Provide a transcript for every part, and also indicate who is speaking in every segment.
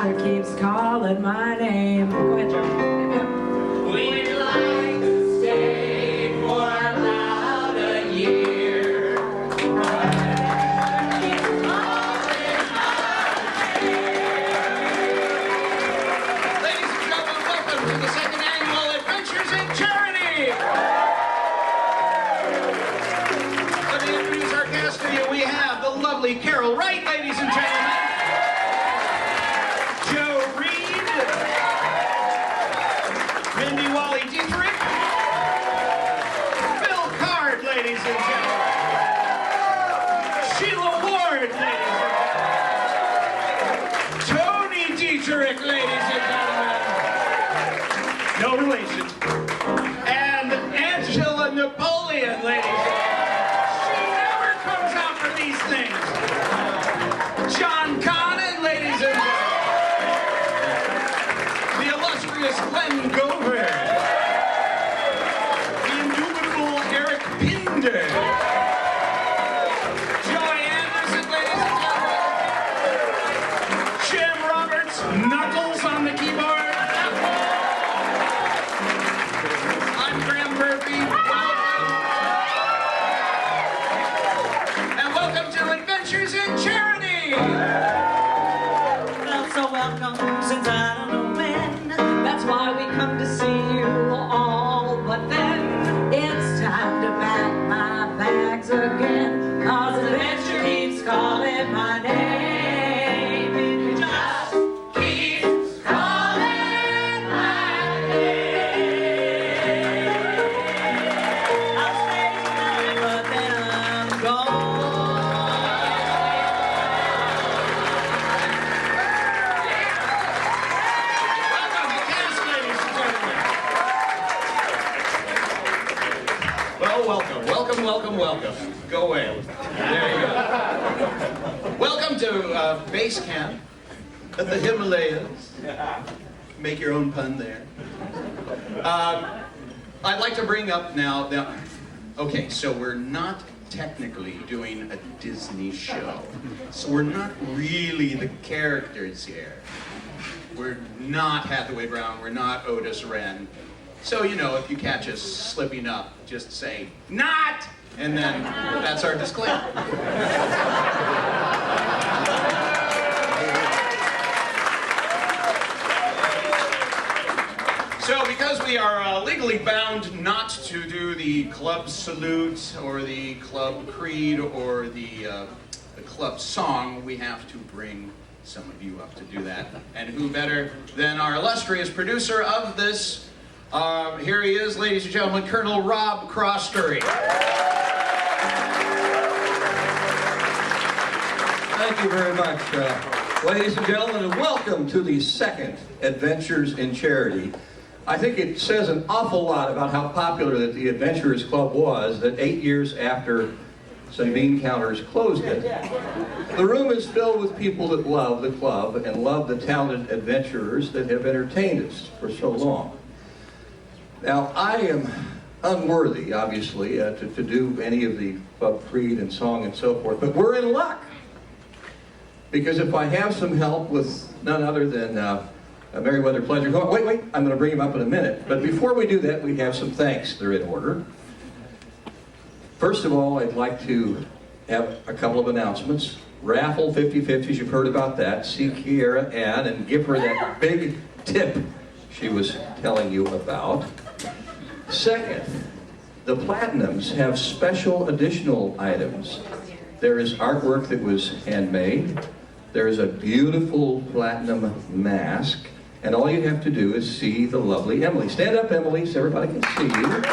Speaker 1: father keeps calling my name. Go ahead, Joe.
Speaker 2: We'd like to stay for about a year. Ladies and gentlemen, welcome to the second annual Adventures in Charity. Let me introduce our cast to you. We have the lovely Karel, Wright, ladies and gentlemen. Mindy, Walley, Dietterick. Bill Card, ladies and gentlemen. Sheila Ward, ladies and gentlemen. Tony Dietterick, ladies and gentlemen. No relation. And Angela Napoleon, ladies and gentlemen. She never comes out for these things. John Connon, ladies and gentlemen. The illustrious Gover, the indubitable Eric Pinder, Joy Anderson, ladies and gentlemen, Jim Roberts, Knuckles on the keyboard. I'm Graham Murphy. Welcome. And welcome to Adventures in Charity.
Speaker 1: Well, so welcome, since I don't know when. That's why we come to see you all. But then it's time to pack my bags again, 'cause adventure keeps calling my name. It just keeps calling my name. I'll stay tonight, but then I'm gone.
Speaker 2: Welcome. Go away. There you go. Welcome to base camp at the Himalayas. Make your own pun there. I'd like to bring up now, okay, so we're not technically doing a Disney show. So we're not really the characters here. We're not Hathaway Brown, we're not Otis Wren. So, you know, if you catch us slipping up, just say, "Not!" And then that's our disclaimer. So, because we are legally bound not to do the club salute or the club creed or the club song, we have to bring some of you up to do that. And who better than our illustrious producer of this? Here he is, ladies and gentlemen, Colonel Rob Croskery.
Speaker 3: Thank you very much, ladies and gentlemen, and welcome to the second Adventures in Charity. I think it says an awful lot about how popular that the Adventurers Club was that 8 years after some bean counters closed it. The room is filled with people that love the club and love the talented adventurers that have entertained us for so long. Now, I am unworthy, obviously, to do any of the club creed and song and so forth, but we're in luck. Because if I have some help with none other than Merriweather Pleasure, wait, I'm going to bring him up in a minute. But before we do that, we have some thanks. They're in order. First of all, I'd like to have a couple of announcements. Raffle 50/50s, you've heard about that. See Kiera Ann and give her that big tip she was telling you about. Second, the Platinums have special additional items. There is artwork that was handmade. There is a beautiful platinum mask. And all you have to do is see the lovely Emily. Stand up, Emily, so everybody can see you.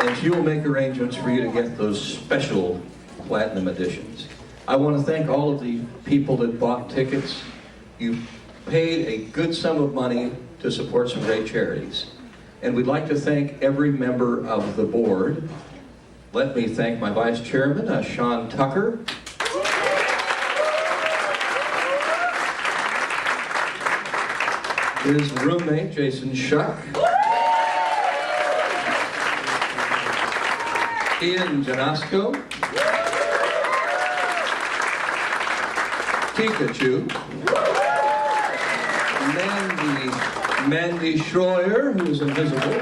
Speaker 3: And she will make arrangements for you to get those special platinum editions. I want to thank all of the people that bought tickets. You paid a good sum of money to support some great charities. And we'd like to thank every member of the board. Let me thank my vice chairman, Sean Tucker. His roommate, Jason Shuck. Ian Janasco. Pikachu. Mandy Schroyer, who is invisible,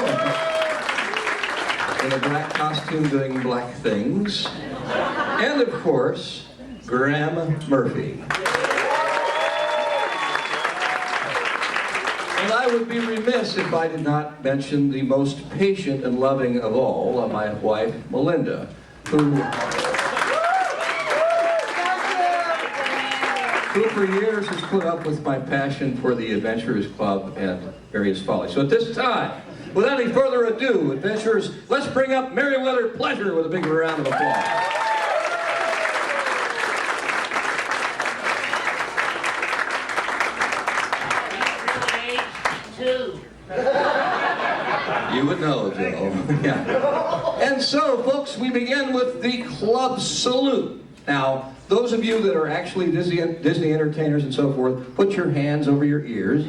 Speaker 3: in a black costume doing black things. And of course, Graham Murphy. And I would be remiss if I did not mention the most patient and loving of all, my wife, Melinda, who for years has put up with my passion for the Adventurers Club and various follies. So at this time, without any further ado, adventurers, let's bring up Merriweather Pleasure with a big round of applause. You would know, Joe. Yeah. And so, folks, we begin with the club salute. Now, those of you that are actually Disney entertainers and so forth, put your hands over your ears,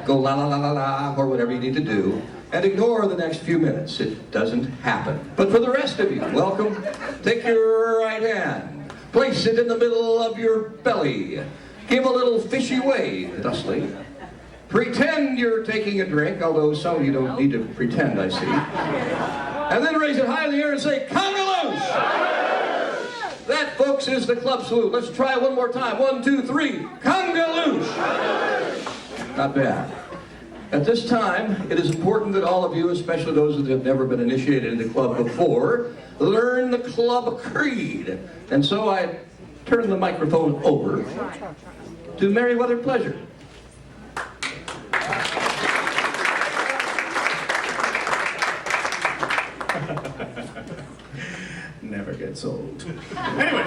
Speaker 3: go la la la la la, or whatever you need to do, and ignore the next few minutes. It doesn't happen. But for the rest of you, welcome. Take your right hand, place it in the middle of your belly, give a little fishy wave, thusly. Pretend you're taking a drink, although some of you don't need to pretend, I see. And then raise it high in the air and say, Congaloosh! That, folks, is the club salute. Let's try one more time. 1, 2, 3. Congaloosh! Not bad. At this time, it is important that all of you, especially those that have never been initiated in the club before, learn the club creed. And so I turn the microphone over to Merriweather Pleasure.
Speaker 4: Never gets old. Anyway,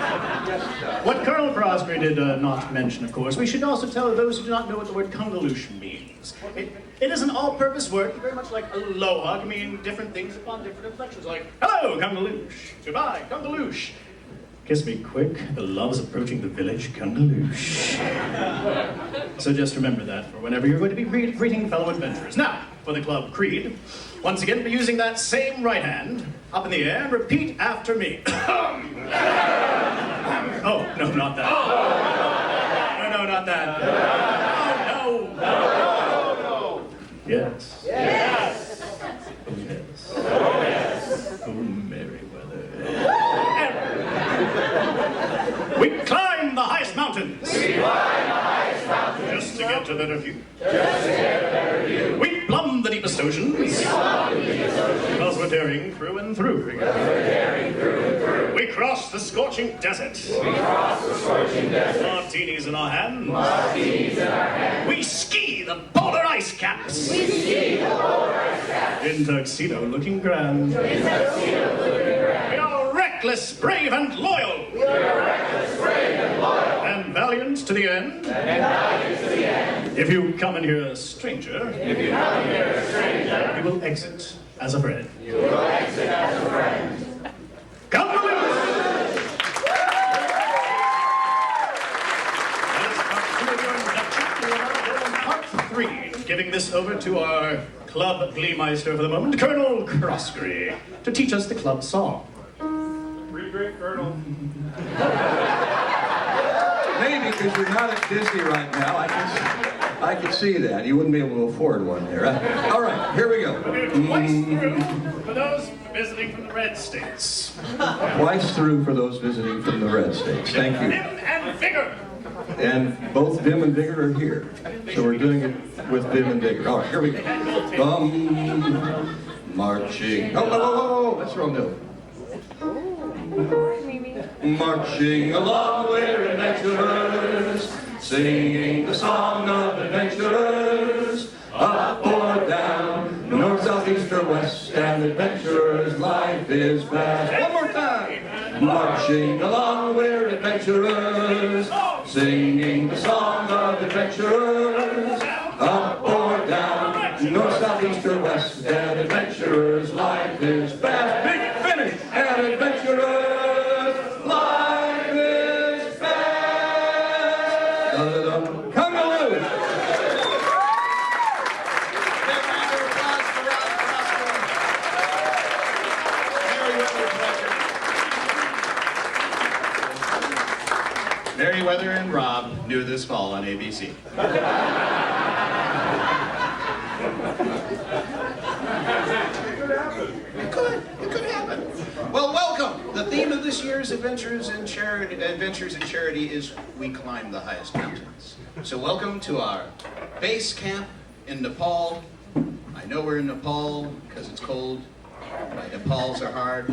Speaker 4: what Colonel Croskery did not mention, of course, we should also tell those who do not know what the word convolution means. It is an all-purpose word, very much like aloha, can mean different things upon different inflections, like, hello, congaloosh, goodbye, congaloosh. Kiss me quick, the love is approaching the village, congaloosh. So just remember that for whenever you're going to be greeting fellow adventurers. Now, for the club creed, once again, be using that same right hand, up in the air, and repeat after me. Oh, no, not that. No, not that. No. Yes. Yes. Oh, yes. Oh, yes. Oh, Merriweather. We climb the highest mountains. Just to get to better view. We plumb the deepest oceans. Because we're daring through and through. We cross the scorching desert. Martinis in our hands. We ski the polar ice caps. In tuxedo looking grand. We are reckless, brave, and loyal. And valiant to the end. If you come in here a stranger, you will exit as a friend. Come on! Part 3, giving this over to our club gleemeister for the moment, Colonel Croskery, to teach us the club song.
Speaker 5: Pretty great, Colonel.
Speaker 3: Maybe because you're not at Disney right now, I can see that. You wouldn't be able to afford one there. All right, here we go.
Speaker 4: Twice through for those visiting from the red states.
Speaker 3: Twice through for those visiting from the red states. Thank you.
Speaker 4: Vim and vigor.
Speaker 3: And both Vim and Vigor are here. So we're doing it with Vim and Vigor. All right, here we go. Marching. Oh, that's the wrong note. Marching along, we're adventurers, singing the song of adventurers. Up or down, north, south, east, or west, and adventurers' life is best. One more time. Marching along, we're adventurers, singing the song of adventurers. Up or down, north, south, east, or west, and adventurers' life is best. Big finish, and adventurers' life is best. Come on!
Speaker 2: Meriwether and Rob knew this fall on ABC. It could happen. Well, welcome. The theme of this year's Adventures in Charity is We Climb the Highest Mountains. So welcome to our base camp in Nepal. I know we're in Nepal because it's cold. My Nepals are hard.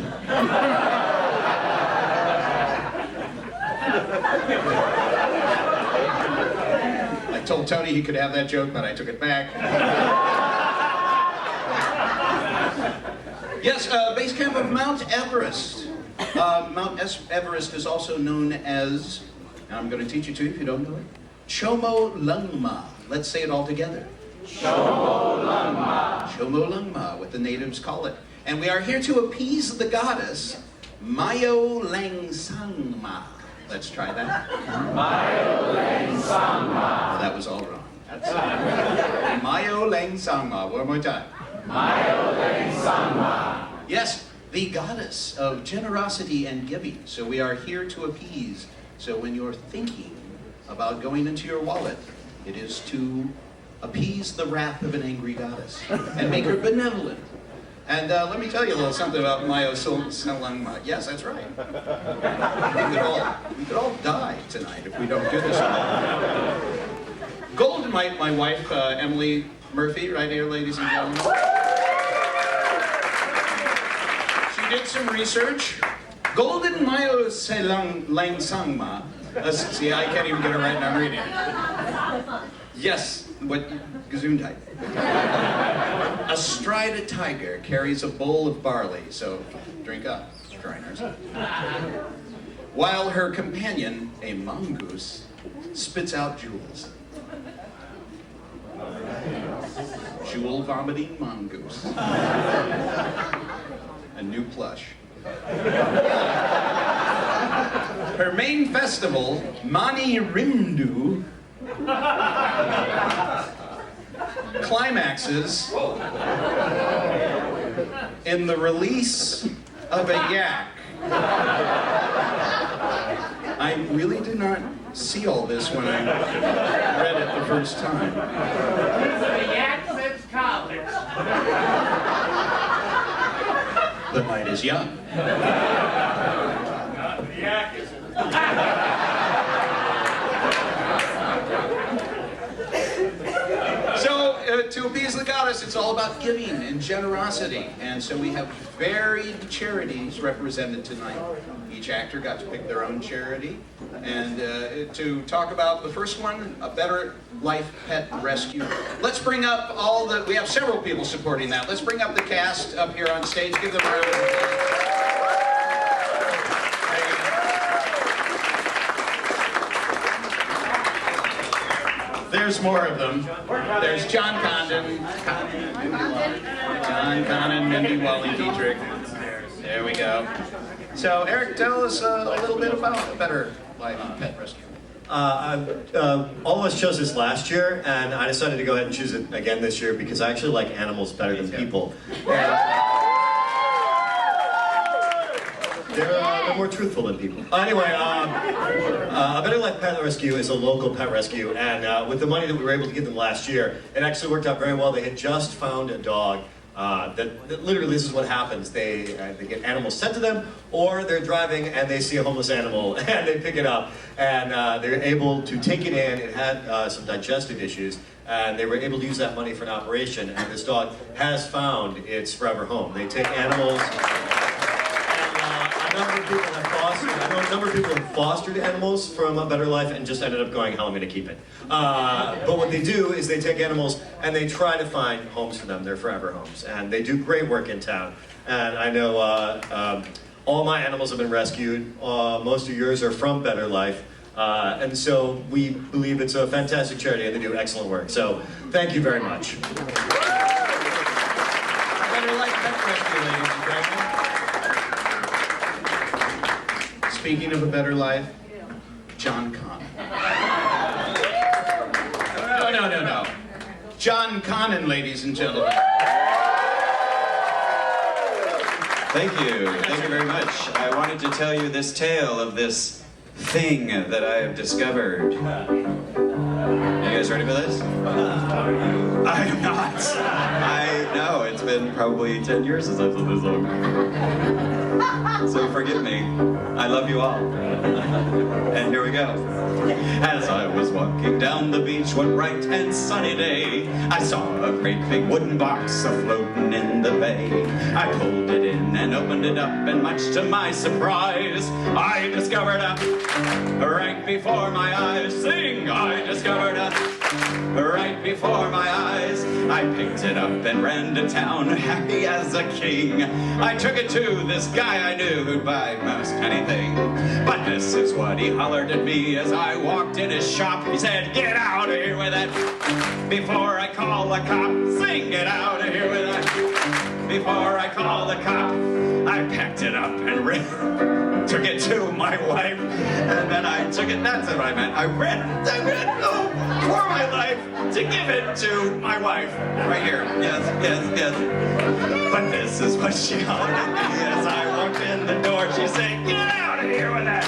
Speaker 2: I told Tony he could have that joke, but I took it back. Yes, base camp of Mount Everest. Everest is also known as, and I'm going to teach it to you if you don't know it, Chomolungma. Let's say it all together. Chomolungma. Chomolungma, what the natives call it. And we are here to appease the goddess, Mayo Langsangma. Let's try that. Mayo Langsangma. Oh, that was all wrong. Mayo Langsangma. One more time. Mayo Langsangma. Yes, the goddess of generosity and giving. So we are here to appease. So when you're thinking about going into your wallet, it is to appease the wrath of an angry goddess and make her benevolent. And let me tell you a little something about Mayo Langsangma. Yes, that's right. We could all die tonight if we don't do this. Gold, my wife, Emily Murphy, right here, ladies and gentlemen. She did some research. Golden Mayo Langsangma. See, I can't even get it right now reading it. Yes, what Gesundheit. Astride a tiger carries a bowl of barley, so drink up, Shriners. While her companion, a mongoose, spits out jewels. Jewel vomiting mongoose. A new plush. Her main festival, Mani Rindu, climaxes in the release of a yak. I really did not see all this when I read it the first time.
Speaker 5: The yak since college.
Speaker 2: The night is young.
Speaker 5: The yak isn't.
Speaker 2: So, to appease the goddess, it's all about giving and generosity. And so we have varied charities represented tonight. Each actor got to pick their own charity. And to talk about the first one, A Better Life Pet Rescue. Let's bring up we have several people supporting that. Let's bring up the cast up here on stage. Give them a round of applause. There's more of them. There's John Connon, Mindy, Walley, Dietterick. There we go. So, Eric, tell us a little bit about A Better Life Pet Rescue.
Speaker 6: All of us chose this last year, and I decided to go ahead and choose it again this year because I actually like animals better than people. They're more truthful than people. Anyway, A Better Life Pet Rescue is a local pet rescue, and with the money that we were able to give them last year, it actually worked out very well. They had just found a dog that literally this is what happens. They get animals sent to them, or they're driving and they see a homeless animal and they pick it up, and they're able to take it in. It had some digestive issues, and they were able to use that money for an operation, and this dog has found its forever home. They take animals. I know a number of people have fostered animals from A Better Life and just ended up going, hell, I'm going to keep it. But what they do is they take animals and they try to find homes for them, their forever homes. And they do great work in town. And I know all my animals have been rescued. Most of yours are from Better Life. And so we believe it's a fantastic charity and they do excellent work. So thank you very much.
Speaker 2: Better Life Pet Rescue, ladies and gentlemen. Speaking of a better life, John Connon. No. John Connon, ladies and gentlemen.
Speaker 7: Thank you very much. I wanted to tell you this tale of this thing that I have discovered. You guys ready for this? I am not. I know, it's been probably 10 years since I've lived this long. So forgive me. I love you all. And here we go. As I was walking down the beach one bright and sunny day, I saw a great big wooden box a-floating in the bay. I pulled it in and opened it up, and much to my surprise, I discovered right before my eyes. Sing! I discovered right before my eyes. I picked it up and ran to town, happy as a king. I took it to this guy I knew who'd buy most anything. But this is what he hollered at me as I walked in his shop. He said, "Get out of here with that before I call the cop." Sing, get out of here with that before I call the cop. I packed it up and took it to my wife, and then I took it, that's what I meant. I ran for my life to give it to my wife. Right here, yes, yes, yes. But this is what she hollered at me as I walked in the door. She said, "Get out of here with that,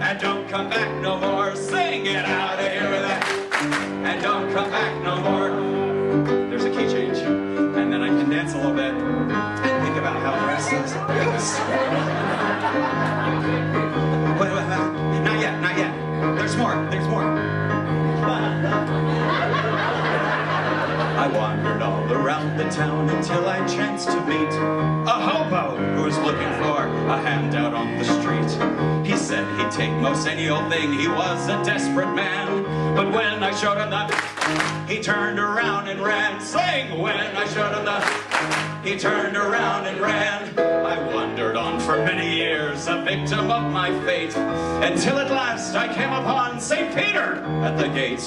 Speaker 7: and don't come back no more." Sing, get out of here with that, and don't come back no more. There's a key change, and then I can dance a little bit and think about how the rest is. Wait, not yet, not yet. There's more, there's more. I wandered all around the town until I chanced to meet a hobo who was looking for a handout on the street. He said he'd take most any old thing, he was a desperate man. But when I showed him the, he turned around and ran. Sing! When I showed him the, he turned around and ran. I wandered on for many years, a victim of my fate, until at last I came upon St. Peter at the gate.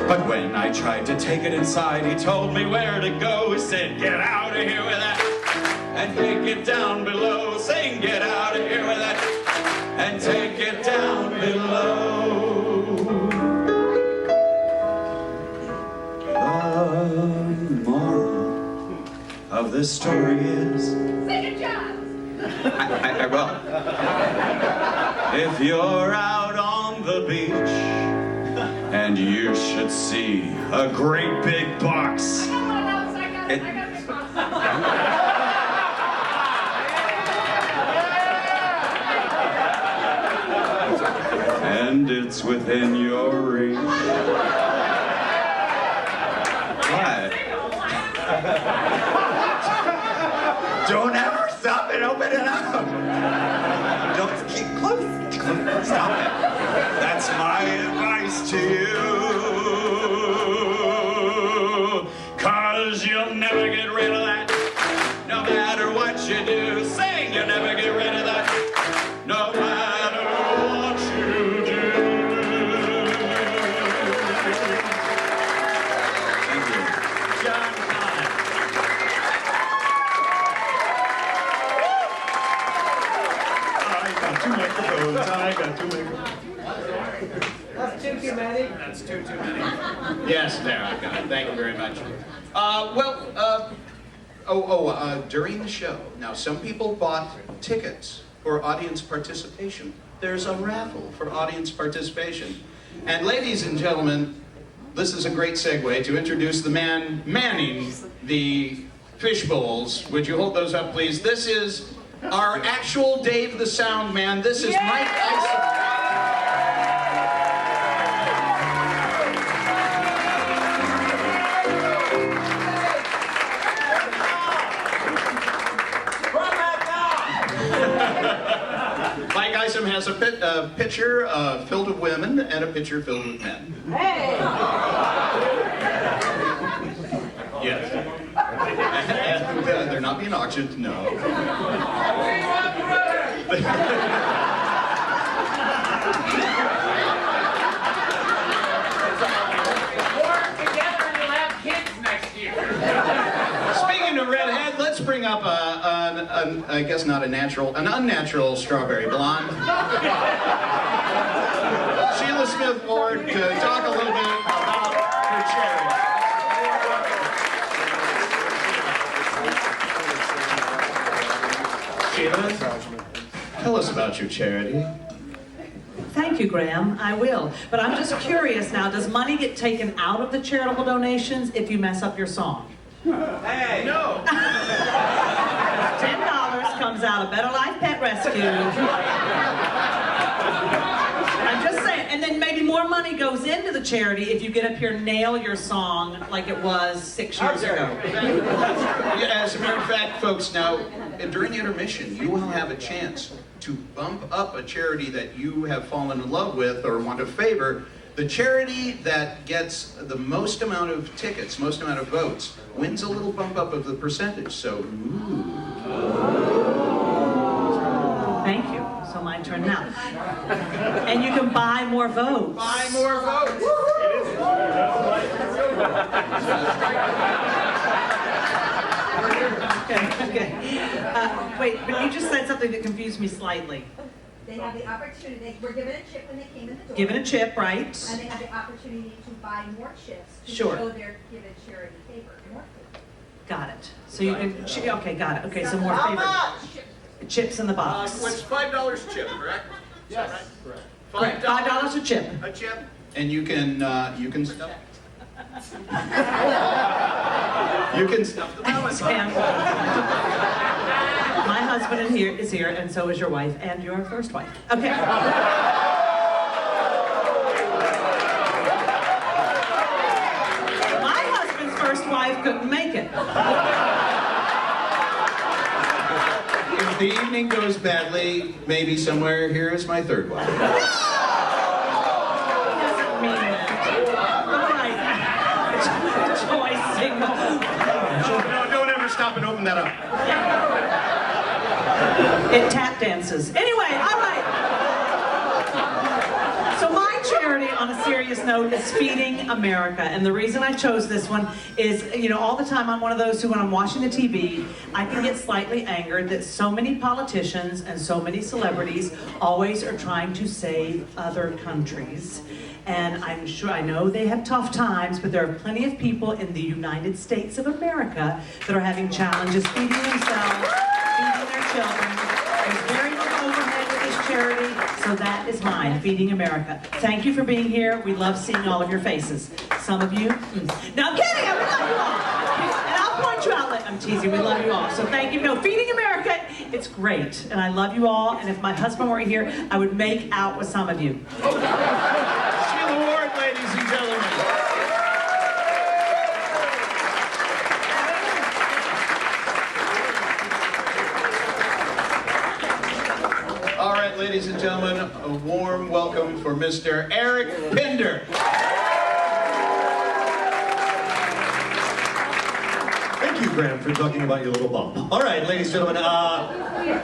Speaker 7: But when I tried to take it inside, he told me where to go. He said, "Get out of here with that, and take it down below." Sing, get out of here with that, and take it down below. The moral of this story is,
Speaker 1: Sing it, John!
Speaker 7: I will. If you're out on the beach and you should see a great big box,
Speaker 1: I got a big box.
Speaker 7: and it's within your reach. What? Don't ever stop and open it up. Don't keep close. Stop it. That's my advice to you. 'Cause you'll never get rid of that. No matter what you do. Sing, you'll never get rid of that. No matter what you do. Thank you.
Speaker 4: John Connon. I got two microphones.
Speaker 5: That's too many.
Speaker 2: That's too many. Yes, there, I've got it. Thank you very much. During the show, now some people bought tickets for audience participation. There's a raffle for audience participation. And ladies and gentlemen, this is a great segue to introduce the man manning the fish bowls. Would you hold those up, please? This is our actual Dave the Sound Man. This is Mike Isom. Mike Isom has a pitcher filled with women and a pitcher filled with men.
Speaker 1: Hey!
Speaker 2: Yes. And they're not being auctioned, no.
Speaker 5: Work together and you'll have kids next year.
Speaker 2: Speaking of redhead, let's bring up I guess not a natural, an unnatural strawberry blonde. Sheila Smith Ford to talk a little bit about her charity. Sheila, tell us about your charity.
Speaker 8: Thank
Speaker 1: thank you, Graham. I will. But I'm just curious now, does money get taken out of the charitable donations if you mess up your song?
Speaker 7: Hey! No!
Speaker 1: $10 comes out of Better Life Pet Rescue. I'm just saying, and then maybe more money goes into the charity if you get up here and nail your song like it was 6 years ago.
Speaker 2: Yeah, as a matter of fact, folks, now during the intermission, you will have a chance to bump up a charity that you have fallen in love with or want to favor. The charity that gets the most amount of tickets, most amount of votes, wins a little bump up of the percentage. So,
Speaker 1: Thank you. So my turn now. And you can buy more votes.
Speaker 2: buy more votes.
Speaker 1: Okay. Wait, but you just said something that confused me slightly.
Speaker 8: They have the opportunity, they were given a chip when they came in the door.
Speaker 1: Given a chip, right?
Speaker 8: And they have the opportunity to buy more chips to
Speaker 1: Sure.
Speaker 8: show their given charity favor. More favor.
Speaker 1: Got it. So you can, okay, got it. Okay, so more favorite. Chips in the box.
Speaker 2: What's $5 chip, correct?
Speaker 4: Yes.
Speaker 1: Correct, $5 a chip.
Speaker 2: A chip, and you can stuff. You can stuff the melon.
Speaker 1: Sam. My husband is here, and so is your wife, and your first wife. Okay. My husband's first wife couldn't make it.
Speaker 2: If the evening goes badly, maybe somewhere here is my third wife.
Speaker 1: He doesn't mean that. All right. Joy signal.
Speaker 2: No, don't ever stop and open that up.
Speaker 1: It tap dances. Anyway, all right. So my charity, on a serious note, is Feeding America. And the reason I chose this one is, all the time I'm one of those who, when I'm watching the TV, I can get slightly angered that so many politicians and so many celebrities always are trying to save other countries. And I know they have tough times, but there are plenty of people in the United States of America that are having challenges feeding themselves, feeding their children. There's very little overhead with this charity, so that is mine, Feeding America. Thank you for being here. We love seeing all of your faces. Some of you, No, I'm kidding, we love you all. And I'll point you out, I'm teasing, we love you all. So thank you. No, Feeding America, it's great. And I love you all, and if my husband were here, I would make out with some of you.
Speaker 2: Sheila Ward, ladies and gentlemen. All right, ladies and gentlemen, a warm welcome for Mr. Eric Pinder.
Speaker 6: Thank you, Graham, for talking about your little bump. All right, ladies and gentlemen,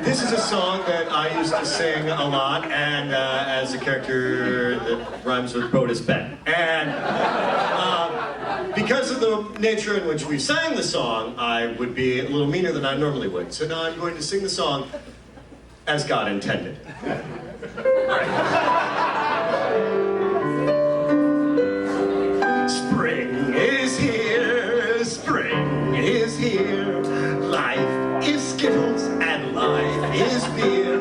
Speaker 6: this is a song that I used to sing a lot, and as a character that rhymes with Broadus Ben. And because of the nature in which we sang the song, I would be a little meaner than I normally would. So now I'm going to sing the song as God intended. Spring is here, spring is here. Life is Skittles and life is beer.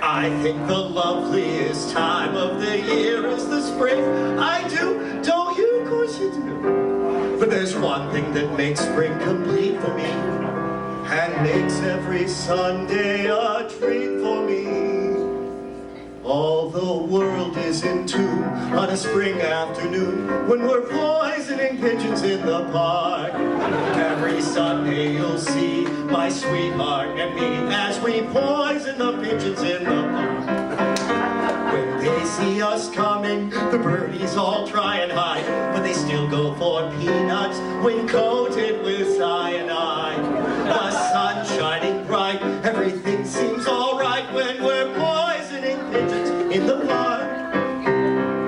Speaker 6: I think the loveliest time of the year is the spring. I do, don't you? Of course you do. But there's one thing that makes spring complete for me, and makes every Sunday a treat for me. All the world is in tune on a spring afternoon when we're poisoning pigeons in the park. Every Sunday you'll see my sweetheart and me as we poison the pigeons in the park. When they see us coming, the birdies all try and hide, but they still go for peanuts when coated with cyanide. The sun shining bright, everything seems alright when we're poisoning pigeons in the park.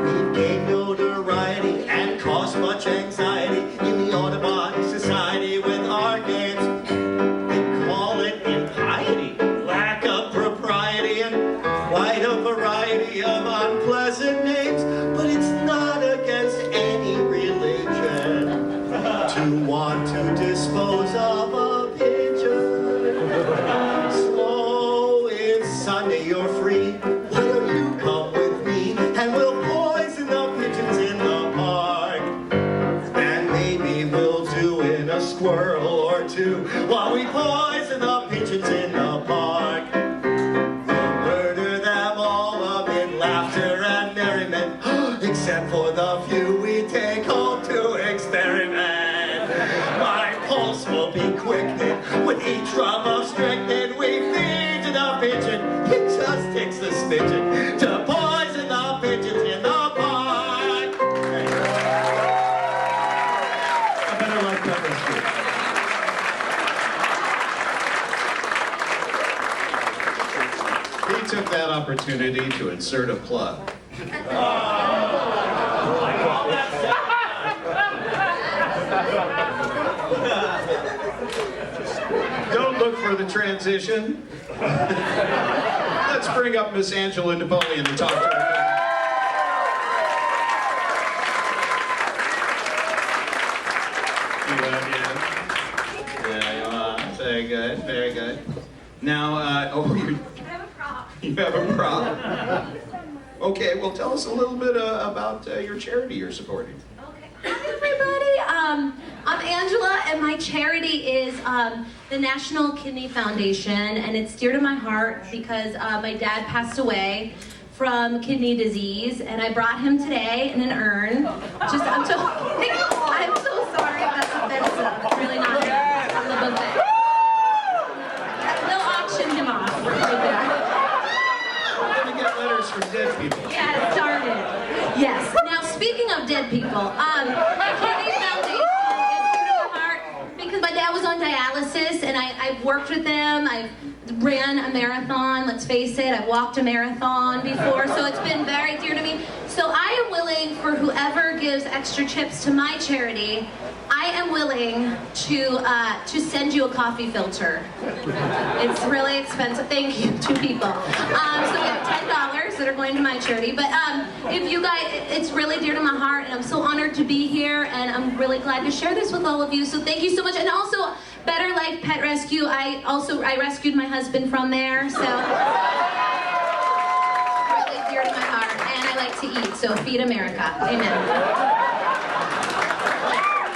Speaker 6: We gain notoriety and cause much anxiety in the Audubon Society with our games. They call it impiety, lack of propriety, and quite a variety of unpleasant names. But it's not against any religion to want to dispose of a pigeon. So it's Sunday, you're free. Why don't you come with me and except for the few we take home to experiment. My pulse will be quickening with each drum of strychnine we feed to the pigeon. It just takes a smidgen to poison the pigeons in the pond. A better life pet rescue.
Speaker 2: He took that opportunity to insert a plug. Don't look for the transition. Let's bring up Miss Angela Napoleon to talk to her. Sheila again. There you are. Very good, very good. Now, you have a prop. Okay, well, tell us a little bit about your charity you're supporting.
Speaker 9: Okay. Hi, everybody. I'm Angela, and my charity is the National Kidney Foundation, and it's dear to my heart because my dad passed away from kidney disease, and I brought him today in an urn. I'm so sorry if that's offensive. It's really not. I'm the buffet. They'll auction him off.
Speaker 2: Letters from dead people.
Speaker 9: Yeah, it started. Yes. Now, speaking of dead people, the Kidney Foundation is dear to my heart because my dad was on dialysis, and I've worked with them. I've ran a marathon. Let's face it, I've walked a marathon before, so it's been very dear to me. So I am willing for whoever gives extra chips to my charity. I am willing to send you a coffee filter. It's really expensive. Thank you, 2 people. So we have $10 that are going to my charity. But if you guys, it's really dear to my heart, and I'm so honored to be here, and I'm really glad to share this with all of you. So thank you so much. And also, Better Life Pet Rescue. I rescued my husband from there. So really dear to my heart, and I like to eat. So feed America. Amen.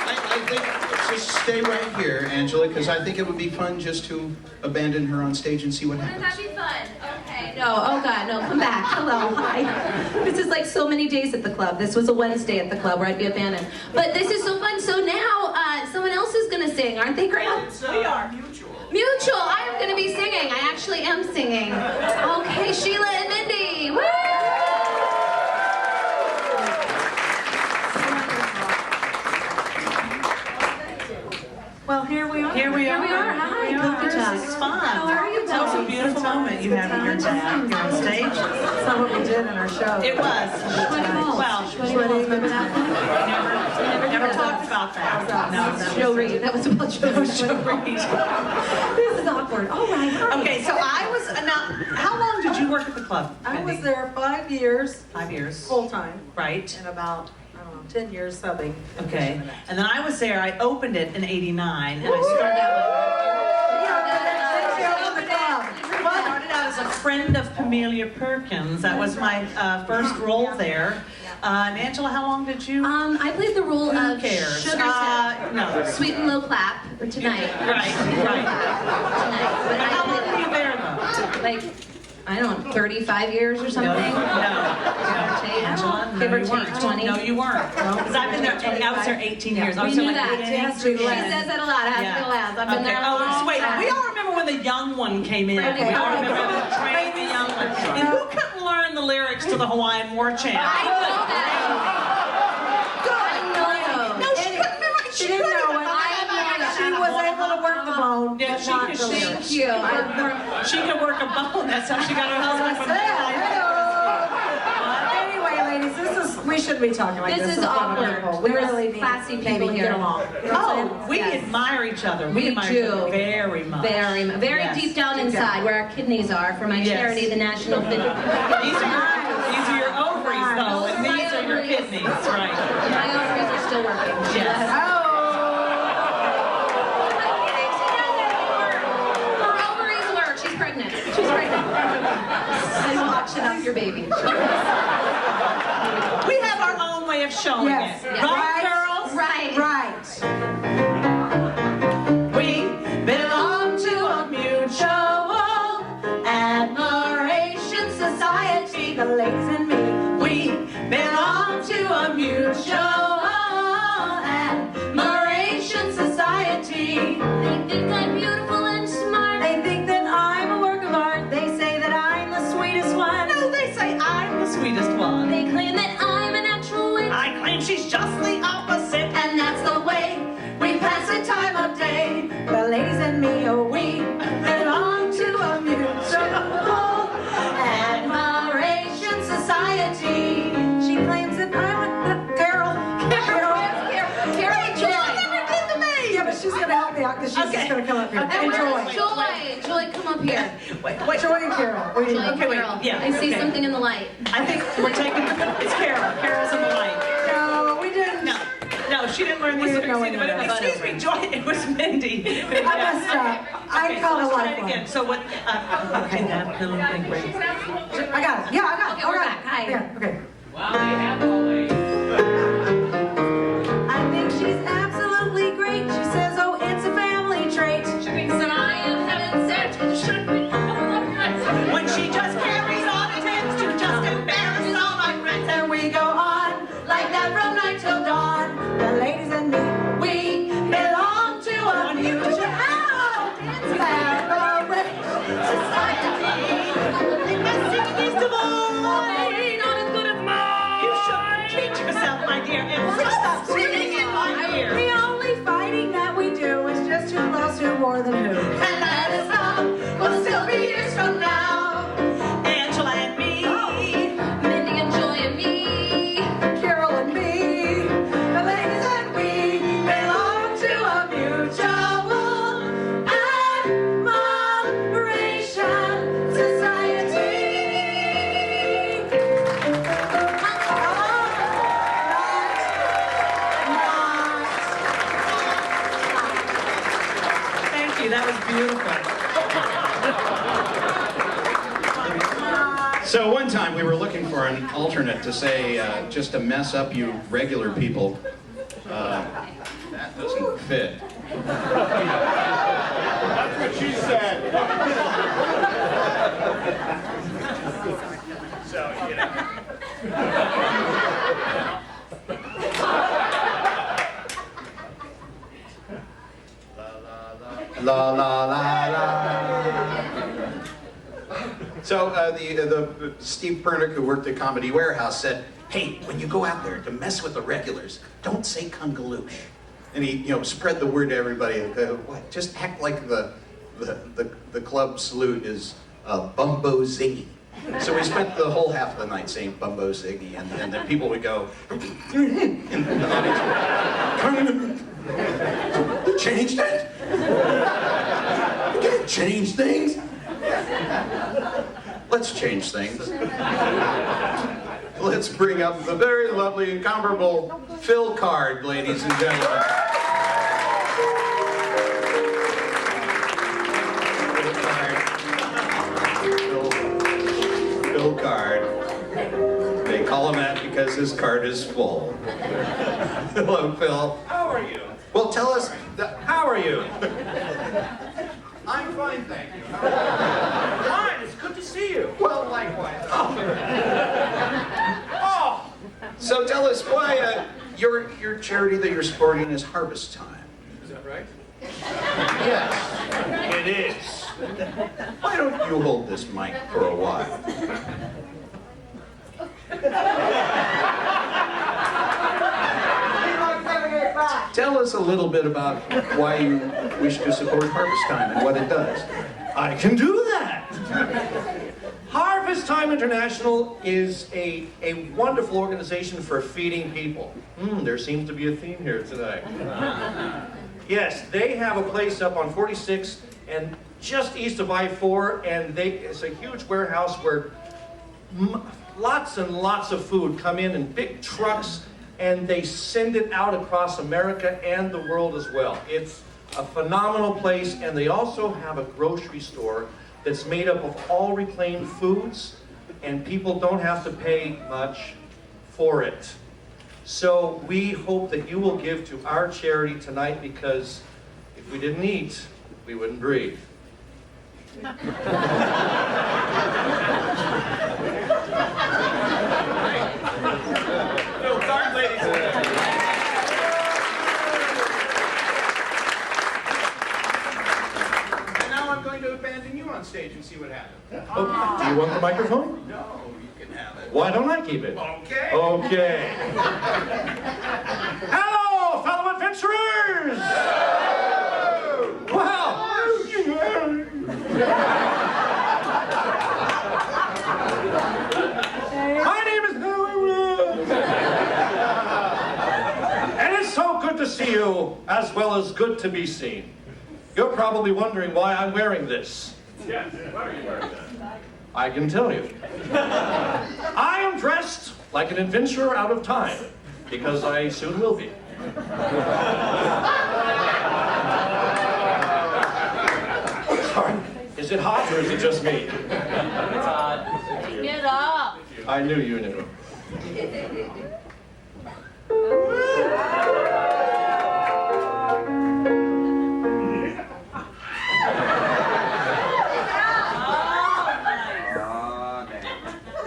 Speaker 2: I think just stay right here, Angela, because I think it would be fun just to abandon her on stage and see what happens.
Speaker 9: That'd be fun. Okay. No. Oh God. No. Come back. Hello. Hi. This is like so many days at the club. This was a Wednesday at the club where I'd be abandoned. But this is so fun. So now someone else is gonna sing, aren't they, Karel?
Speaker 5: We are mutual.
Speaker 9: Mutual. I am gonna be singing. I actually am singing. Okay, Sheila and Mindy. Woo!
Speaker 1: Well, here we are.
Speaker 9: Here we are. Hi. Good job.
Speaker 1: This is fun.
Speaker 9: How are you
Speaker 1: That was a beautiful moment you had with your dad. You're on stage.
Speaker 10: That's not what we did in our show.
Speaker 1: It was. Well,
Speaker 9: Remember that one?
Speaker 1: never talked about that. No,
Speaker 9: Joe Reed. That was about Joe Reed.
Speaker 1: This
Speaker 9: is awkward. All right. Hi.
Speaker 1: Okay, so I was, now, how long did you work at the club?
Speaker 10: I was
Speaker 1: Mindy?
Speaker 10: there 5 years,
Speaker 1: 5 years.
Speaker 10: full time,
Speaker 1: Right.
Speaker 10: and about, 10 years subbing.
Speaker 1: Okay. And then I was there, I opened it in '89, and I started out as a friend of Pamelia Perkins. That was my first role there. And Angela, how long did you?
Speaker 9: I played the role
Speaker 1: Who
Speaker 9: of
Speaker 1: cares?
Speaker 9: Sugar Step.
Speaker 1: No.
Speaker 9: Sweet and Low Clap for tonight.
Speaker 1: Right.
Speaker 9: Tonight. But
Speaker 1: How long
Speaker 9: I
Speaker 1: were you there though?
Speaker 9: played like, I don't know, 35 years or something.
Speaker 1: No. Angela,
Speaker 9: Give or
Speaker 1: you
Speaker 9: take
Speaker 1: weren't.
Speaker 9: 20.
Speaker 1: No, you weren't. Because I've been there, I was there 18 years. I
Speaker 9: We
Speaker 1: was
Speaker 9: knew
Speaker 1: there like
Speaker 9: that.
Speaker 1: 18
Speaker 9: She
Speaker 1: years.
Speaker 9: says that a lot. I have to go last. I've been there a
Speaker 1: Oh,
Speaker 9: long
Speaker 1: wait.
Speaker 9: time.
Speaker 1: We all remember when the young one came in.
Speaker 9: Okay.
Speaker 1: We all remember the train the young one. And who couldn't learn the lyrics to the Hawaiian War Chant?
Speaker 9: I know that. I know.
Speaker 1: No, she couldn't remember.
Speaker 10: She didn't know it. She was able to work the bone,
Speaker 1: Yeah,
Speaker 10: but
Speaker 1: she
Speaker 10: not
Speaker 1: could
Speaker 10: the
Speaker 1: sing.
Speaker 10: lyrics.
Speaker 9: Thank you.
Speaker 1: She could work a bone. That's how she got her husband from
Speaker 10: Anyway, ladies, we shouldn't be talking like this.
Speaker 9: This is
Speaker 10: in front of
Speaker 9: awkward.
Speaker 10: people. We
Speaker 9: We're
Speaker 10: really need
Speaker 9: classy
Speaker 10: maybe
Speaker 9: people
Speaker 10: get
Speaker 9: here.
Speaker 10: along. You know what I'm saying?
Speaker 1: Oh, we
Speaker 9: Yes.
Speaker 1: admire each other. We
Speaker 9: We
Speaker 1: admire
Speaker 9: do.
Speaker 1: each other very much.
Speaker 9: Very
Speaker 1: Yes.
Speaker 9: deep down inside, where our kidneys are for my
Speaker 1: Yes.
Speaker 9: charity, the National Kidney.
Speaker 1: These are your ovaries, though, and these are your kidneys, right?
Speaker 9: My ovaries are still working.
Speaker 1: Yes.
Speaker 9: Her ovaries work. She's pregnant. She's pregnant. I will auction off your baby.
Speaker 1: We have our own way of showing
Speaker 10: Yes.
Speaker 1: it.
Speaker 10: Yes.
Speaker 1: Right, girls?
Speaker 9: Right.
Speaker 10: Right.
Speaker 1: We belong to a mutual admiration society, the ladies and me. We belong to a mutual admiration society.
Speaker 9: They think I'm beautiful and smart.
Speaker 10: They think that I'm a work of art. They say that I'm the sweetest one.
Speaker 1: No, they say I'm the sweetest one.
Speaker 9: They claim that I'm a natural wit.
Speaker 1: I claim she's just the opposite, and that's the way we pass the time of day.
Speaker 10: The ladies and me, oh, we belong to a mutual
Speaker 1: Admiration society.
Speaker 10: She claims that I'm a Carol.
Speaker 9: Carol and Joy.
Speaker 10: Yeah, but she's gonna help me out because she's just gonna come up here.
Speaker 9: And
Speaker 10: And
Speaker 9: where's
Speaker 10: Joy.
Speaker 9: Joy, come up here.
Speaker 1: Wait.
Speaker 10: Joy and Carol.
Speaker 9: Joy and
Speaker 1: Okay, wait,
Speaker 9: Carol.
Speaker 1: yeah,
Speaker 9: I see
Speaker 1: okay.
Speaker 9: something in the light.
Speaker 1: I think we're taking it's Carol. Carol's in the light.
Speaker 10: No, we didn't.
Speaker 1: No, she didn't learn
Speaker 10: We
Speaker 1: this
Speaker 10: didn't know
Speaker 1: routine,
Speaker 10: any
Speaker 1: but
Speaker 10: of that.
Speaker 1: excuse me, Joy, it was Mindy.
Speaker 10: I messed up. I
Speaker 1: Okay,
Speaker 10: called
Speaker 1: so
Speaker 10: a
Speaker 1: let's try it
Speaker 10: lifeline.
Speaker 1: again. So what? Okay, that little thing breaks.
Speaker 10: I got it. Yeah, I got it.
Speaker 9: Okay,
Speaker 10: All
Speaker 9: we're
Speaker 10: right.
Speaker 9: back. Hi.
Speaker 10: Yeah, okay.
Speaker 5: Well, they have Walley.
Speaker 10: I think she's absolutely great. She says, oh, it's a family trait.
Speaker 9: She thinks that I am heaven sent. It should be.
Speaker 1: When she just carries on attempts to just embarrass all my friends,
Speaker 10: And we go on like that from night till dawn. The ladies and me, we belong to a mutual
Speaker 1: the best thing is of all.
Speaker 9: Not as good as mine.
Speaker 1: You should treat yourself, my dear, and stop screaming in my ear.
Speaker 10: The only fighting that we do is just who loves who more than who.
Speaker 1: And that is how we'll still be years from now. Angela and me.
Speaker 9: Mindy and Joy and me.
Speaker 10: Carol and me, the ladies and we belong to a mutual admiration society.
Speaker 1: Thank you, that was beautiful.
Speaker 2: So one time we were looking for an alternate to say, just to mess up you regular people. That doesn't fit.
Speaker 4: That's what she said. So, you know.
Speaker 2: La la la la. So the Steve Pernick, who worked at Comedy Warehouse, said, "Hey, when you go out there to mess with the regulars, don't say kungaloosh." And he, spread the word to everybody. What? Just act like the club salute is Bumbo Ziggy. So we spent the whole half of the night saying Bumbo Ziggy, and then people would go, and the audience would, "They changed it? You can't change things." Let's change things. Let's bring up the very lovely, incomparable Phil Card, ladies and gentlemen. Phil Card. They call him that because his card is full. Hello, Phil.
Speaker 6: How are you?
Speaker 2: Well, tell us,
Speaker 6: How are you?
Speaker 2: I'm fine, thank you.
Speaker 6: Fine, it's good to see you.
Speaker 2: Well, likewise.
Speaker 6: Oh,
Speaker 2: So tell us why your charity that you're supporting is Harvest Time.
Speaker 6: is that right?
Speaker 2: Yes.
Speaker 6: It is.
Speaker 2: Why don't you hold this mic for a while? Tell us a little bit about why you wish to support Harvest Time and what it does.
Speaker 6: I can do that. Harvest Time International is a wonderful organization for feeding people. There seems to be a theme here tonight. Yes, they have a place up on 46 and just east of I-4, and it's a huge warehouse where lots and lots of food come in big trucks, and they send it out across America and the world as well. It's a phenomenal place, and they also have a grocery store that's made up of all reclaimed foods, and people don't have to pay much for it. So we hope that you will give to our charity tonight, because if we didn't eat, we wouldn't breathe.
Speaker 5: Phil Card, ladies
Speaker 11: the microphone?
Speaker 2: No, you can have it.
Speaker 11: Why don't I keep it?
Speaker 2: Okay.
Speaker 11: Okay. Hello, fellow adventurers! Wow! My name is and it's so good to see you, as well as good to be seen. You're probably wondering why I'm wearing this.
Speaker 5: Yes, why are you wearing that?
Speaker 11: I can tell you. I am dressed like an adventurer out of time, because I soon will be. Sorry, is it hot or is it just me?
Speaker 5: It's odd.
Speaker 9: Get up.
Speaker 11: I knew you knew.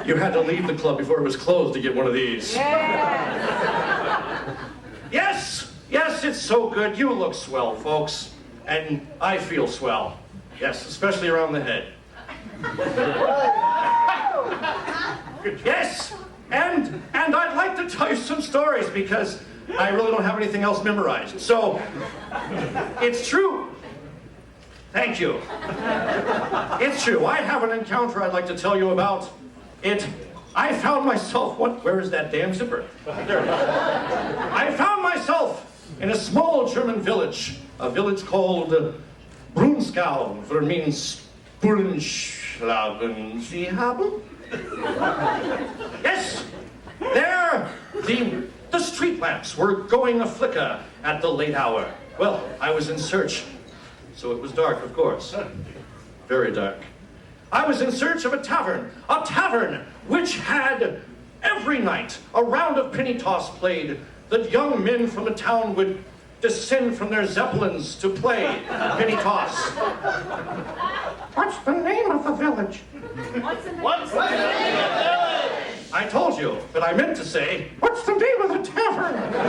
Speaker 11: You had to leave the club before it was closed to get one of these. Yes, yes, it's so good. You look swell, folks. And I feel swell. Yes, especially around the head. Yes, and I'd like to tell you some stories because I really don't have anything else memorized. So, it's true. Thank you. It's true. I have an encounter I'd like to tell you about. I found myself, where is that damn zipper? There it is. I found myself in a small German village, a village called Brunskau, which means Spurenschlagen Sie haben? Yes, there, the street lamps were going a flicker at the late hour. Well, I was in search, so it was dark, of course. Very dark. I was in search of a tavern which had every night a round of penny toss played. The young men from the town would descend from their zeppelins to play penny toss. What's the name of the village?
Speaker 5: What's the name of the village?
Speaker 11: I told you, but I meant to say, what's the name of the tavern?
Speaker 5: What's the name of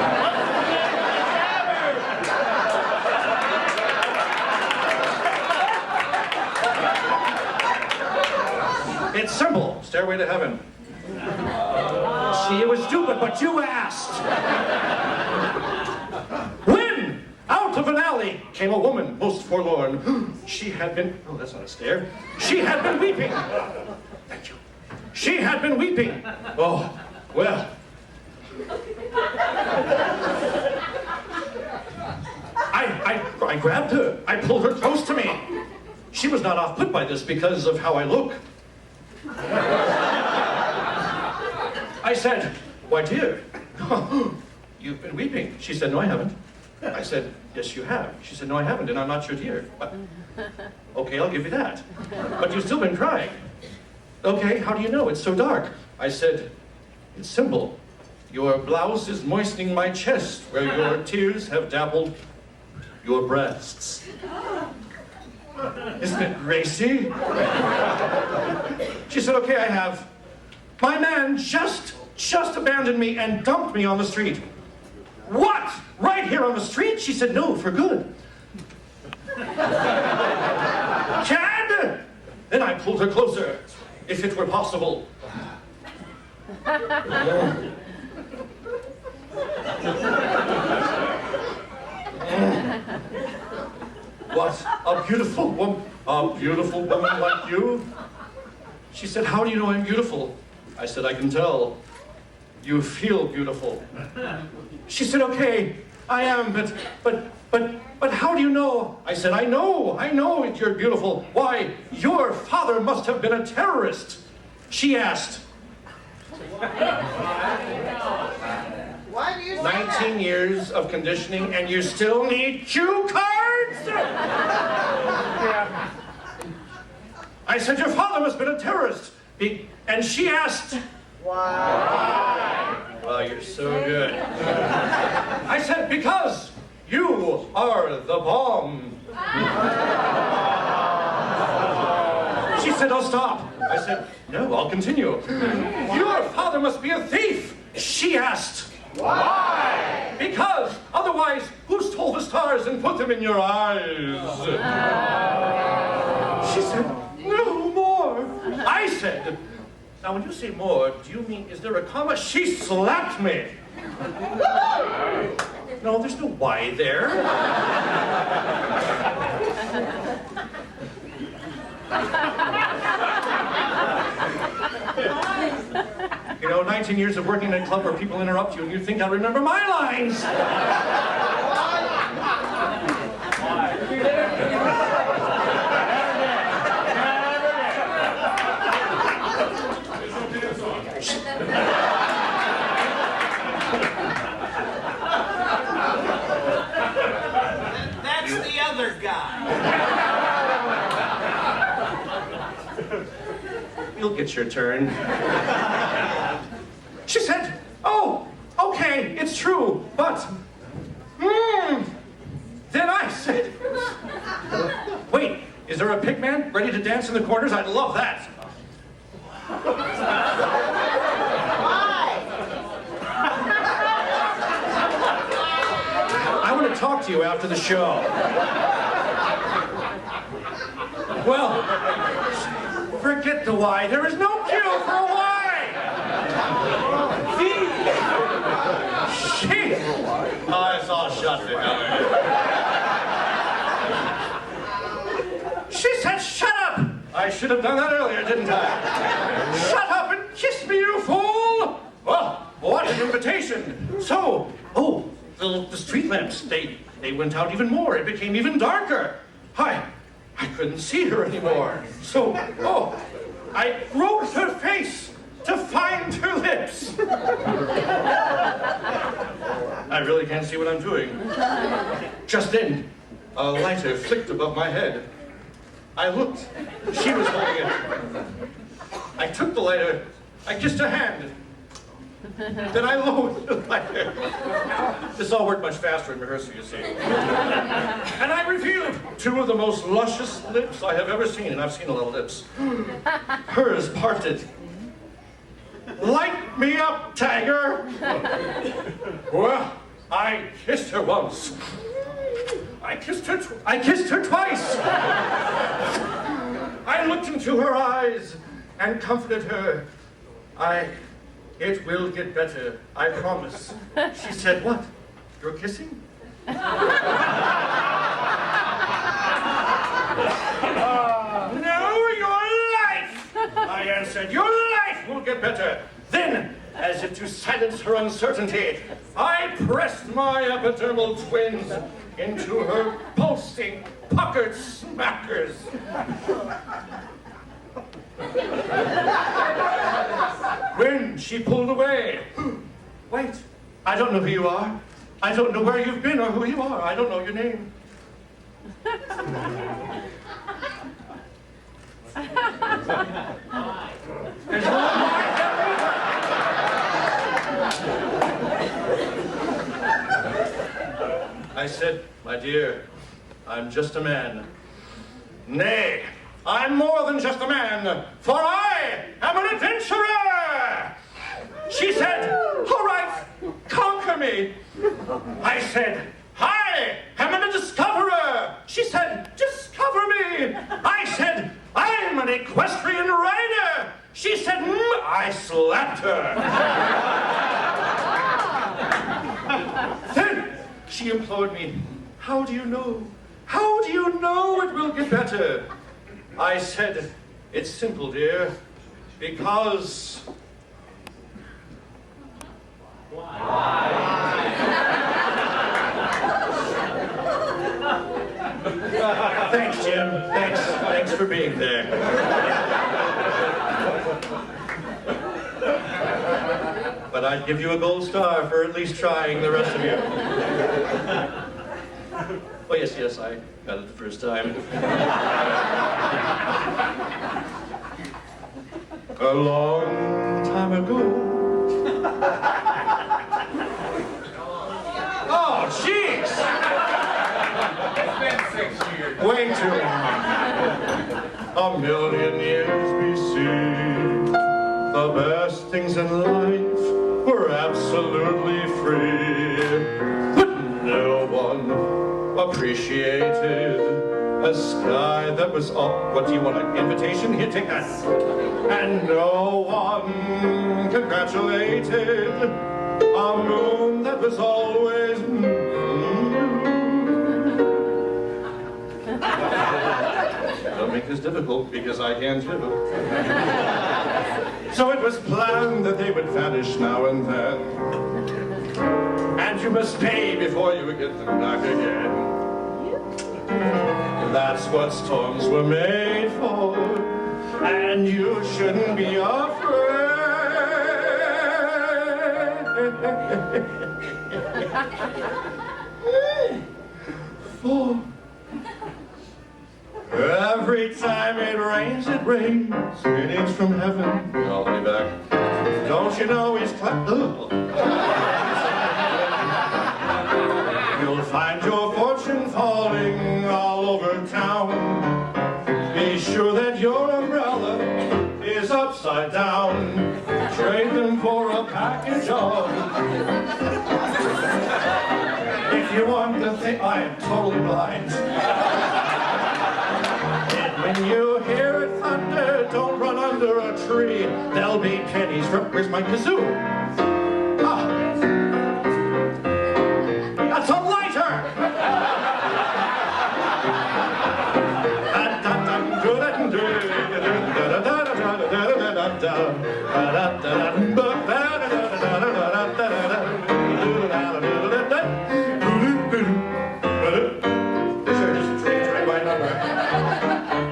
Speaker 5: the tavern?
Speaker 11: It's simple. Stairway to Heaven. See, it was stupid, but you asked. When, out of an alley, came a woman most forlorn. She had been, oh, that's not a stair. She had been weeping. Thank you. She had been weeping. Oh, well. I grabbed her. I pulled her close to me. She was not off put by this because of how I look. I said, why dear, you've been weeping. She said, no, I haven't. I said, yes, you have. She said, no, I haven't, and I'm not your dear. But, okay, I'll give you that. But you've still been crying. Okay, how do you know? It's so dark. I said, it's simple. Your blouse is moistening my chest where your tears have dappled your breasts. Isn't it racy? She said, okay, I have. My man just abandoned me and dumped me on the street. What? Right here on the street? She said, no, for good. Chad? Then I pulled her closer, if it were possible. What? A beautiful woman like you? She said, how do you know I'm beautiful? I said, I can tell. You feel beautiful. She said, okay, I am, but how do you know? I said, I know you're beautiful. Why, your father must have been a terrorist. She asked. 19 years of conditioning and you still need cue cards? I said, your father must have been a terrorist. And she asked, why? Well, you're so good. I said, because you are the bomb. She said, oh, stop. I said, no, I'll continue. Your father must be a thief. She asked, why? Because otherwise, who stole the stars and put them in your eyes? She said, no more. I said, now when you say more, do you mean, is there a comma? She slapped me. No, there's no Y there. You know, 19 years of working in a club where people interrupt you and you think I remember my lines.
Speaker 5: That's the other guy.
Speaker 11: You'll get your turn. She said, oh, okay, it's true, but, Then I said, wait, is there a pig man ready to dance in the corners? I'd love that. I want to talk to you after the show. Well, forget the why. There is no cue for a why. She.
Speaker 6: Oh, I saw a shot there.
Speaker 11: She said, shut up. I should have done that earlier, didn't I? Shut up and kiss me, you fool. Well, what an invitation. So, the street lamps, they went out even more. It became even darker. I couldn't see her anymore. So, I groped her face to find her lips. I really can't see what I'm doing. Just then, a lighter flicked above my head. I looked. She was holding it. I took the lighter. I kissed her hand. Then I lowered the lighter. This all worked much faster in rehearsal, you see. And I revealed two of the most luscious lips I have ever seen, and I've seen a lot of lips. Hers parted. Light me up, Tiger! Well, I kissed her once. I kissed her twice. I looked into her eyes and comforted her. It will get better, I promise. She said, what? You're kissing? No, your life! I answered, your life will get better. Then, as if to silence her uncertainty, I pressed my epidermal twins into her pulsing, puckered smackers. When she pulled away, wait, I don't know who you are. I don't know where you've been or who you are. I don't know your name. There's no more. I said, my dear, I'm just a man. Nay, I'm more than just a man, for I am an adventurer! She said, all right, conquer me. I said, I am a discoverer. She said, discover me. I said, I'm an equestrian rider. She said, I slapped her. Then she implored me, how do you know? How do you know it will get better? I said, it's simple, dear, because... Thanks, Jim. Thanks for being there. But I'd give you a gold star for at least trying, the rest of you. Oh, yes, I got it the first time. A long time ago. Oh, jeez!
Speaker 5: It's been 6 years.
Speaker 11: Way too long. A million years BC. The best things in life were absolutely free. But no one appreciated A sky that was all, what do you want, an invitation? Here, take that. And no one congratulated a moon that was always Don't make this difficult because I can't do. So it was planned that they would vanish now and then. And you must pay before you get them back again. That's what storms were made for, and you shouldn't be afraid. For every time it rains, spinach from heaven. I'll be back. Don't you know he's You'll find your fortune falling all over town. Be sure that your umbrella is upside down. Trade them for a package of. If you want the thing, I am totally blind. And when you hear it thunder, don't run under a tree. There'll be pennies from. Where's my kazoo? Ah. That's a lighter!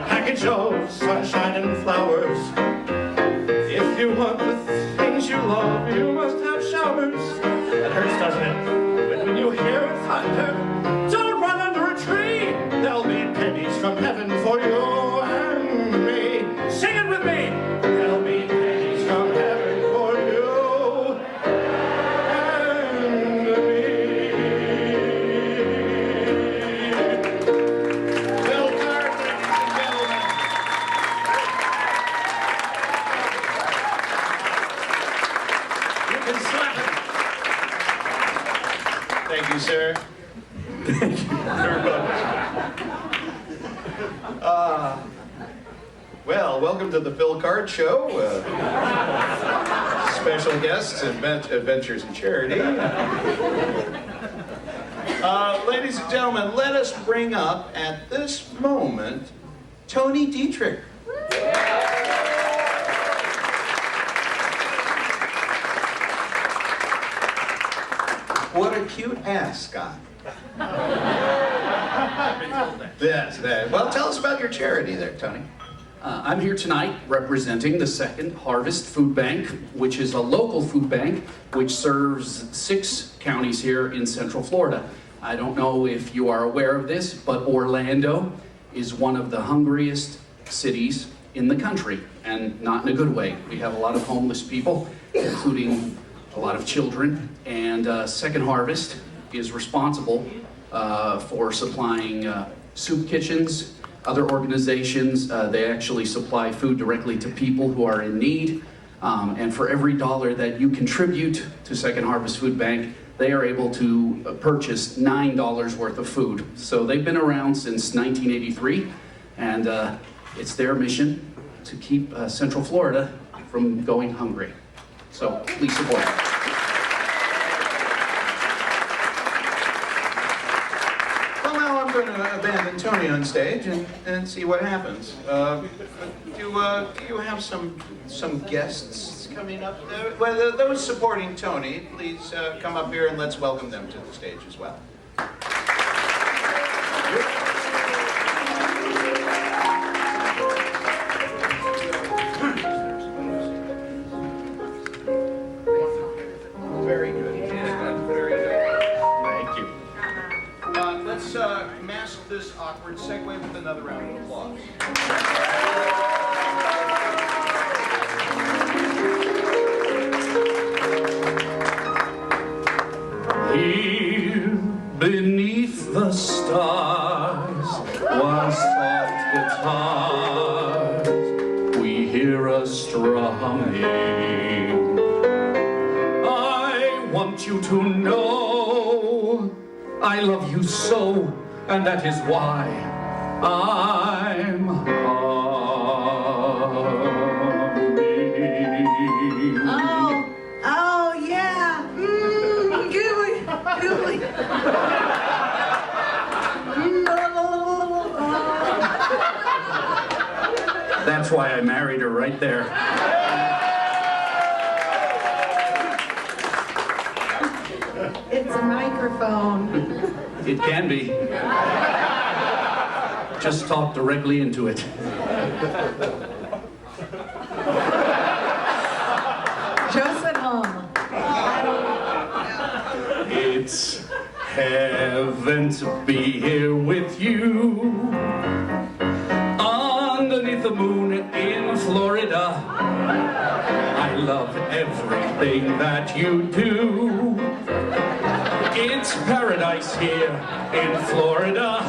Speaker 11: Package of sunshine and flowers. If you want the things you love, you must have showers. That hurts, doesn't it? But when you hear it thunder, don't run under a tree. There'll be pennies from heaven for you and me. Sing it with me. There'll be pennies from heaven for you and me. Bill Carter, ladies and gentlemen. You can slap it. Thank you, sir. Thank you very much. Well, welcome to the Phil Card Show. Special guests, Adventures in Charity. Ladies and gentlemen, let us bring up at this moment Tony Dietterick.
Speaker 2: What a cute ass, Scott.
Speaker 11: Yes, that.
Speaker 2: Well, tell us about your charity there, Tony.
Speaker 12: I'm here tonight representing the Second Harvest Food Bank, which is a local food bank which serves 6 counties here in Central Florida. I don't know if you are aware of this, but Orlando is one of the hungriest cities in the country, and not in a good way. We have a lot of homeless people, including a lot of children, and Second Harvest is responsible for supplying soup kitchens, other organizations. They actually supply food directly to people who are in need. And for every dollar that you contribute to Second Harvest Food Bank, they are able to purchase $9 worth of food. So they've been around since 1983, and it's their mission to keep Central Florida from going hungry. So please support it.
Speaker 2: I'm going to abandon Tony on stage and see what happens. Do you have some guests coming up? Well, those supporting Tony, please come up here and let's welcome them to the stage as well. Very good. Very good.
Speaker 11: Thank you.
Speaker 2: Let's mask this awkward segue with another round of applause.
Speaker 12: Here beneath the stars, while soft guitars we hear a strumming. I want you to know I love you so, and that is why I'm humming.
Speaker 10: Oh, yeah. Gooey, gooey.
Speaker 12: That's why I married her right there.
Speaker 10: It's a microphone.
Speaker 12: It can be. Just talk directly into it.
Speaker 10: Just at home.
Speaker 12: It's heaven to be here with you. Underneath the moon in Florida. I love everything that you do. It's paradise here in Florida.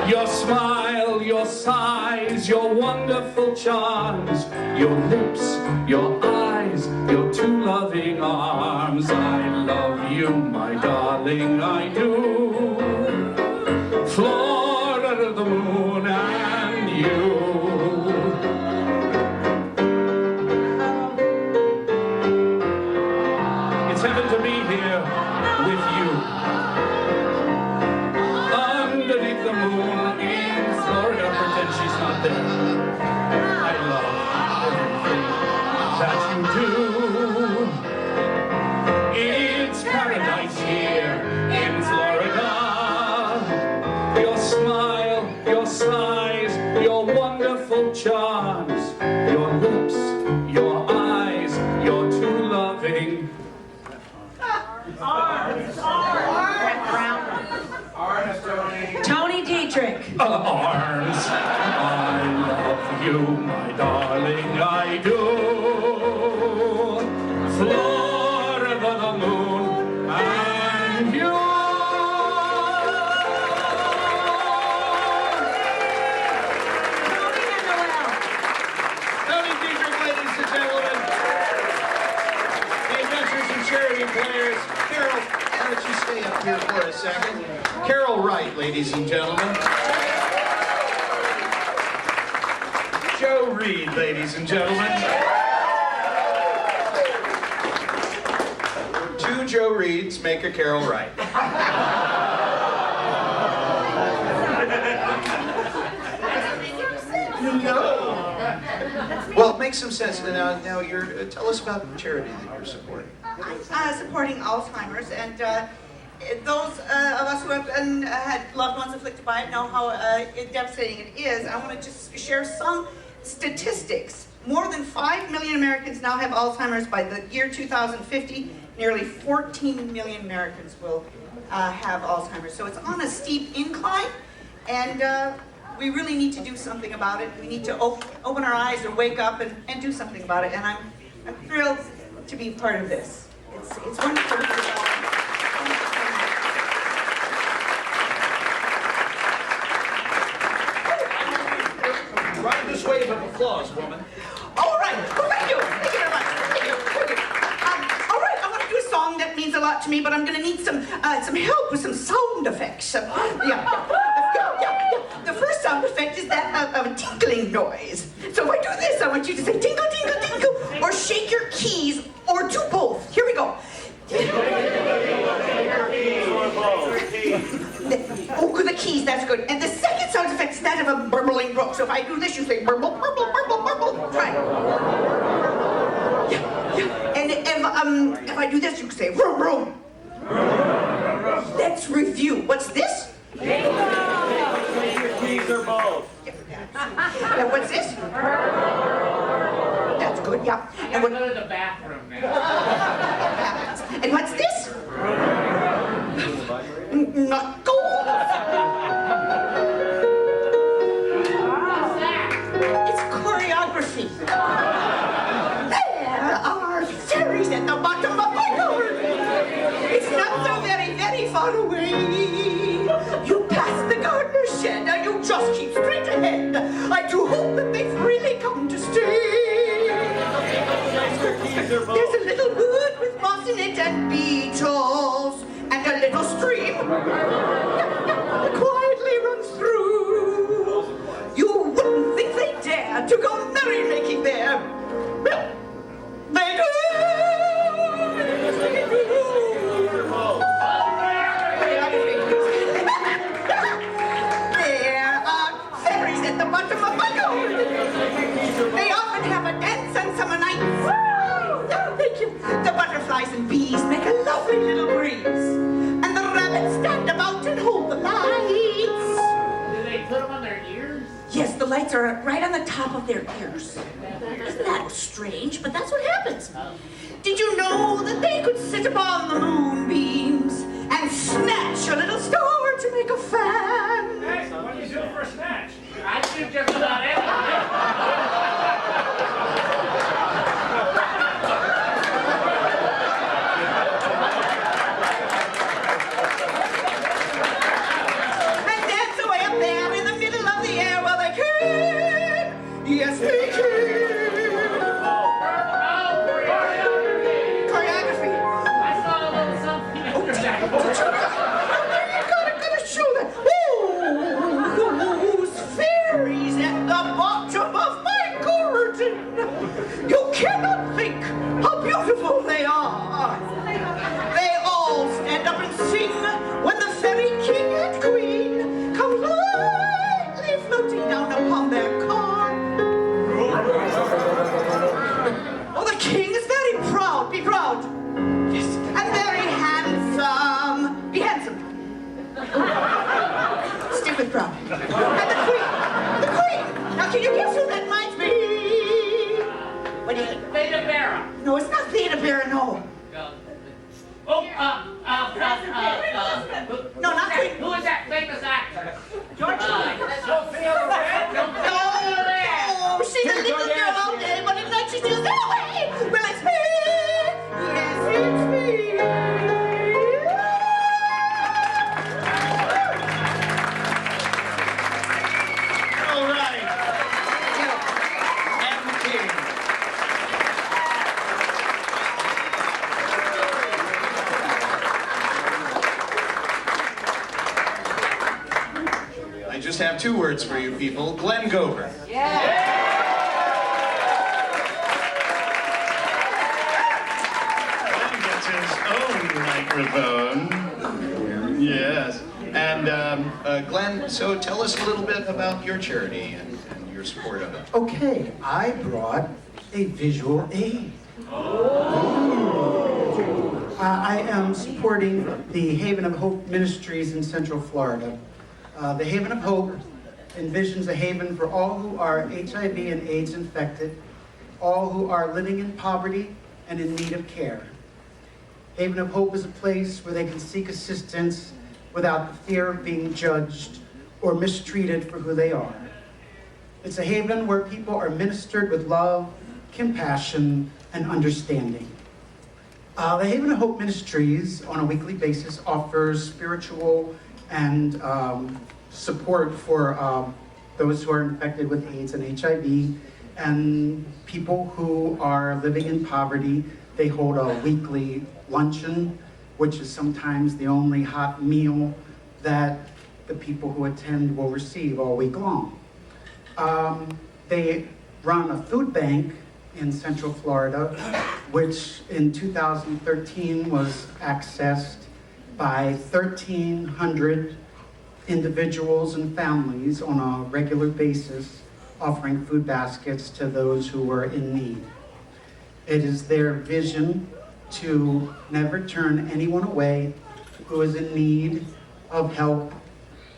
Speaker 12: Your smile, your sighs, your wonderful charms, your lips, your eyes, your two loving arms. I love you, my darling, I do. Florida, the moon and you. It's heaven to be here with you. Underneath the moon in Florida, pretend she's not there. I love everything that you do. It's paradise here in Florida. Your smile, your sighs, your wonderful charms, your lips, your eyes, your two loving
Speaker 10: Tony Dietterick.
Speaker 12: arms. I love you, my darling, I do. Florida, the moon, and you.
Speaker 2: Tony Dietterick, ladies and gentlemen. The Adventures in Charity players. Karel, why don't you stay up here for a second? Karel Wright, ladies and gentlemen. Joe Reed, ladies and gentlemen. Two Joe Reeds make a Karel Wright. Well, it makes some sense. Now you're, tell us about the charity that you're supporting.
Speaker 8: I'm supporting Alzheimer's, and those of us who have had loved ones afflicted by it know how devastating it is. I want to just share some statistics. More than 5 million Americans now have Alzheimer's. By the year 2050, nearly 14 million Americans will have Alzheimer's. So it's on a steep incline, and we really need to do something about it. We need to open our eyes and wake up and do something about it. And I'm thrilled to be part of this. It's wonderful.
Speaker 11: Ride this wave of applause, woman.
Speaker 8: All right. Well, thank you. Thank you very much. Thank you. All right. I want to do a song that means a lot to me, but I'm going to need some help with some sound effects. Yeah. The first sound effect is that of a tinkling noise. So if I do this, I want you to say tinkle, tinkle, tinkle, or shake your keys, or do both. Here we go. Oh, the keys, that's good. And the second sound effect is that of a burbling brook. So if I do this, you say burble, burble, burble, burble. Try. Yeah. And if I do this, you say vroom, vroom. Let's review. What's this?
Speaker 5: Keys or both.
Speaker 8: And what's this? That's good, yeah. And what?
Speaker 5: Go to the bathroom now.
Speaker 8: And what's this? Knuckles. It's choreography. There are fairies at the bottom of my garden. It's not so very, very far away. You pass the gardener's shed and you just keep straight ahead. I do hope that they've really come to stay. There's a little wood with moss in it and beetles, and a little stream that quietly runs through. lights are right on the top of their ears. Isn't that strange? But that's what happens. Did you know that they could sit upon the moonbeams and snatch a little star to make a fan?
Speaker 5: Hey, what do you do for a snatch? I do just about anything.
Speaker 8: Yes, we can. Choreography.
Speaker 5: I saw a little something.
Speaker 8: You gotta show that. Who's fairies at the bottom of my garden? You cannot think how beautiful they are. They all stand up and sing when the fairy king and queen come lightly floating down upon their car. Oh, the king is very proud. Be proud. Yes. And very handsome. Be handsome. Stupid proud. And the queen. The queen. Now, can you guess who that might be? What do you think?
Speaker 5: Theta Barra.
Speaker 8: No, it's not Theta Barra, no. No, not Queen.
Speaker 5: Who is that famous actor?
Speaker 8: George
Speaker 5: Sophia Loren.
Speaker 8: No, she's a little girl all day, but at night she steals that away. Well, it's me. Yes, it's me.
Speaker 4: All right. And the king.
Speaker 2: I just have two words for you people. Glenn Gover.
Speaker 4: Glenn gets his own microphone. Yes. And,
Speaker 2: Glenn, so tell us a little bit about your charity and your support of it.
Speaker 13: Okay, I brought a visual aid. I am supporting the Haven of Hope Ministries in Central Florida. The Haven of Hope envisions a haven for all who are HIV and AIDS infected, all who are living in poverty and in need of care. Haven of Hope is a place where they can seek assistance without the fear of being judged or mistreated for who they are. It's a haven where people are ministered with love, compassion, and understanding. The Haven of Hope Ministries, on a weekly basis, offers spiritual and support for those who are infected with AIDS and HIV, and people who are living in poverty. They hold a weekly luncheon, which is sometimes the only hot meal that the people who attend will receive all week long. They run a food bank in Central Florida, which in 2013 was accessed by 1,300 individuals and families on a regular basis, offering food baskets to those who were in need. It is their vision to never turn anyone away who is in need of help,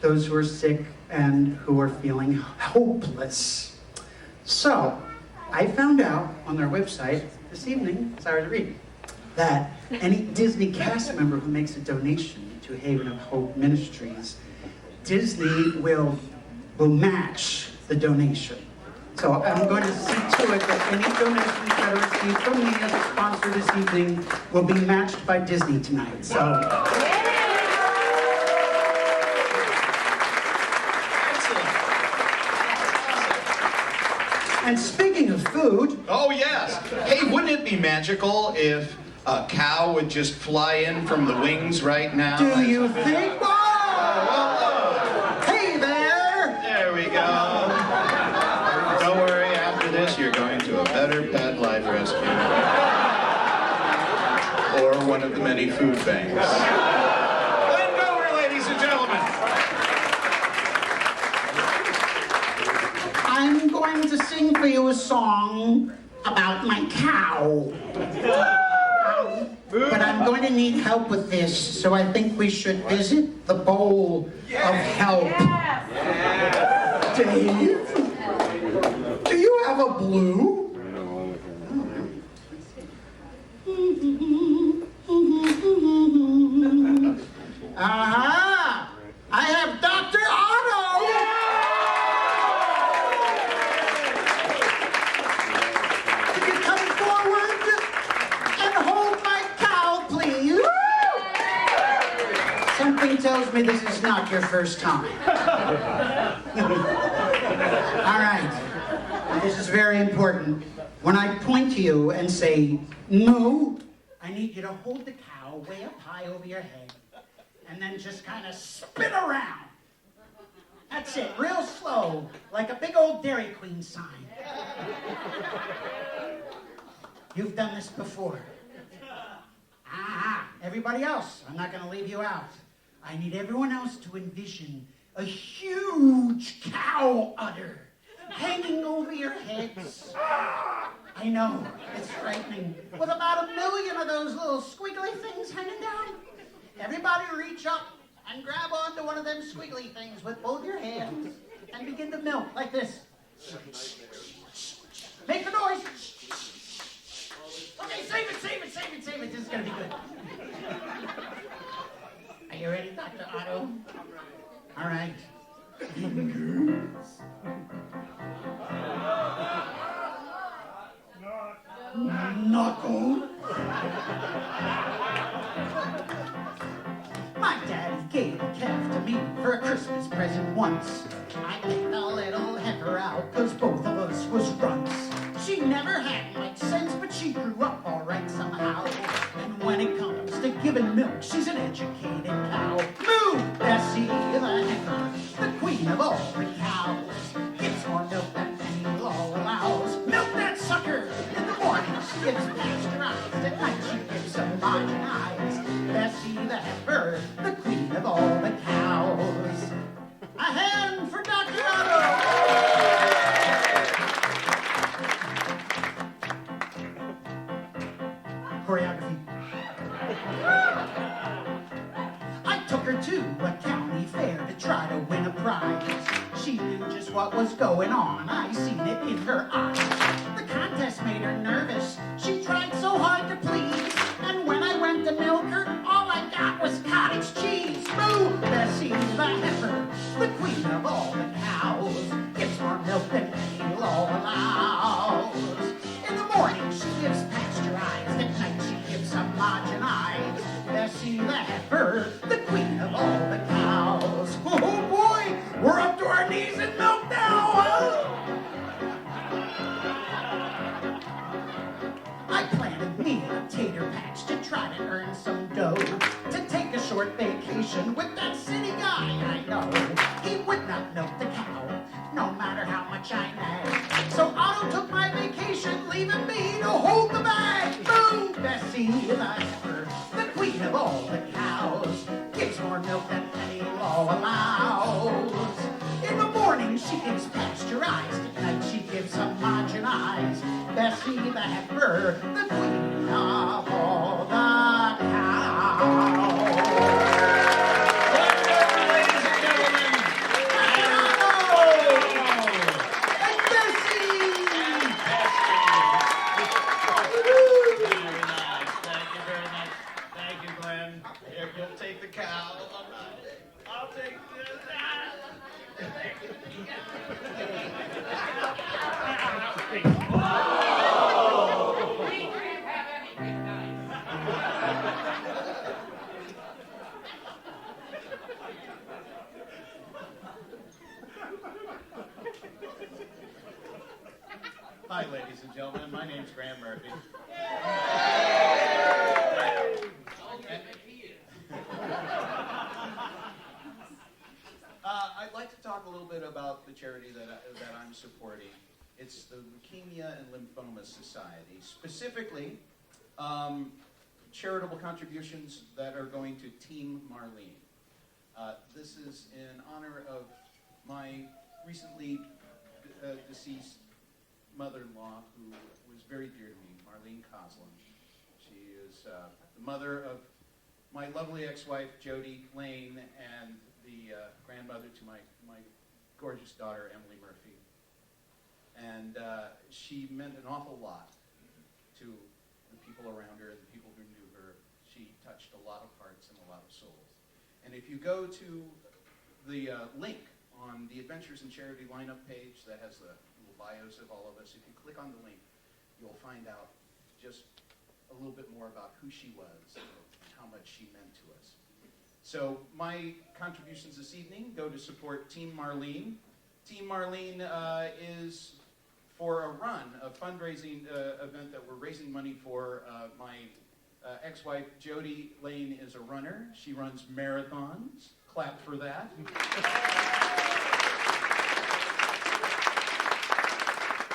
Speaker 13: those who are sick and who are feeling hopeless. So, I found out on their website this evening, as I was reading, that any Disney cast member who makes a donation to Haven of Hope Ministries, Disney will match the donation. So I'm going to see to it that any donations that are received from me as a sponsor this evening will be matched by Disney tonight. So. And speaking of food...
Speaker 2: Oh, yes. Hey, wouldn't it be magical if a cow would just fly in from the wings right now?
Speaker 13: Do you think? Oh! Hey there!
Speaker 2: There we go. Don't worry, after this, you're going to a Better Pet Life Rescue. Or one of the many food banks.
Speaker 4: Glenn Gover, ladies and gentlemen.
Speaker 13: I'm going to sing for you a song about my cow. But I'm going to need help with this, so I think we should visit the bowl of help. Dave? have a blue? Aha! I have Dr. Otto! Could you come forward and hold my cow, please? Something tells me this is not your first time. All right. This is very important. When I point to you and say, moo, I need you to hold the cow way up high over your head and then just kind of spin around. That's it, real slow, like a big old Dairy Queen sign. You've done this before. Everybody else, I'm not going to leave you out. I need everyone else to envision a huge cow udder hanging over your heads. I know, it's frightening. With about 1 million of those little squiggly things hanging down. Everybody reach up and grab onto one of them squiggly things with both your hands and begin to milk like this. Make the noise. Okay, save it. This is going to be good. Are you ready, Dr. Otto? All right. Knuckle. My daddy gave a calf to me for a Christmas present once. I picked a little heifer out, cause both of us was runts. She never had much sense, but she grew up all right somehow. And when it comes to giving milk, she's an educated cow. Moo! Bessie the heifer, the queen of all the cows. Gives more milk than any law allows. Milk that sucker! In the morning she gets pasteurized. At night she gives homogenized. Bessie the heifer, the queen of all the cows. A hand for Dr. Otto! Choreography. I took her to a county fair to try to win a prize. She knew just what was going on. I seen it in her eyes. The contest made her nervous. She tried so hard to please. And when I went to milk her, all I got was cottage cheese. Moo! Bessie the heifer, the queen of all the cows. Gives more milk than any law allows. In the morning she gives pasteurized. At night she gives homogenized. Bessie the heifer, the queen of all the cows. Oh boy, we're up to our knees in milk now, huh? I planted me a tater patch to try to earn some dough. To take a short vacation with that city guy I know. He would not milk the cow, no matter how much I nagged. So Otto took my vacation, leaving me to hold the bag. Boom! Bessie the heifer, the queen of all the cows. Gives more milk than any law allows. In the morning she gives pasteurized. At night she gives homogenized. Bessie the heifer, the queen of all the cows. Ladies and gentlemen, and Bessie!
Speaker 5: Very nice. Thank you very much. Thank you, Glenn. Here, you'll take the cow. I'll take this.
Speaker 4: Hi, ladies and gentlemen. My name's Graham Murphy. I'd like to talk a little bit about the charity that I'm supporting. It's the Leukemia and Lymphoma Society. Specifically, charitable contributions that are going to Team Marlene. This is in honor of my recently deceased mother-in-law, who was very dear to me, Marlene Coslin. She is the mother of my lovely ex-wife, Jody Lane, and the grandmother to my gorgeous daughter, Emily Murphy.
Speaker 2: And she meant an awful lot to the people around her and the people who knew her. She touched a lot of hearts and a lot of souls. And if you go to the link on the Adventures in Charity lineup page that has the little bios of all of us, if you click on the link, you'll find out just a little bit more about who she was and how much she meant to us. So my contributions this evening go to support Team Marlene. Team Marlene is for a run, a fundraising event that we're raising money for. My ex-wife Jody Lane is a runner. She runs marathons. Clap for that.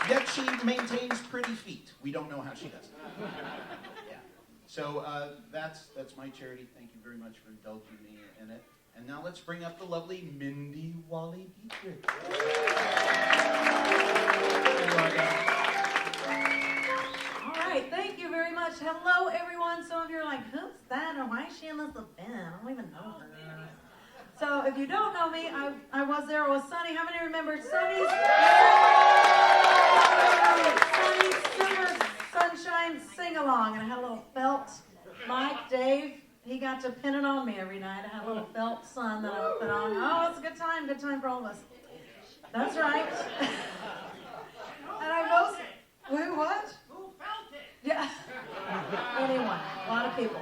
Speaker 2: Yet she maintains pretty feet. We don't know how she does it. Yeah. So that's my charity. Thank you very much for indulging me in it. And now let's bring up the lovely Mindy Walley Dietterick.
Speaker 14: All right, thank you very much. Hello, everyone. Some of you are like, who's that? Or why is she in this event? I don't even know her. So if you don't know me, I was there. It was Sunny. How many remember Sunny's Summer Sunshine Sing-Along? And I had a little felt. Mike, Dave, he got to pin it on me every night. I had a little felt sun that I would put on. Oh, it's a good time for all of us. That's right. And I most, wait, what? Who felt it? Yeah. Anyone, a lot of people.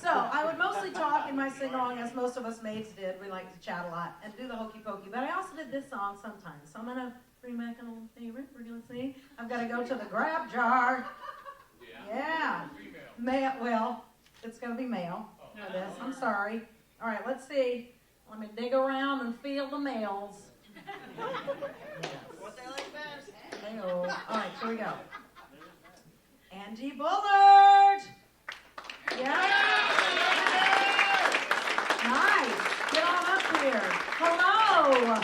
Speaker 14: So I would mostly talk in my sing-along, as most of us maids did. We like to chat a lot and do the hokey pokey. But I also did this song sometimes. So I'm going to bring back an old favorite. We're going to sing. I've got to go to the grab jar. Yeah. Male. Well, it's going to be male for this. I'm sorry. All right, let's see. Let me dig around and feel the males.
Speaker 8: What they like best.
Speaker 14: Hey-oh. All right, here we go. Angie Bullard. Yeah. Nice. Get on up here. Hello.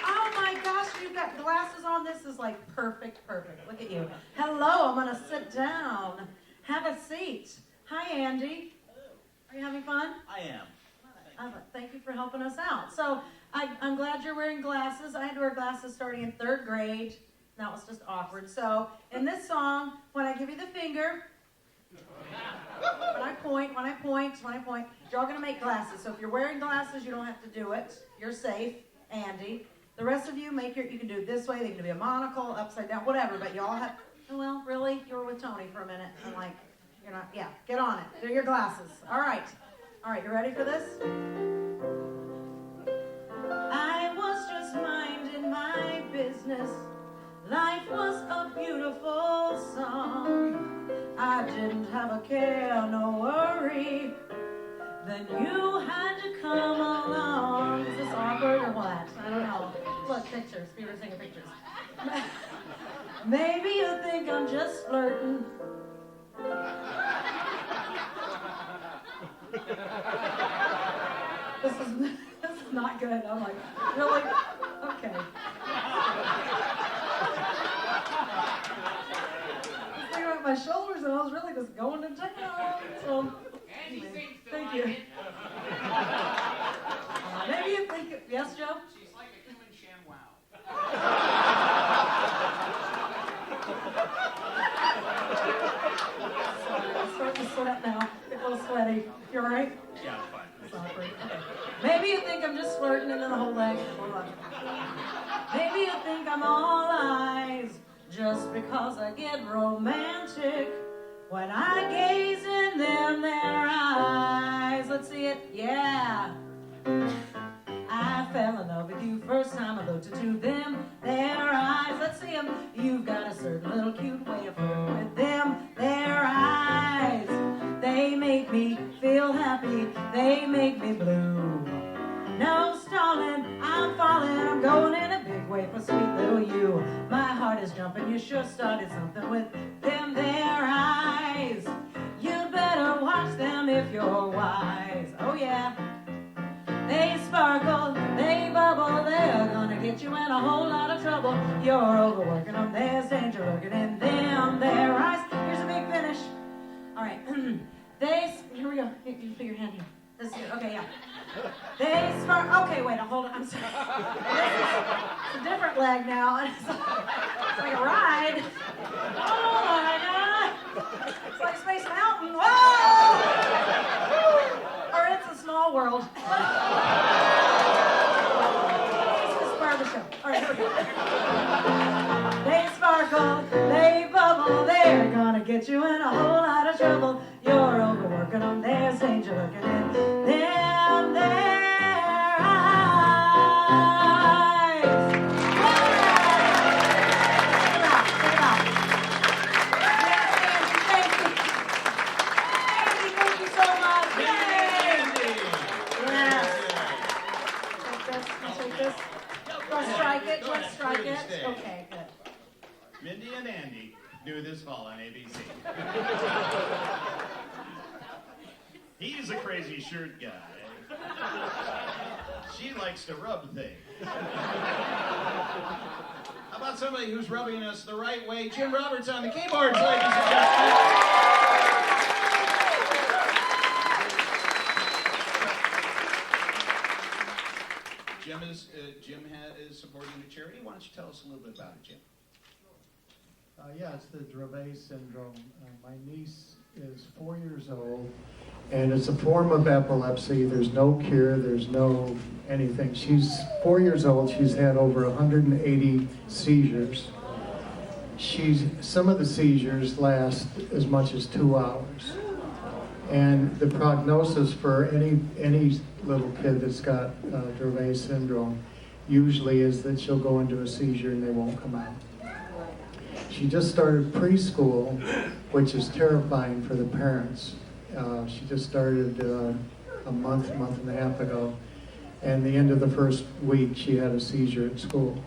Speaker 14: Oh my gosh, you've got glasses on. This is like perfect. Look at you. Hello, I'm going to sit down. Have a seat. Hi, Andy. Are you having fun?
Speaker 5: I am.
Speaker 14: Thank you for helping us out. So I'm glad you're wearing glasses. I had to wear glasses starting in 3rd grade. That was just awkward. So in this song, when I give you the finger, when I point, you're all going to make glasses. So if you're wearing glasses, you don't have to do it. You're safe, Andy. The rest of you, you can do it this way. They can be a monocle, upside down, whatever. But you all have, oh, well, really? You were with Tony for a minute. I'm like, you're not, yeah, get on it. Do your glasses. All right, you ready for this? I was just minding my business. Life was a beautiful song. I didn't have a care, no worry. Then you had to come along. Is this awkward or what? I don't know. Look, pictures. People are taking pictures. Maybe you think I'm just flirting. This is not good. I'm like, really? Okay. My shoulders, and I was really just going to town. So, thank you. Maybe you think, yes, Joe?
Speaker 2: She's like a human ShamWow.
Speaker 14: Sorry, I'm starting to sweat now. Get a little sweaty. You all right?
Speaker 5: Yeah, I'm fine.
Speaker 14: It's awkward. Okay. Maybe you think I'm just flirting, and then the whole leg. Hold on. Maybe you think I'm all eyes. Just because I get romantic when I gaze in their eyes. Let's see it. Yeah. I fell in love with you first time I looked into them, their eyes. Let's see them. You've got a certain little cute way of flirting with them, their eyes. They make me feel happy. They make me blue. No stalling, I'm falling, I'm going in a big way for sweet little you. My heart is jumping, you sure started something with them, their eyes. You'd better watch them if you're wise. Oh yeah. They sparkle, they bubble, they're gonna get you in a whole lot of trouble. You're overworking them, there's danger lurking in them, their eyes. Here's a big finish. All right, here we go, you can put your hand here. This is good, okay, yeah. They spark, okay, wait, hold on, I'm sorry. It's a different leg now. It's like a ride. Oh my God. It's like Space Mountain. Whoa! Or It's a Small World. This is part of the show. All right, here we go. They sparkle, they bubble, they're gonna get you in a whole lot of trouble. You're overworking them, there's danger looking in them, their eyes. Check it out. Thank you. Andy, thank you so much. Yay! Yes. Take this. Let's strike it. Okay, good.
Speaker 5: Mindy and Andy do this fall on ABC. He's a crazy shirt guy. She likes to rub things. How about somebody who's rubbing us the right way? Jim Roberts on the keyboards, ladies and gentlemen. Jim is supporting the charity. Why don't you tell us a little bit about it, Jim?
Speaker 15: Yeah, it's the Dravet syndrome. My niece is 4 years old, and it's a form of epilepsy. There's no cure, there's no anything. She's 4 years old. She's had over 180 seizures. Some of the seizures last as much as 2 hours. And the prognosis for any little kid that's got Dravet syndrome usually is that she'll go into a seizure and they won't come out. She just started preschool, which is terrifying for the parents. She just started a month and a half ago, and the end of the first week she had a seizure at school.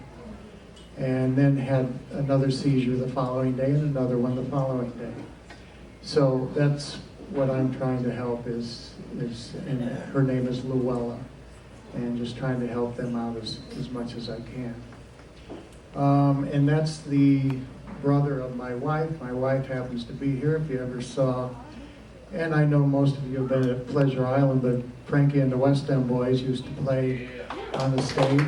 Speaker 15: And then had another seizure the following day and another one the following day. So that's what I'm trying to help is and her name is Luella, and just trying to help them out as much as I can. And that's the brother of my wife. My wife happens to be here. If you ever saw, and I know most of you have been at Pleasure Island, but Frankie and the West End Boys used to play on the stage.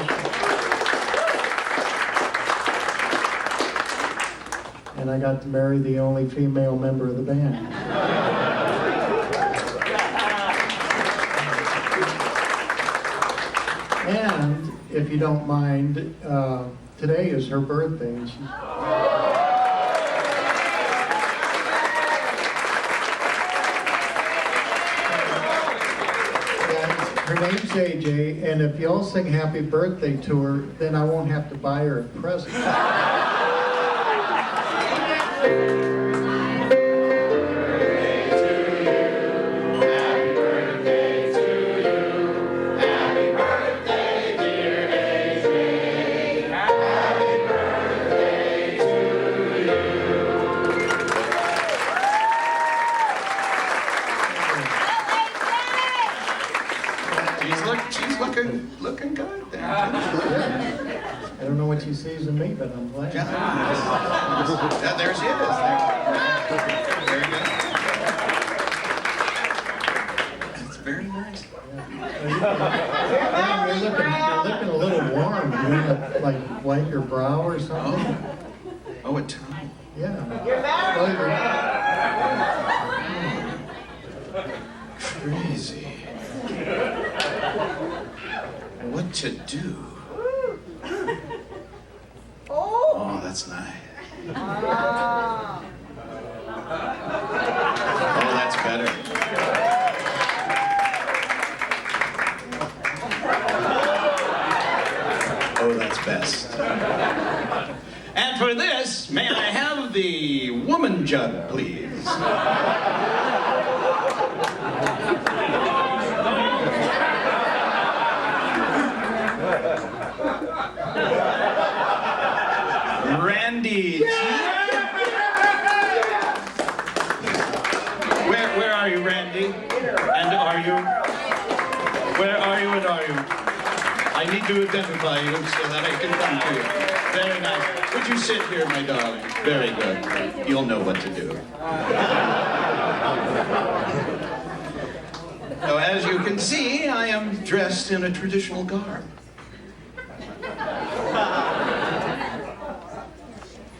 Speaker 15: And I got to marry the only female member of the band. And if you don't mind, today is her birthday. And her name's AJ, and if y'all sing happy birthday to her, then I won't have to buy her a present.
Speaker 2: Looking good there.
Speaker 15: Yeah. I don't know what she sees in me, but I'm glad.
Speaker 2: Yeah, there she is. Very good. It's very nice.
Speaker 15: Yeah. You're looking a little warm. You want to like wipe your brow or something?
Speaker 2: Oh, a towel.
Speaker 15: Yeah.
Speaker 8: You're back.
Speaker 2: Crazy. What to do? Oh, that's nice. Oh, that's better. Oh, that's best. And for this, may I have the woman jug, please? Randy. Where are you, Randy? And are you? Where are you and are you? I need to identify you so that I can come to you. Very nice. Would you sit here, my darling? Very good. You'll know what to do. So as you can see, I am dressed in a traditional garb.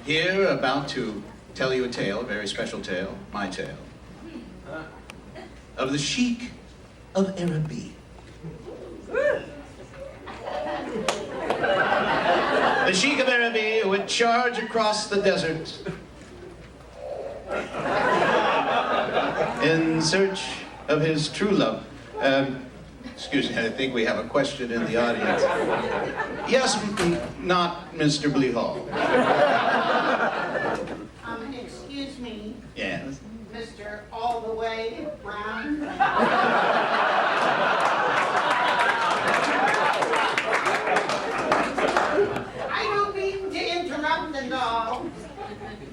Speaker 2: Here, about to tell you a tale, a very special tale, my tale, of the Sheik of Araby. The Sheik of Araby would charge across the desert in search of his true love. Excuse me, I think we have a question in the audience. Yes, not Mr. Bleehall.
Speaker 16: Excuse me.
Speaker 2: Yes.
Speaker 16: Mr. All the Way Brown. I don't mean to interrupt at all,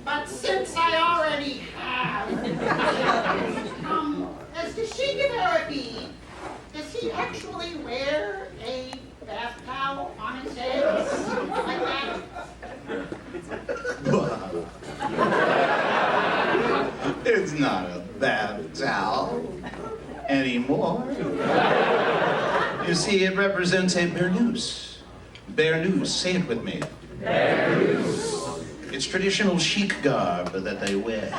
Speaker 16: but since I already have, as the Sheik of Araby, does he actually wear a bath towel on his head like that?
Speaker 2: It's not a bath towel anymore. You see, it represents a burnous. Burnous, say it with me. Burnous. It's traditional chic garb that they wear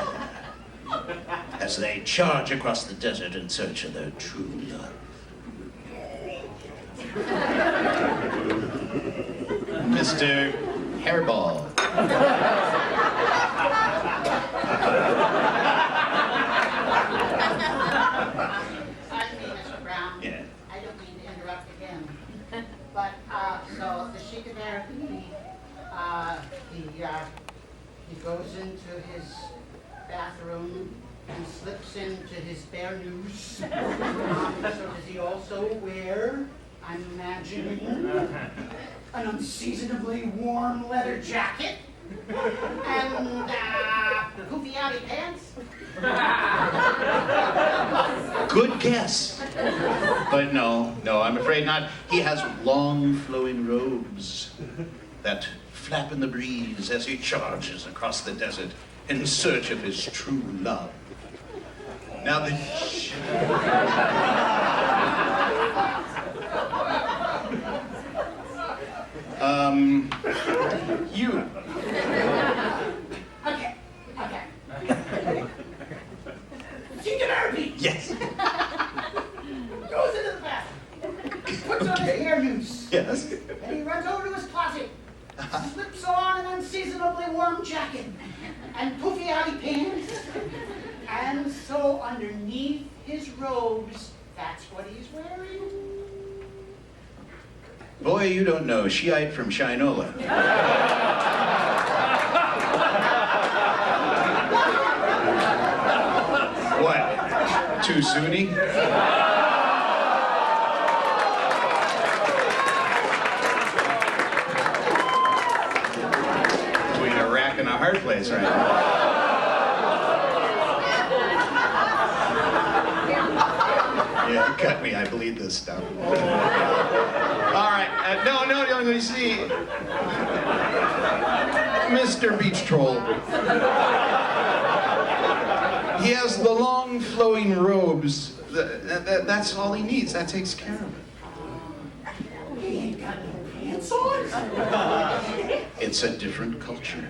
Speaker 2: as they charge across the desert in search of their true love. Mr. Hairball.
Speaker 16: Pardon me, Mr. Brown.
Speaker 2: Yeah.
Speaker 16: I don't mean to interrupt again. But, so the Sheik of Araby, he goes into his bathroom and slips into his burnous. So does he also wear, I'm imagining, an unseasonably warm leather jacket and poofy outy pants?
Speaker 2: Good guess. But no, I'm afraid not. He has long flowing robes that flap in the breeze as he charges across the desert in search of his true love. Now the... you...
Speaker 16: Okay. Sheik of Araby!
Speaker 2: Yes.
Speaker 16: Goes into the bathroom, puts on his hair noose,
Speaker 2: Yes.
Speaker 16: and he runs over to his closet, slips on an unseasonably warm jacket and poofy outy pants, and so underneath his robes, that's what he's wearing.
Speaker 2: Boy, you don't know. Shiite from Shinola. What? Too Sunni? Between a rack and a hard place right now. Yeah, cut me. I bleed this stuff. All right. No, you see. Mr. Beach Troll. He has the long flowing robes. That's all he needs. That takes care of it.
Speaker 16: He ain't got no pants on.
Speaker 2: It's a different culture.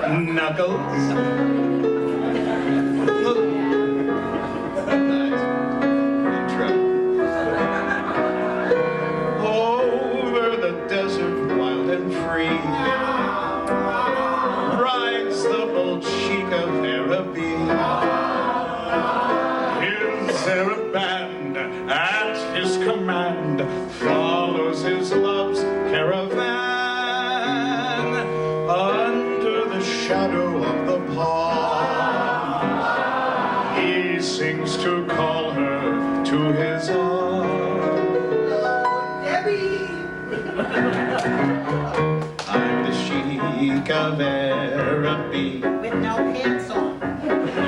Speaker 2: Knuckles. Look. Intro. Over the desert, wild and free, rides the bold Sheik of Araby. His Arab band, at his command, follows his love's caravan under the shadow of the palm. He sings to call her to his arms.
Speaker 16: Debbie!
Speaker 2: I'm the Sheik of Araby.
Speaker 16: With no pants on.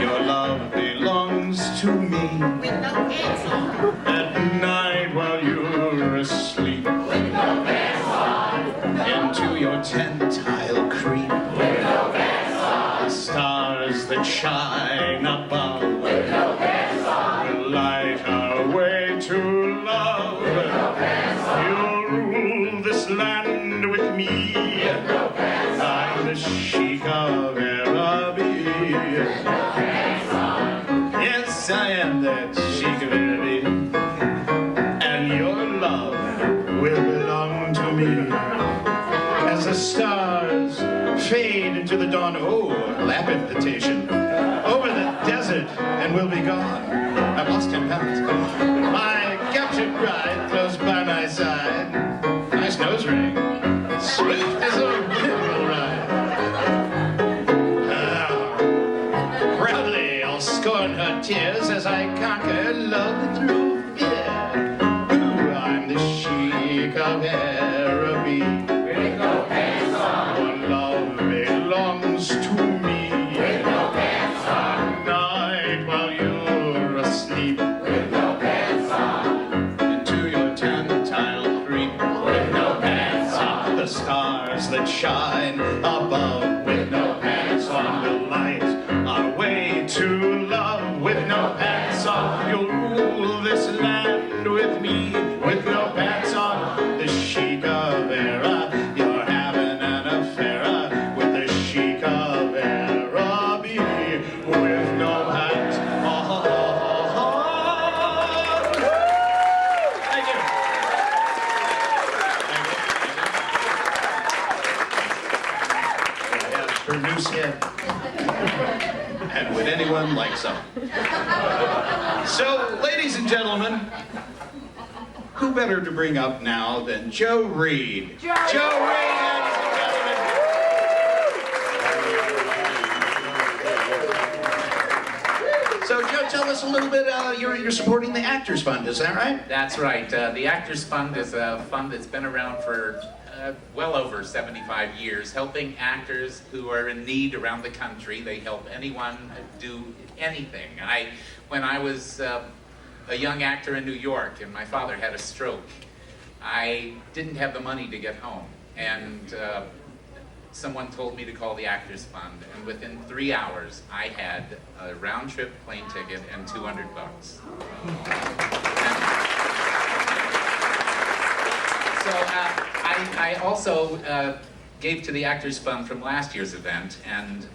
Speaker 2: Your love belongs to me.
Speaker 16: With no pants on.
Speaker 2: At night while you're asleep.
Speaker 16: With no pants on.
Speaker 2: Into your tent I'll creep.
Speaker 16: With no pants on.
Speaker 2: The stars that shine above.
Speaker 16: With no pants on.
Speaker 2: Light our way to love.
Speaker 16: With no pants on.
Speaker 2: You'll rule
Speaker 5: chic of Araby. Yes, I am that chic of Araby. And your love will belong to me. As the stars fade into the dawn, oh, lap invitation, over the desert and we'll be gone. I've lost 10 pounds. My captured bride close by my side. Nice nose ring. Swift as a wind will ride. Proudly I'll scorn her tears as I conquer love through fear. Ooh, I'm the chic of Araby. With no pants on. For love belongs to me. With no pants on. Night while you're asleep. With no pants on. Into your tan-tile creep. With no pants on. The stars that shine above. With no pants on. Will light our way to love. With no pants on. You'll rule this land with me. With no pants on. The chic of Era. You're having an affair with the chic of Araby. With no pants on. Thank you. I have her new skin. And would anyone like some? So, ladies and gentlemen, who better to bring up now than Joe Reed? Joe Reed, ladies and gentlemen. So, Joe, tell us a little bit. You're supporting the Actors Fund, is that right?
Speaker 17: That's right. The Actors Fund is a fund that's been around for well over 75 years, helping actors who are in need around the country. They help anyone do anything. When I was a young actor in New York and my father had a stroke, I didn't have the money to get home. And someone told me to call the Actors Fund. And within 3 hours, I had a round-trip plane ticket and $200. So I also gave to the Actors Fund from last year's event, and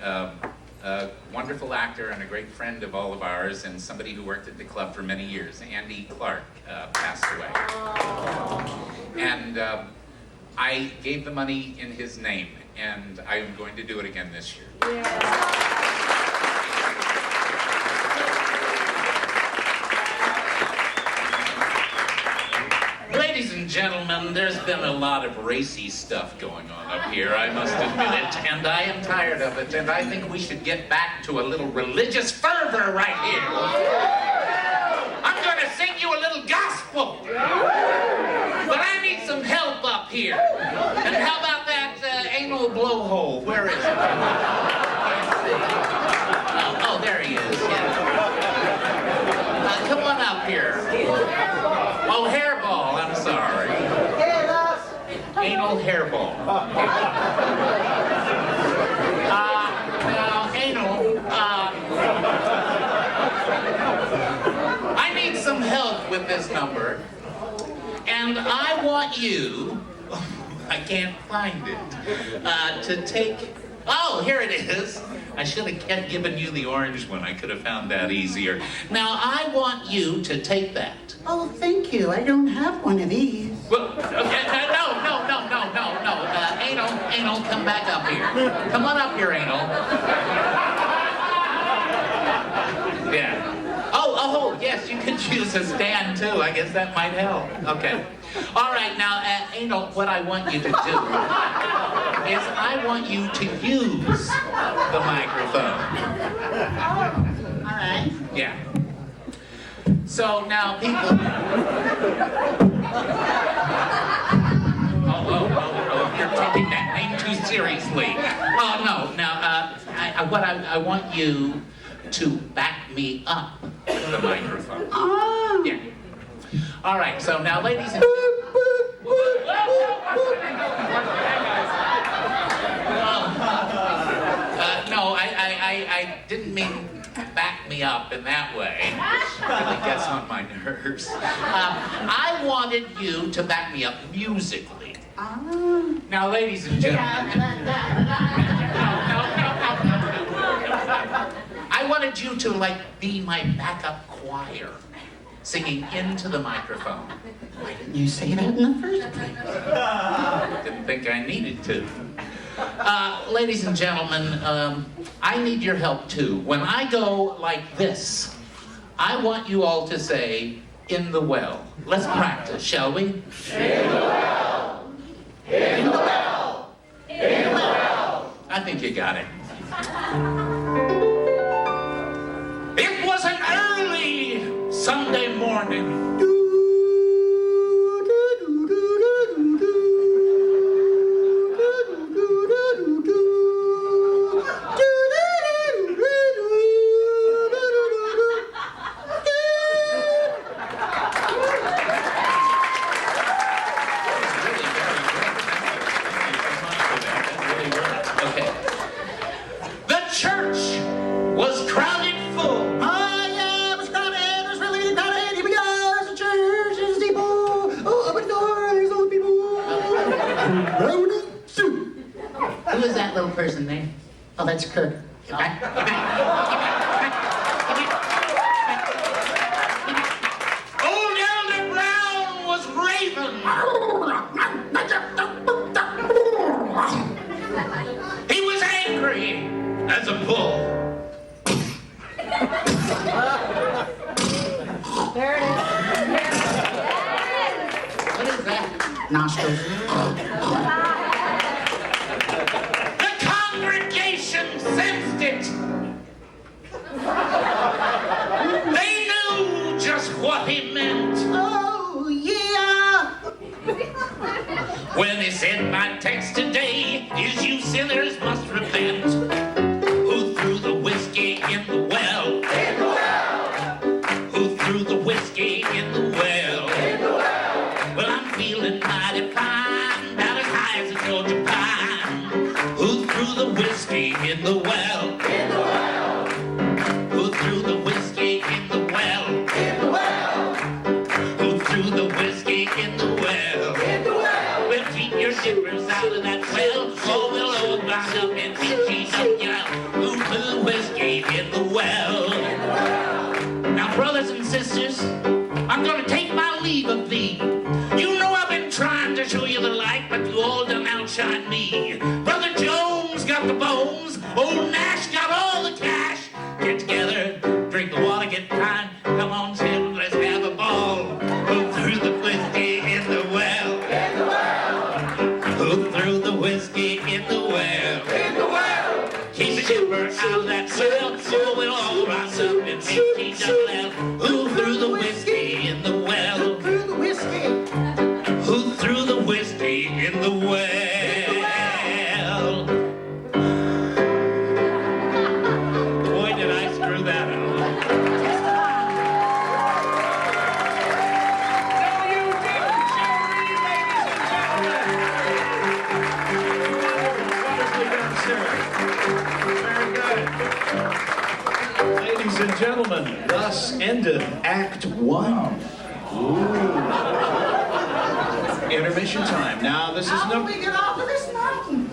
Speaker 17: a wonderful actor and a great friend of all of ours, and somebody who worked at the club for many years, Andy Clark, passed away. And I gave the money in his name, and I'm going to do it again this year. Ladies and gentlemen, there's been a lot of racy stuff going on up here, I must admit it, and I am tired of it, and I think we should get back to a little religious fervor right here. I'm going to sing you a little gospel, but I need some help up here. And how about that anal blowhole? Where is it? Oh, there he is, yeah. Come on up here. Oh, hairball, I'm sorry. Anal hairball. Now, anal, I need some help with this number, and I want you, I can't find it, to take, oh, here it is. I should have given you the orange one. I could have found that easier. Now, I want you to take that.
Speaker 16: Oh, thank you. I don't have one of these.
Speaker 17: Well, okay, no. Anal, come back up here. Come on up here, Anal. Yeah. Oh, yes, you could use a stand too. I guess that might help. Okay. All right, now, Anal, what I want you to do is I want you to use the microphone.
Speaker 16: All right.
Speaker 17: Yeah. So now people... Oh, you're taking that name too seriously. Oh, no. Now, I want you to back me up with the microphone.
Speaker 16: Oh.
Speaker 17: Yeah. All right, so now, ladies and no, I didn't mean back me up in that way. It really gets on my nerves. I wanted you to back me up musically. Now, ladies and gentlemen. wanted you to, like, be my backup choir, singing into the microphone.
Speaker 16: Why didn't you say that in the first place?
Speaker 17: Didn't think I needed to. Ladies and gentlemen, I need your help too. When I go like this, I want you all to say, in the well. Let's practice, shall we?
Speaker 10: In the well. In the well. In the well.
Speaker 17: I think you got it. It was an early Sunday morning.
Speaker 16: Who is that little person there? Oh, that's Kirk. Come back, come back, come back, come back.
Speaker 17: Old Elder Brown was raving. He was angry as a bull.
Speaker 16: There it is. What is that? Nostrils.
Speaker 17: Sensed it. They knew just what he meant.
Speaker 16: Oh, yeah.
Speaker 17: When he said, my text today is you sinners must repent. Who threw the whiskey in the well? In the well. Who threw the whiskey in the well? In the well. Well, I'm feeling mighty fine, about as high as a Georgia pine. Who threw the whiskey in the well? In the well. Who threw the whiskey in the well? In the well. Who threw the whiskey in the well? In the well. Well, keep your shippers out of that well, or we'll all wind up in PGW. Who threw the whiskey in the well? In the well. Now, brothers and sisters, I'm gonna take my leave of thee. You know I've been trying to show you the light, but you all done outshine me. Brother Jones got the bones, old Nash got all the cash. Get together, drink the water, get kind. Come on, children, let's have a ball. Who threw the whiskey in the well? In the well. Who threw the whiskey in the well? In the well. Keep the shipper out of that well, so we'll all rise up and H-E-double-L. Who threw the whiskey in the well?
Speaker 16: Who threw the whiskey?
Speaker 17: Who threw the whiskey in the well? Boy, did I screw that up.
Speaker 10: No, you didn't, Jerry, ladies and gentlemen.
Speaker 2: Very good. Ladies and gentlemen, thus ended Act 1. Intermission time. Now, this is
Speaker 16: How
Speaker 2: no...
Speaker 16: do we get off of this mountain?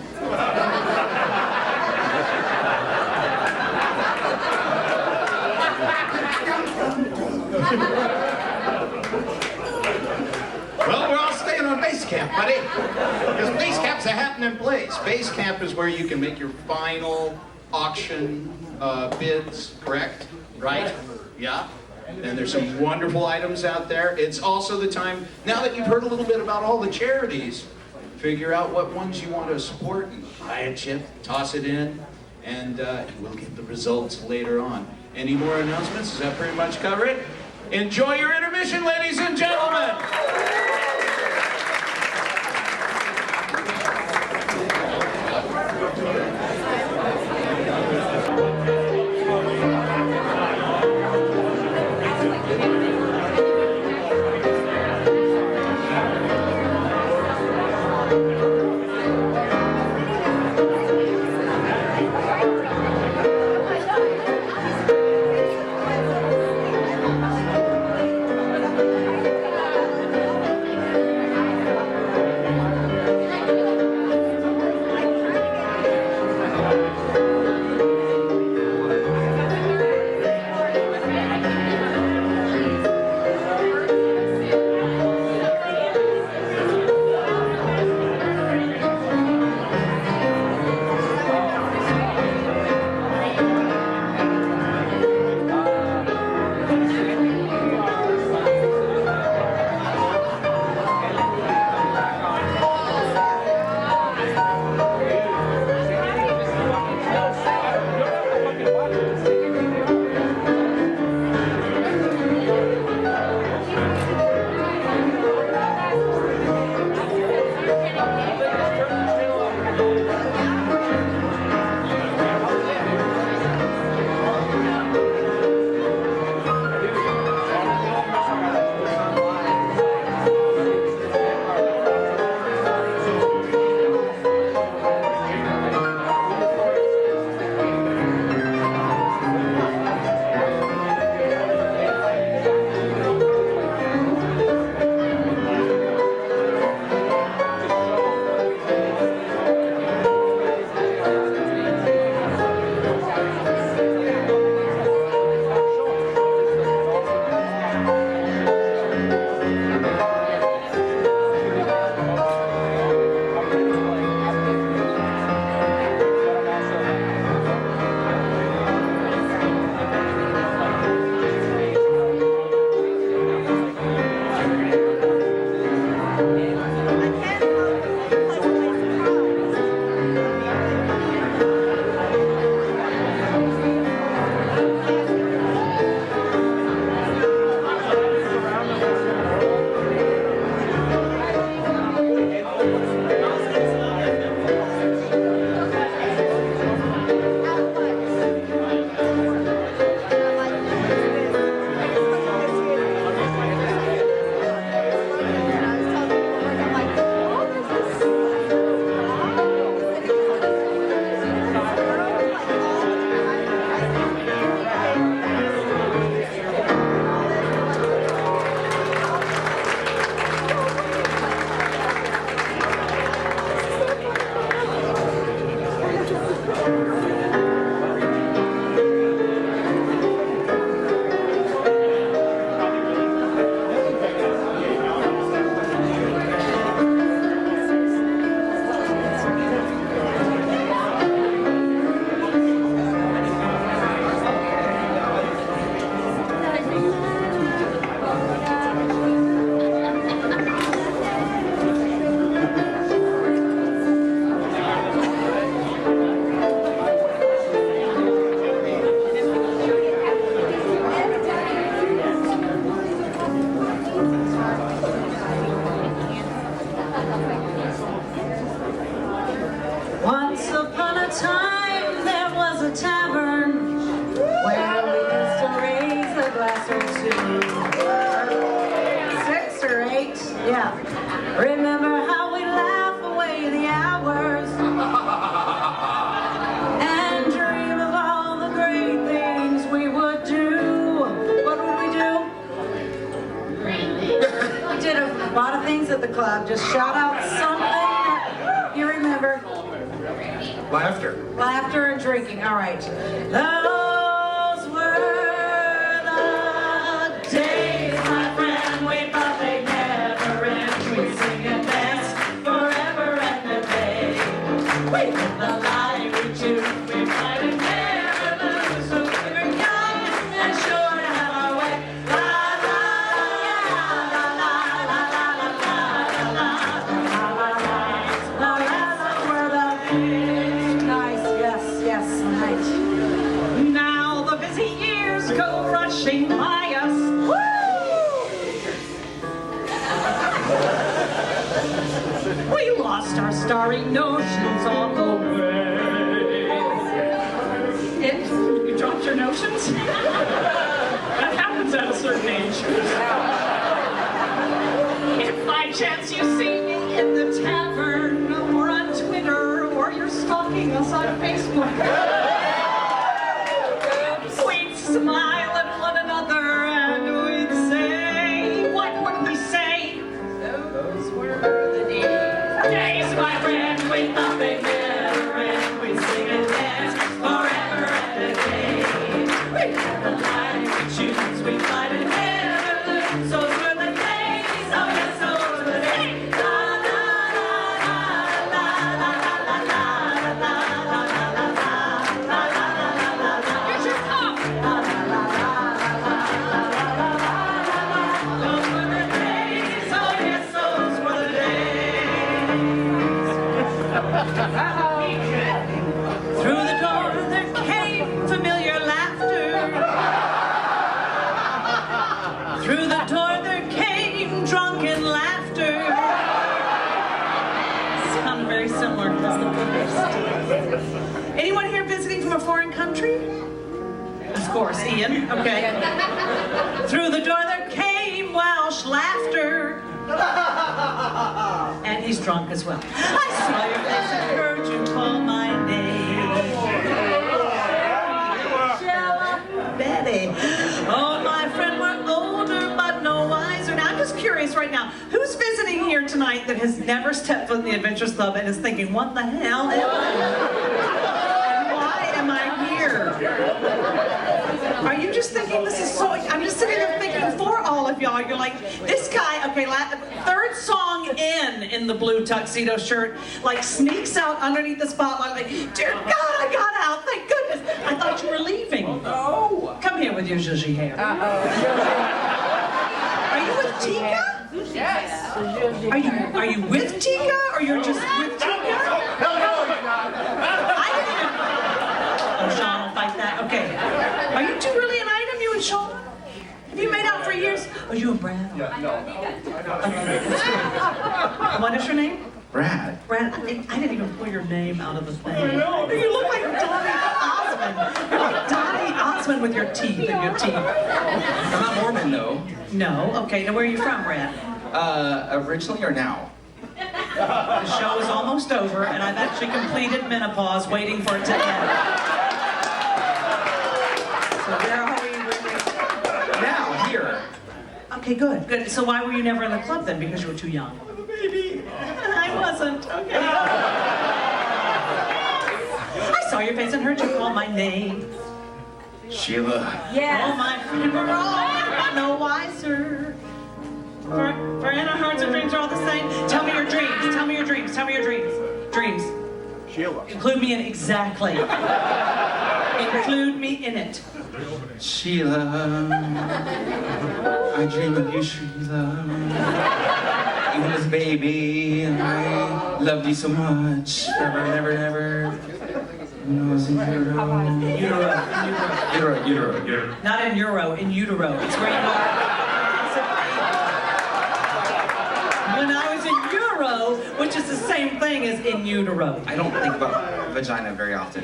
Speaker 2: Well, we're all staying on base camp, buddy. Because base camp's a happening place. Base camp is where you can make your final auction bids, correct? Right? Yeah? And there's some wonderful items out there. It's also the time, now that you've heard a little bit about all the charities, figure out what ones you want to support and buy a chip, toss it in, and we'll get the results later on. Any more announcements? Does that pretty much cover it? Enjoy your intermission, ladies and gentlemen!
Speaker 14: 6 or 8, yeah. Remember how we laugh away the hours and dream of all the great things we would do. What would we do? We did a lot of things at the club. Just shout out something that you remember.
Speaker 11: Laughter.
Speaker 14: Laughter and drinking. All right. Those were the days, my friend. We thought they'd never end. We sing and dance forever and a day. We live the life we choose. We fight and never lose. So we're young and sure to have our way. La la la la la la la la la la la la. Those were the days. Nice, yes, right. Now the busy years go rushing by us. Woo! We lost our starry notions on the way. You dropped your notions? That happens at a certain age. If by chance you see me in the tavern or on Twitter or you're stalking us on Facebook, we'd smile at one another and we'd say, what would we say? Those were the days, my friend, we thought they'd never end. We'd sing and dance forever and a day. We had the life we choose, we fight and never lose. Those were the days, oh yes, those were the days. La la la la la la la la la la la la la la. Get your cup. La la la la la la la. Those were the days, oh yes, those were the days. Through the door there came familiar laughter. Through the door there came drunken laughter. Sound very similar, doesn't it? Anyone here visiting from a foreign country? Of course, Ian. Okay. Through the door there came Welsh laughter. And he's drunk as well. I saw your face and heard you call my name. Sheila, Betty. Oh, my friend, we're older but no wiser. Now, I'm just curious right now, who's visiting here tonight that has never stepped foot in the Adventures Club and is thinking, what the hell am I? And why am I here? Are you just thinking this is so, I'm just sitting there thinking for all of y'all, you're like, this guy, okay, third song in the blue tuxedo shirt, like sneaks out underneath the spotlight, like, dear God, I got out, thank goodness. I thought you were leaving. Oh. Come here with your zhuzhy hair. Are you with Tika? Yes. Are you with Tika, or you're just with Tika? I didn't even... Oh, Sean will fight that. Okay. Are you two really an item, you and Sean? Have you made out for years? Are you and Brad?
Speaker 11: Yeah, no.
Speaker 14: What is your name?
Speaker 7: Brad.
Speaker 14: Brad, I didn't even pull your name out of the thing. You look like Donnie Osmond. You're like Donnie Osmond with your teeth and your teeth.
Speaker 7: I'm not Mormon, though.
Speaker 14: No? Okay, now where are you from, Brad?
Speaker 7: Originally or now?
Speaker 14: The show is almost over, and I've actually completed menopause, waiting for it to end. So where are we?
Speaker 7: Now, here.
Speaker 14: Okay, good, good. So why were you never in the club then? Because you were too young.
Speaker 7: Baby.
Speaker 14: I wasn't. Okay. I saw your face and heard you call my name.
Speaker 7: Sheila.
Speaker 14: Yeah. Oh, my friend, we're all no wiser. For in our hearts and dreams are all the same. Tell me your dreams. Tell me your dreams. Tell me your dreams. Dreams.
Speaker 11: Sheila.
Speaker 14: Include me in it. Exactly. Include me in it.
Speaker 7: Sheila. I dream of you, Sheila. Even as a baby, I loved you so much. Never, never, never. Utero.
Speaker 14: Not in Euro, in utero. It's where you are. When I was in Euro, which is the same thing as in utero.
Speaker 7: I don't think about vagina very often.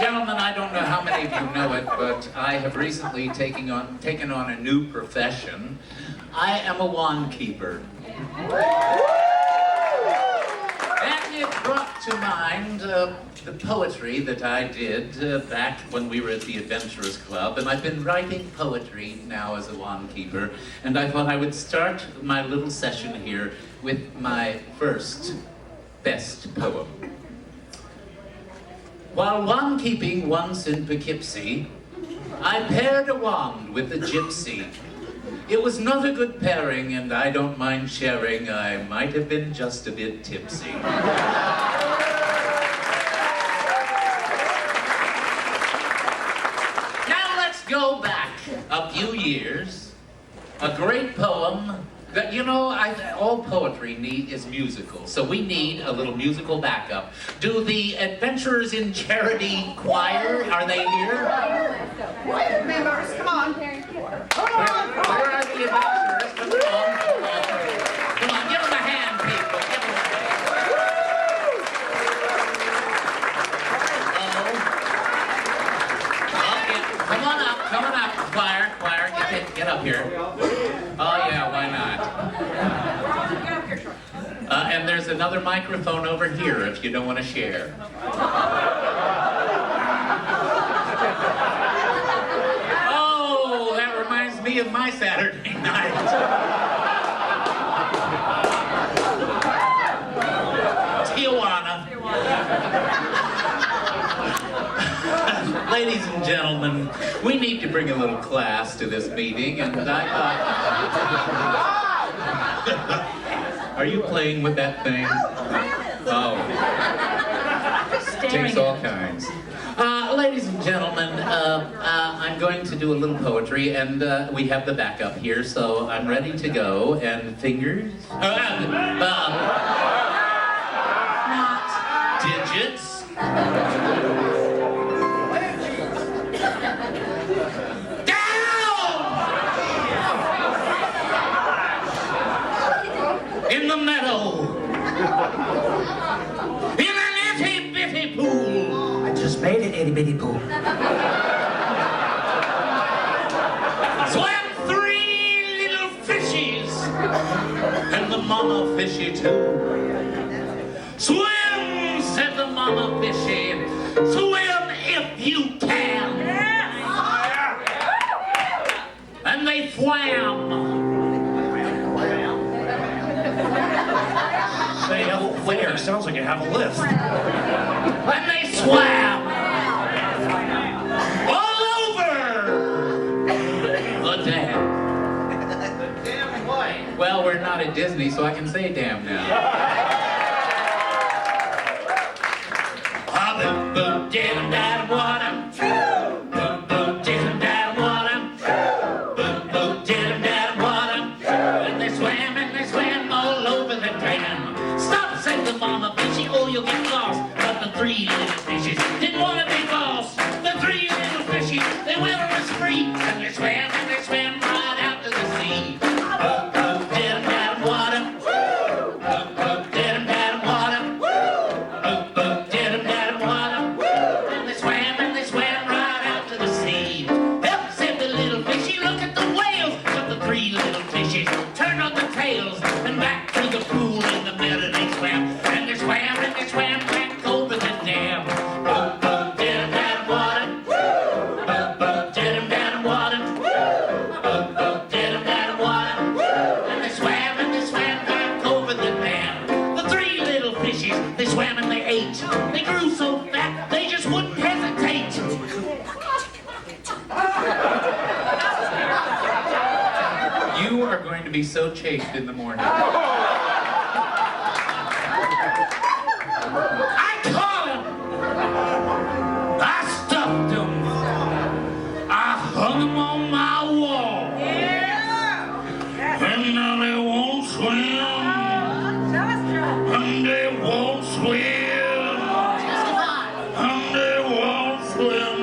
Speaker 17: gentlemen, I don't know how many of you know it, but I have recently taken on a new profession. I am a wand keeper. And it brought to mind the poetry that I did back when we were at the Adventurers Club, and I've been writing poetry now as a wand keeper, and I thought I would start my little session here with my first best poem. While wand keeping once in Poughkeepsie, I paired a wand with a gypsy. It was not a good pairing, and I don't mind sharing, I might have been just a bit tipsy. Now let's go back a few years. A great poem that, you know, all poetry is musical, so we need a little musical backup. Do the Adventurers in Charity choir, are they here?
Speaker 8: Choir members, come on.
Speaker 17: Where are the adventurers? Come on. Come on, give them a hand, people. Give them a hand. Okay, come on up, choir, get up here. Oh yeah, why not? And there's another microphone over here if you don't want to share. Me of my Saturday night. Tijuana. Ladies and gentlemen, we need to bring a little class to this meeting, and I thought... Are you playing with that thing? Oh. Takes all kinds. Ladies and gentlemen, I'm going to do a little poetry, and we have the backup here, so I'm ready to go. And fingers, not digits. Down in the meadow, in an itty bitty pool.
Speaker 13: Just made an itty bitty pool.
Speaker 17: Swam 3 little fishies, and the mama fishy too. Swim, said the mama fishy, swim if you can. And they swam.
Speaker 11: Say, where? Sounds like you have a lift.
Speaker 17: And they swam all over the dam.
Speaker 5: Damn what?
Speaker 17: Well, we're not at Disney, so I can say damn now. Boom, boom, dim, dam, water. Boom, boom, dim, dam, water. Boom, boom, dim, dam, water. And they swam all over the dam. Stop, said the mama fishy, or you'll get lost. But the 3 little fishes didn't want to be lost. The 3 little fishes, they went on a spree. And they swam right out to the sea. Boom, boom, dim, dam, water. Boom, boom, dim, dam, water. Boom, boom, dim, dam, water. And they swam right out to the sea. Help, said the little fishy, look at the whales. But the 3 little fishes turned on the tails and back to the pool in the middle they swam. And they swam back over the dam. Boom, boom, dim, dam, water. Boom, boom, dim, dam, water. Boom, boom, dim, dam, water. And they swam back over the dam. The 3 little fishes, they swam and they ate. They grew so fat, they just wouldn't hesitate. You are going to be so chafed in the morning. I caught him. I stuffed him. I hung him on my wall. And now they won't swim. And they won't swim. And they won't swim.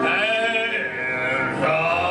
Speaker 17: At all.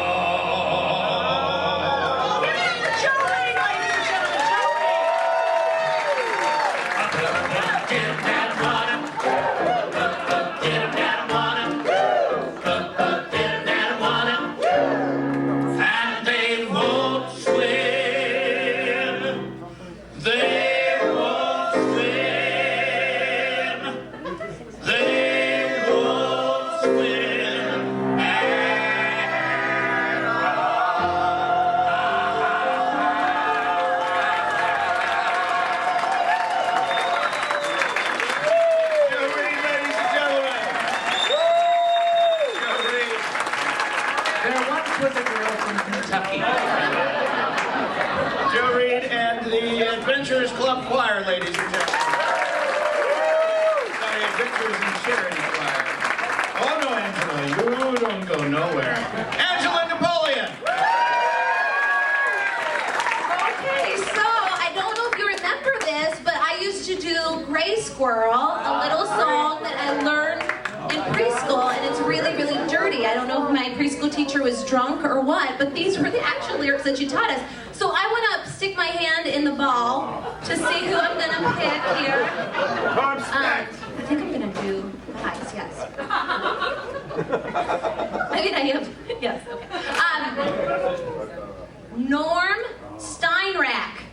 Speaker 5: Adventurers Club Choir, ladies and gentlemen. Sorry, Adventurers in Charity Choir. Oh no, Angela, you don't go nowhere. Angela Napoleon!
Speaker 9: Okay, so I don't know if you remember this, but I used to do Gray Squirrel, a little song that I learned in preschool, and it's really, really dirty. I don't know if my preschool teacher was drunk or what, but these were the actual lyrics that she taught us. So I want to stick my hand in the ball to see who I'm going to pick here. I think I'm going to do eyes, yes. I mean, I have, yes, okay. Norm Steinrack.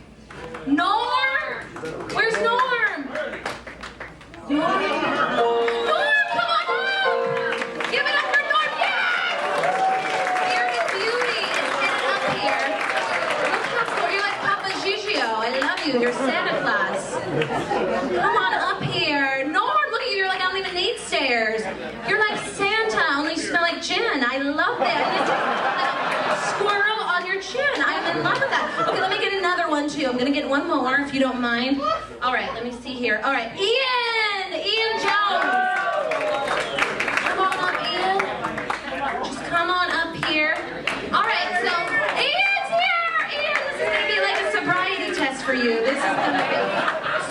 Speaker 9: Norm! Where's Norm? Norm, come on up! Give it up for Norm, yes! Bearded Beauty is headed up here. Look how cool, you're like Papa Gigio. I love you, you're Santa Claus. Come on up here. Norm, look at you, you're like, I don't even need stairs. You're like Santa, only you smell like gin. I love that. And it's just like a squirrel on your chin. I'm in love with that. Okay, let me get another one too. I'm gonna get one more if you don't mind. All right, let me see here. All right, Ian Jones. Come on up, Ian. Just come on up here. All right, so Ian's here. Ian, this is gonna be like a sobriety test for you. This is gonna be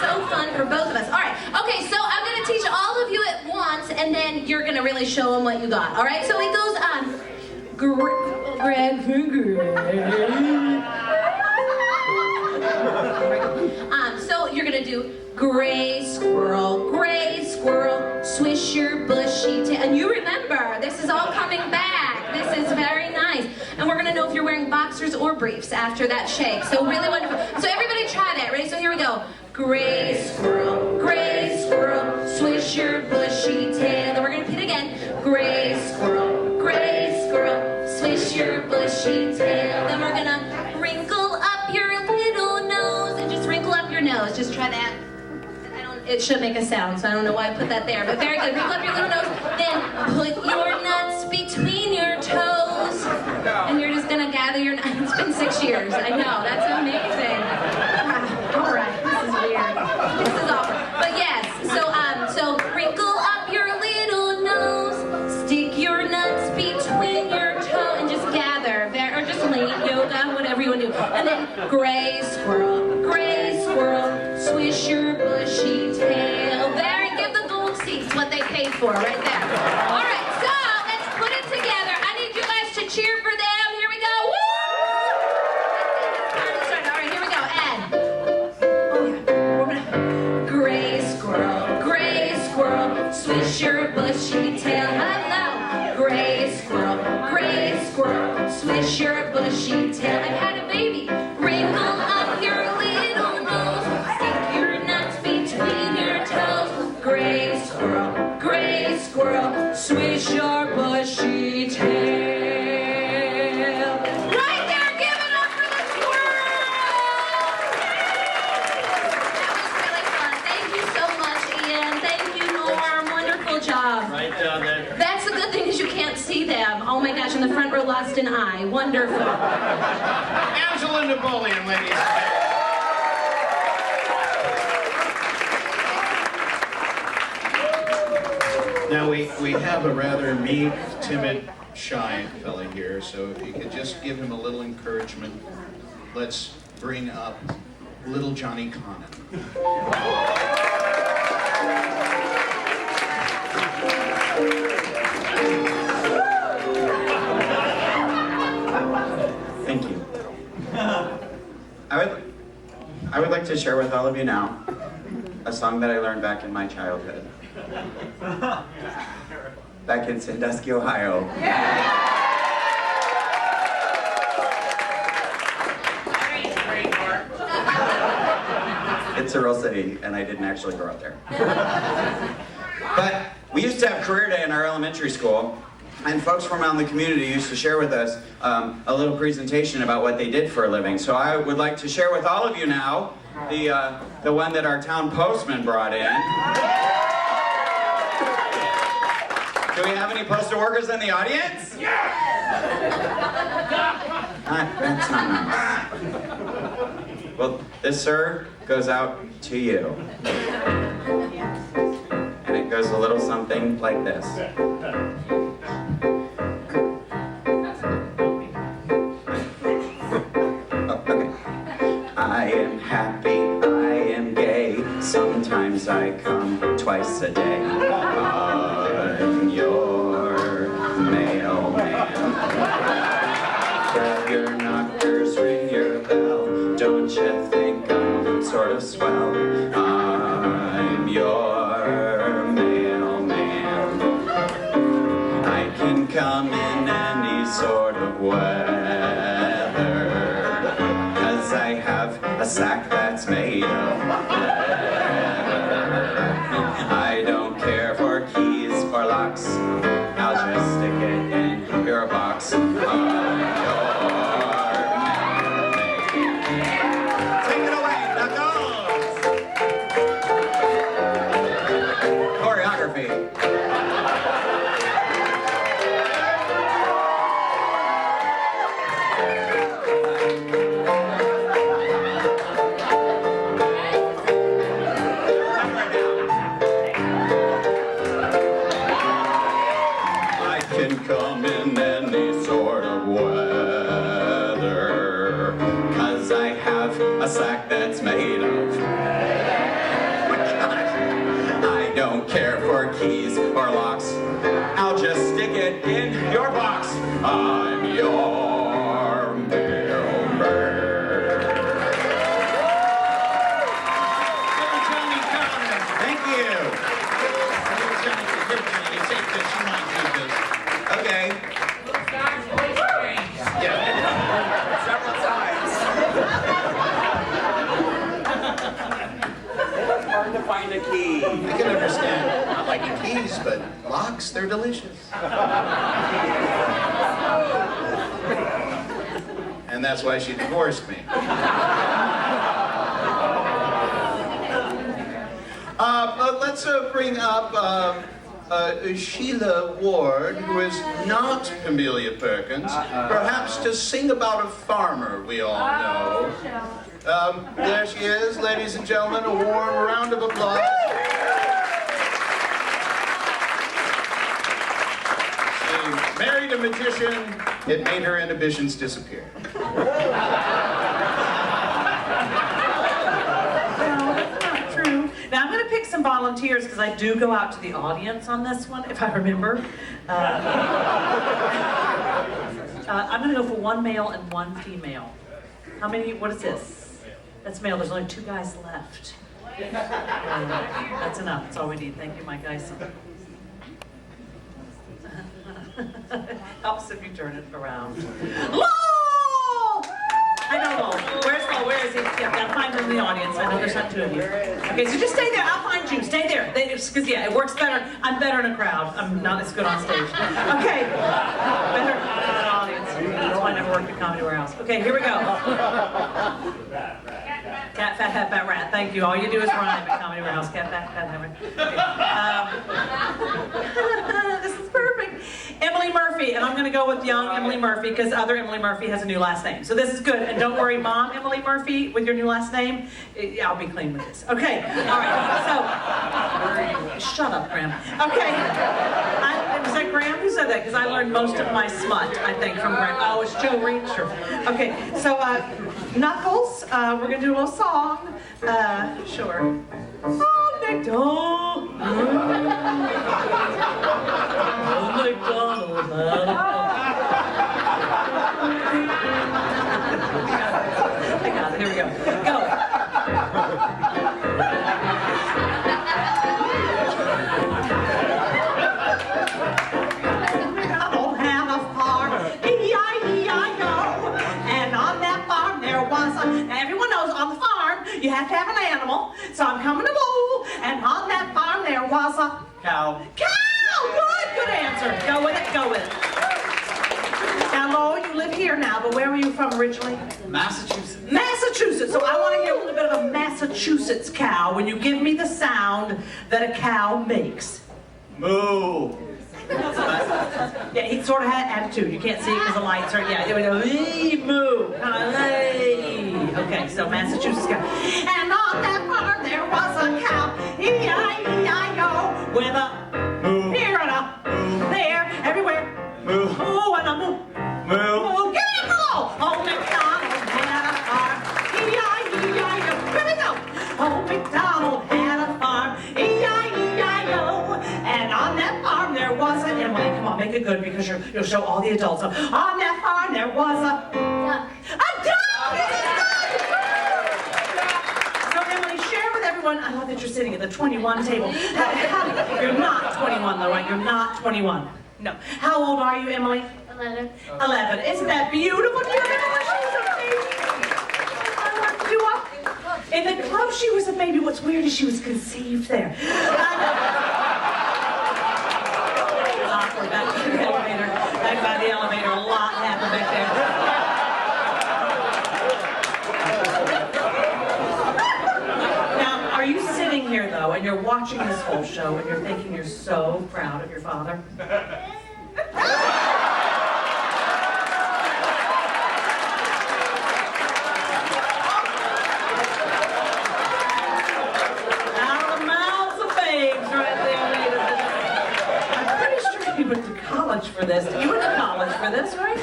Speaker 9: so fun for both of us. All right, okay, so I'm gonna teach all of you at once, and then you're gonna really show them what you got. All right, so it goes on. So you're gonna do gray squirrel, swish your bushy tail. And you remember, this is all coming back. This is very nice. And we're gonna know if you're wearing boxers or briefs after that shake. So really wonderful. So everybody try that. Ready? So here we go. Gray squirrel, swish your bushy tail. Then we're gonna repeat again. Gray squirrel, swish your bushy tail. Then we're gonna wrinkle up your little nose and just wrinkle up your nose. Just try that. It should make a sound, so I don't know why I put that there, but very good. Wrinkle up your little nose, then put your nuts between your toes, and you're just gonna gather your nuts. It's been 6 years, I know, that's amazing. All right, this is weird. This is awkward, but yes, so wrinkle up your little nose, stick your nuts between your toes, and just gather, or just lay yoga, whatever you want to do. And then gray squirrel, swish your bushy tail. There, and give the gold seats what they paid for, right there. All right, so let's put it together. I need you guys to cheer for them. Here we go. Woo! All right, here we go. And gray squirrel, swish your bushy tail. Hello, gray squirrel, swish your bushy tail. I've had a baby. Wrinkle up your little nose, stick your nuts between your toes. Gray squirrel, swish your bushy tail. Right there, give it up for the squirrel! That was really fun. Thank you so much, Ian. Thank you, Norm. Wonderful job.
Speaker 5: Right down there.
Speaker 9: That's the good thing is you can't see them. Oh my gosh, in the front row lost an eye. Wonderful.
Speaker 5: Angela Napoleon, ladies and gentlemen. Now we have a rather meek, timid, shy fella here, so if you could just give him a little encouragement, let's bring up little Johnny Connon.
Speaker 7: Thank you. I would like to share with all of you now a song that I learned back in my childhood. Back in Sandusky, Ohio. It's a real city, and I didn't actually grow up there. But we used to have career day in our elementary school, and folks from around the community used to share with us a little presentation about what they did for a living. So I would like to share with all of you now the one that our town postman brought in. Do we have any postal workers in the audience? That's not nice. Well, this, sir, goes out to you. And it goes a little something like this. I am happy, I am gay, sometimes I come twice a day. I'm your mailman. Grab your knockers, ring your bell, don't you think I'm sort of swell? I'm your mailman. I can come in any sort of weather, 'cause I have a sack that's made of leather. I don't care for keys or locks, I'll just stick it in your box. Take it away, Knuckles! Choreography. Come in any sort of weather, 'cause I have a sack that's made of. I don't care for keys or locks, I'll just stick it in your box. I'm your mailman. Thank you. Okay. Several times. It's hard to find a key.
Speaker 2: I can understand not liking keys, but locks, they're delicious. And that's why she divorced me. Let's bring up Sheila Ward, who is not Amelia Perkins, perhaps to sing about a farmer we all know. There she is, ladies and gentlemen, a warm round of applause. She married a magician, it made her inhibitions disappear.
Speaker 14: Now I'm going to pick some volunteers because I do go out to the audience on this one, if I remember. I'm going to go for one male and one female. How many, what is this? That's male, there's only 2 guys left. That's enough, that's all we need. Thank you, my guys. Helps if you turn it around. I know Lowell. Where's Lowell? Where is he? Yeah, I'll find him in the audience. I know there's not 2 of you. Okay, so just stay there. I'll find you. Stay there. Because, yeah, it works better. I'm better in a crowd. I'm not as good on stage. Okay. Better in an audience. That's why I never worked at Comedy Warehouse. Okay, here we go. Cat, fat, hat, bat, rat. Thank you. All you do is rhyme at Comedy Warehouse. Cat, fat, hat, rat. Okay. This is perfect. Emily Murphy, and I'm going to go with young Emily Murphy because other Emily Murphy has a new last name. So this is good. And don't worry, Mom Emily Murphy, with your new last name, I'll be clean with this. Okay. All right. So, shut up, Graham. Okay. Was that Graham who said that? Because I learned most of my smut, I think, from Graham. Oh, it's Joe Reacher. Okay. So, Knuckles, we're going to do a little song. Sure. Oh, McDonald. McDonald had a I got it. Here we go. Go. McDonald had a farm, E-I-E-I-O, and on that farm there was a. Now everyone knows on the farm you have to have an animal. So I'm coming to Lowell, and on that farm there was a
Speaker 7: cow.
Speaker 14: Cow! Good answer. Go with it, go with it. Now, Lowell, you live here now, but where were you from originally?
Speaker 7: Massachusetts.
Speaker 14: Massachusetts. So I want to hear a little bit of a Massachusetts cow when you give me the sound that a cow makes.
Speaker 7: Moo.
Speaker 14: Yeah, he sort of had attitude. You can't see it because the lights are, yeah, it would go, ee, moo. Hey. Okay, so Massachusetts cow. And on that farm there was a cow, E-I-E-I-O, with a moo, here and a moo, there, everywhere, moo, oh, and a moo, moo, give me a moo. Oh, McDonald had a farm, E-I-E-I-O, here we go. Oh, McDonald had a farm, E-I-E-I-O, and on that farm there was a, Emily, come on, make it good because you'll show all the adults. So, on that farm there was a duck. A duck! So Emily, share with everyone, I love that you're sitting at the 21 table. You're not 21 though, right? You're not 21. No. How old are you, Emily?
Speaker 9: 11.
Speaker 14: 11. Isn't that beautiful? Do you remember when she was a baby? In the club, she was a baby. What's weird is she was conceived there. Awkward back by the elevator. Back by the elevator, a lot happened back there. Now, are you sitting here though, and you're watching this whole show, and you're thinking you're so proud of your father? For this. You went to college for this, right?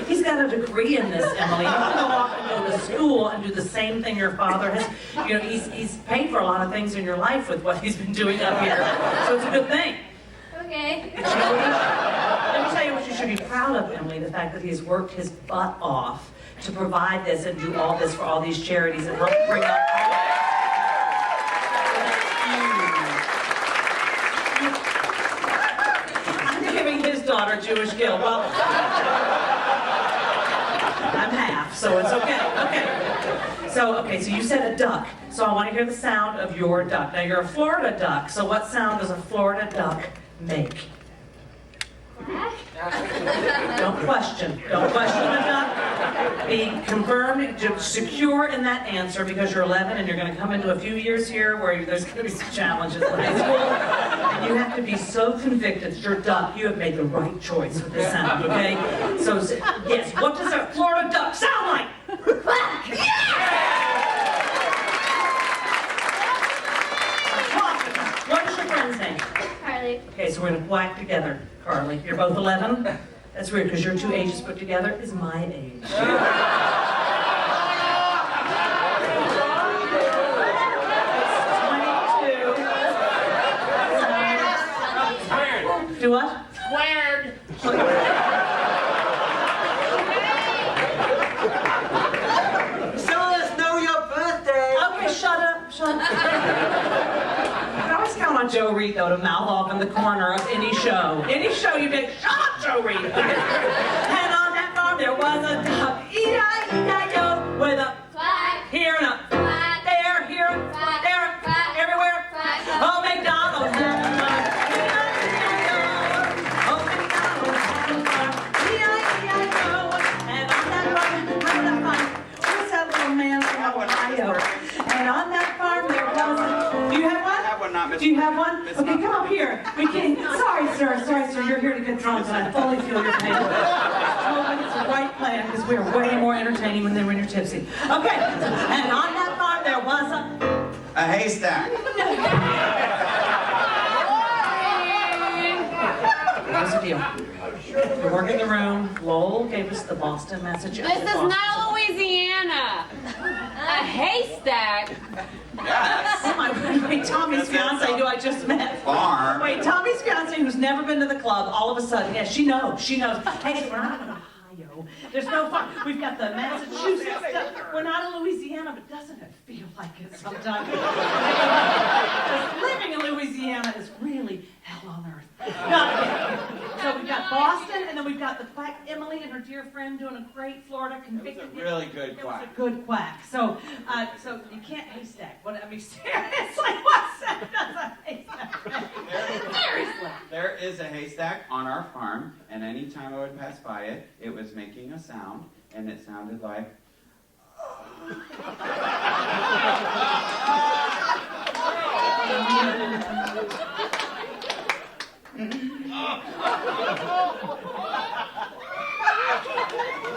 Speaker 14: He's got a degree in this, Emily. You can go off and go to school and do the same thing your father has. You know, he's paid for a lot of things in your life with what he's been doing up here. So it's a good thing.
Speaker 9: Okay.
Speaker 14: Let me tell you what you should be proud of, Emily, the fact that he's worked his butt off to provide this and do all this for all these charities and help bring up daughter Jewish guilt. Well, I'm half, so it's okay. Okay, so you said a duck. So I want to hear the sound of your duck. Now you're a Florida duck, so what sound does a Florida duck make? Don't question the duck. Be confirmed, secure in that answer because you're 11 and you're going to come into a few years here where there's going to be some challenges in high school. And you have to be so convicted that your duck, you have made the right choice with this sound, okay? So, yes, what does a Florida duck sound like? What is your friend's name?
Speaker 9: Carly.
Speaker 14: Okay, so we're going to quack together. Carly, you're both 11? That's weird because your two ages put together is my age. 22. Do what?
Speaker 16: Squared.
Speaker 10: Some of us know your birthday.
Speaker 14: Okay, shut up. You can always count on Joe Reed, though, to mouth off in the corner of any show. Any show you make, shut up, Joe Reed. And on that farm there was a duck, E-I-E-I-O, with a quack, here and a quack, there, here, quack, there, quack, everywhere. Quack. Oh, McDonald had a farm, E-I-E-I-O. Oh, McDonald had a farm, E-I-E-I-O. And on that farm, what's that little man from Ohio? And on that farm there was a, do you have one?
Speaker 7: I have one, not Miss.
Speaker 14: Do you have one? Okay, come up here. We can, sorry, sir, you're here to get drunk, and I fully feel your pain. Oh, it's the right plan, because we are way more entertaining when you're tipsy. Okay, and on that farm there was
Speaker 7: A haystack.
Speaker 14: Here's the deal. You're working the room. Lowell gave us the Boston, Massachusetts.
Speaker 18: This is not Louisiana. A haystack.
Speaker 7: Yes.
Speaker 14: Oh my God, wait, Tommy's fiance, who I just met.
Speaker 7: Farm.
Speaker 14: Wait, Tommy's fiance, who's never been to the club, all of a sudden, yeah, she knows. Hey, so we're not in Ohio. There's no farm. We've got the Massachusetts stuff. We're not in Louisiana, but doesn't it feel like it sometimes? Because living in Louisiana is really hell on earth. So we've got Boston, and then we've got the quack Emily and her dear friend doing a great Florida convicted.
Speaker 7: It was a really good quack.
Speaker 14: It was a good quack. So you can't haystack. What I mean, seriously, what's that? That's a haystack. Seriously.
Speaker 7: There is a haystack on our farm, and any time I would pass by it, it was making a sound, and it sounded like.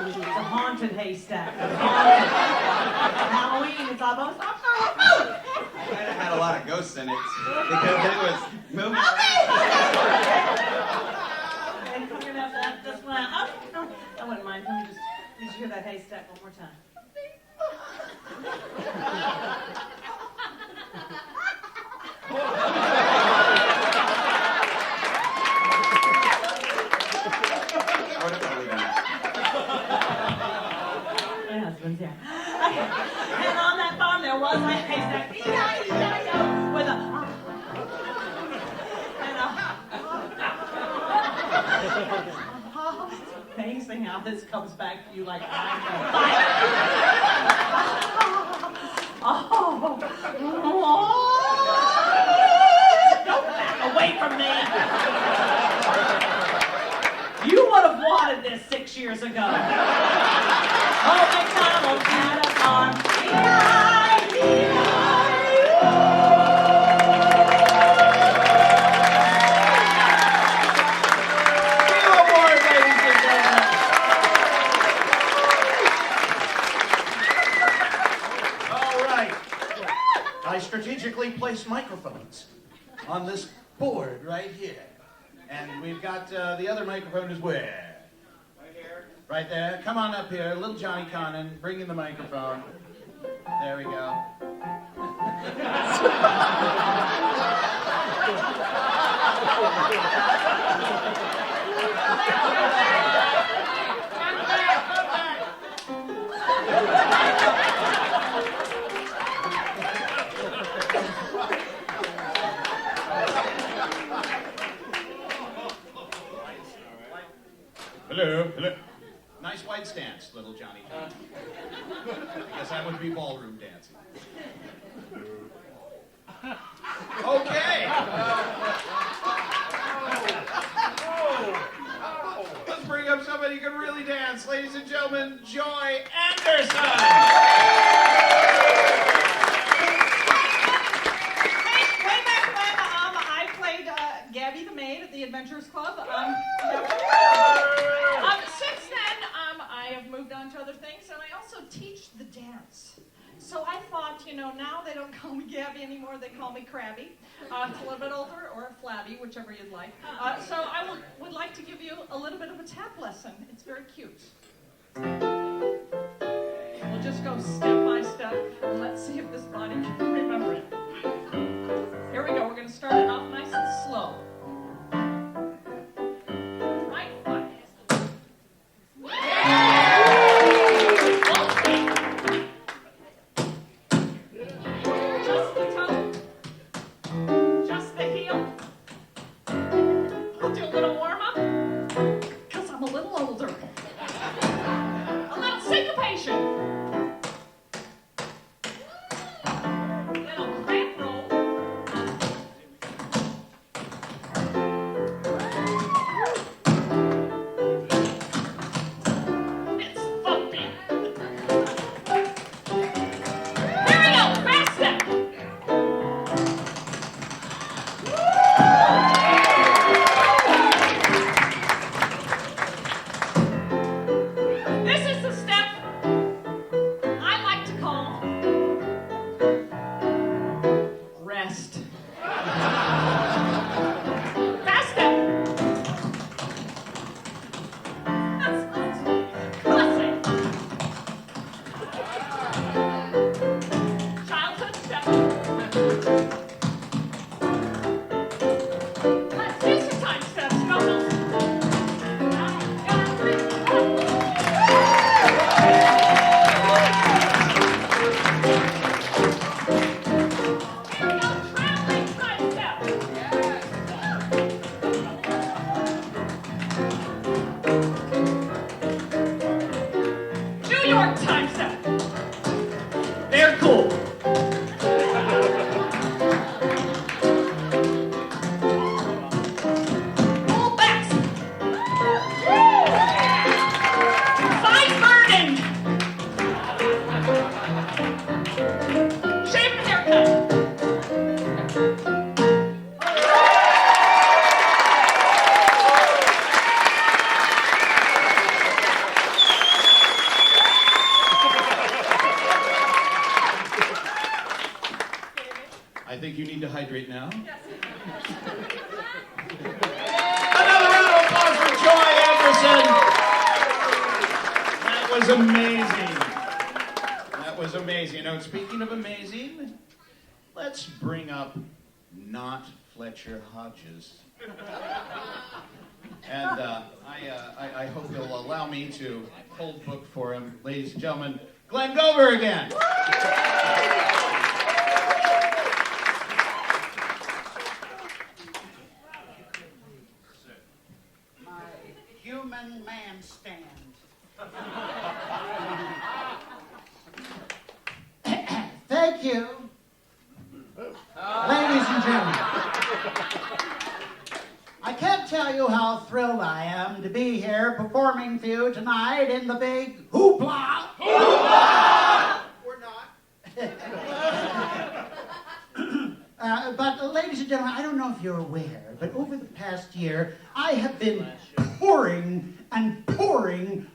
Speaker 14: It's a haunted haystack. Haunted. amazing how this comes back to you like I'm oh. Don't back away from me. You would have wanted this 6 years ago. Oh, McDonald had us on.
Speaker 5: I strategically placed microphones on this board right here. And we've got the other microphone is where? Right here. Right there. Come on up here. Little Johnny Connon, bring in the microphone. There we go. Hello, hello. Nice white stance, little Johnny. I guess that would be ballroom dancing. Okay. Let's bring up somebody who can really dance. Ladies and gentlemen, Joy Anderson.
Speaker 14: Way back when I played Gabby the maid at the Adventurers Club. Since then, I have moved on to other things, and I also teach the dance. So I thought, now they don't call me Gabby anymore, they call me Crabby. It's a little bit older, or Flabby, whichever you'd like. So I would like to give you a little bit of a tap lesson. It's very cute. We'll just go step by step, and let's see if this body can remember it. Here we go, we're going to start it off nice and slow. Right foot. Just the toe. Just the heel. I'll do a little warm-up, because I'm a little older. A little syncopation. Little cramp roll. It's funky. Here we go, fast step. This is the step I like to call rest. Fast step. That's classic. Childhood step. Let's do some time steps. Go, go. New York time step. They're cool. Pull backs. Side burning. Shave and haircut.
Speaker 5: I think you need to hydrate now. Another round of applause for Joy Anderson. That was amazing. That was amazing. And speaking of amazing, let's bring up not Fletcher Hodges. And I hope you'll allow me to hold book for him. Ladies and gentlemen, Glenn Gover again.
Speaker 16: My human man stand.
Speaker 13: Thank you. Ladies and gentlemen, I can't tell you how thrilled I am to be here performing for you tonight in the big hoopla. Hoopla! We're not. But ladies and gentlemen, I don't know if you're aware, but over the past year, I have been pouring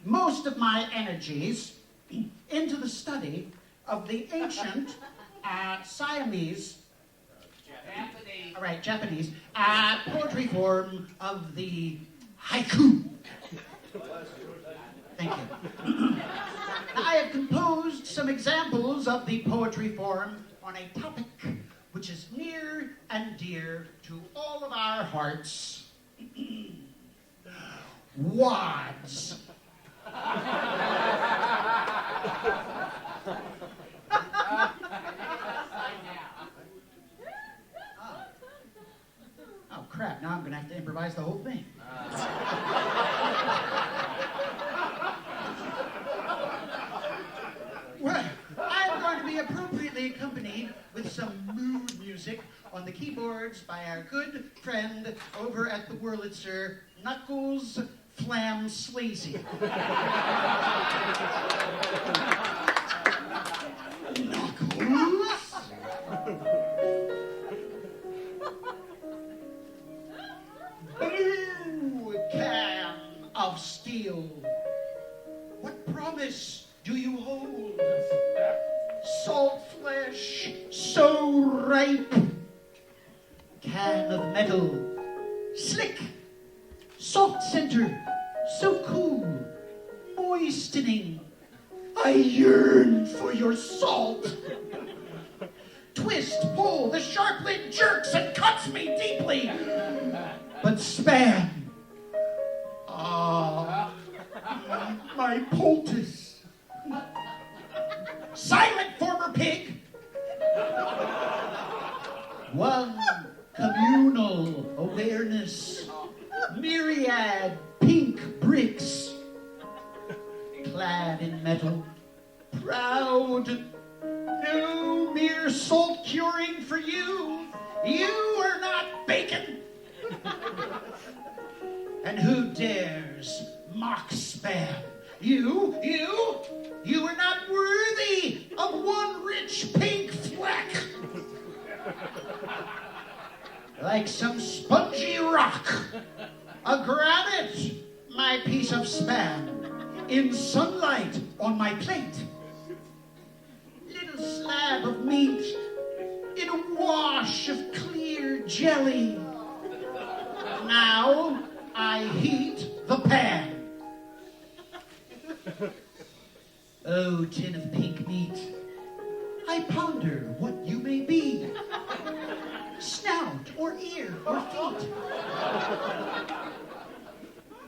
Speaker 13: most of my energies into the study of the ancient Siamese, Japanese poetry form of the haiku. Thank you. I have composed some examples of the poetry form on a topic which is near and dear to all of our hearts. Wads. Oh crap, now I'm going to have to improvise the whole thing. Well, I'm going to be appropriately accompanied with some mood music on the keyboards by our good friend over at the Wurlitzer, Knuckles Flam Sleazy. Knuckles? Blue can of steel, what promise do you hold? Salt flesh so ripe, can of metal, slick, soft center, so cool, moistening. I yearn for your salt. Twist, pull, the sharp lid jerks and cuts me deeply. But Spam, my poultice. Silent former pig. One communal awareness. Myriad pink bricks. Clad in metal. Proud. No mere salt curing for you. You are not bacon. And who dares mock Spam? You are not worthy of one rich pink fleck. Like some spongy rock, a granite, my piece of Spam, in sunlight on my plate. Little slab of meat in a wash of clear jelly. Now I heat the pan. Oh, tin of pink meat, I ponder what you may be. Snout or ear or feet.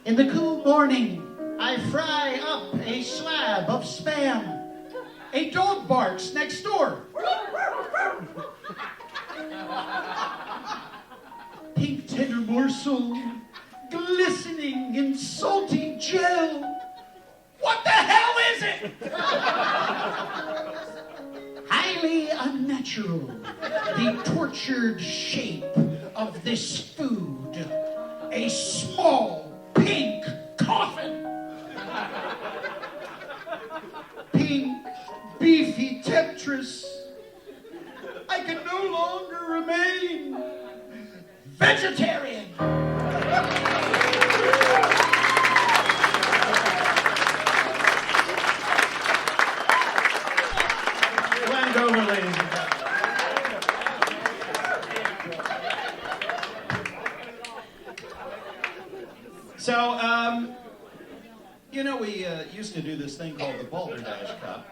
Speaker 13: In the cool morning, I fry up a slab of Spam. A dog barks next door. Pink tender morsel, glistening in salty gel. What the hell is it? Highly unnatural, the tortured shape of this food. A small pink coffin. Pink, beefy temptress. I can no longer remain vegetarian.
Speaker 4: Gover, ladies and gentlemen. So, you know, we used to do this thing called the Balderdash Cup.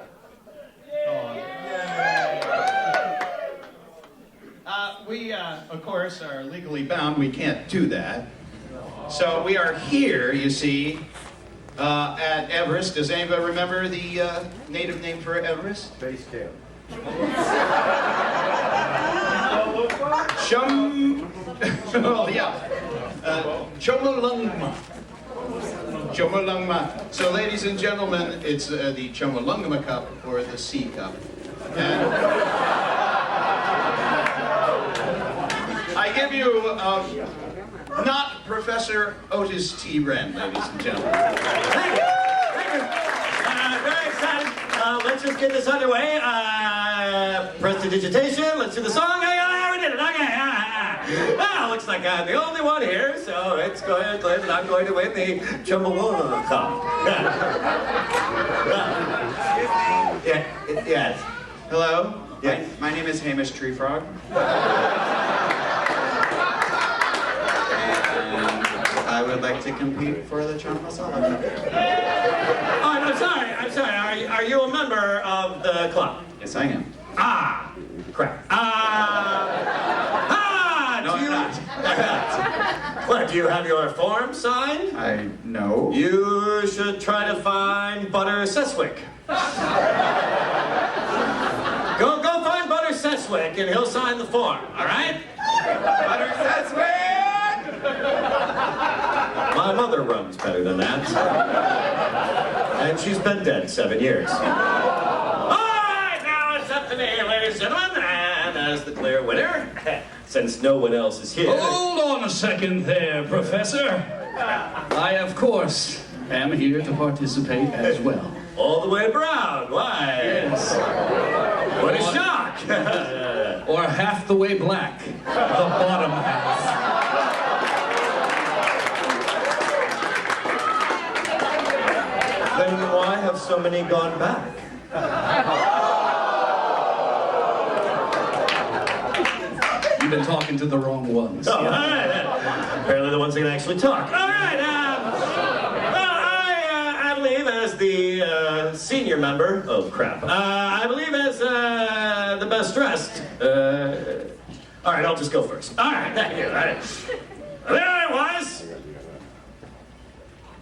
Speaker 4: We, of course, are legally bound. We can't do that. So we are here, you see, at Everest. Does anybody remember the native name for Everest?
Speaker 6: Base camp.
Speaker 4: Chomolungma.
Speaker 2: Chomolungma. So, ladies and gentlemen, it's the Chomolungma Cup or the C Cup. And I give you not Professor Otis T. Wren, ladies and gentlemen.
Speaker 6: Thank you. Thank you. Very excited. Let's just get this underway. Prestidigitation. Let's do the song. We did it. Okay. Well, looks like I'm the only one here, so it's going. I'm going to win the Chumbawamba Cup. Yes.
Speaker 7: Hello?
Speaker 6: Yes.
Speaker 7: My name is Hamish Tree Frog. And I would like to compete for the Chumbawamba Cup.
Speaker 6: Oh, I'm sorry. Are you a member of the club?
Speaker 7: Yes, I am.
Speaker 6: Ah, crap.
Speaker 7: No, I'm not.
Speaker 6: What, do you have your form signed?
Speaker 7: No.
Speaker 6: You should try to find Butter Seswick. Go find Butter Seswick and he'll sign the form, all right?
Speaker 7: Butter Seswick!
Speaker 6: My mother runs better than that. And she's been dead 7 years. All right, now it's up to me, ladies and gentlemen, and as the clear winner, since no one else is here.
Speaker 12: Hold on a second there, Professor. I, of course, am here to participate as well.
Speaker 6: All the way brown, why?
Speaker 12: Yes.
Speaker 6: What a shock!
Speaker 12: Or half the way black, the bottom half.
Speaker 6: Then why have so many gone back?
Speaker 12: You've been talking to the wrong ones.
Speaker 6: Oh, all right. Apparently the ones that can actually talk. All right. I believe as the senior member. Oh crap. I believe as the best dressed. All right, I'll just go first. All right, thank you. All right. There I was.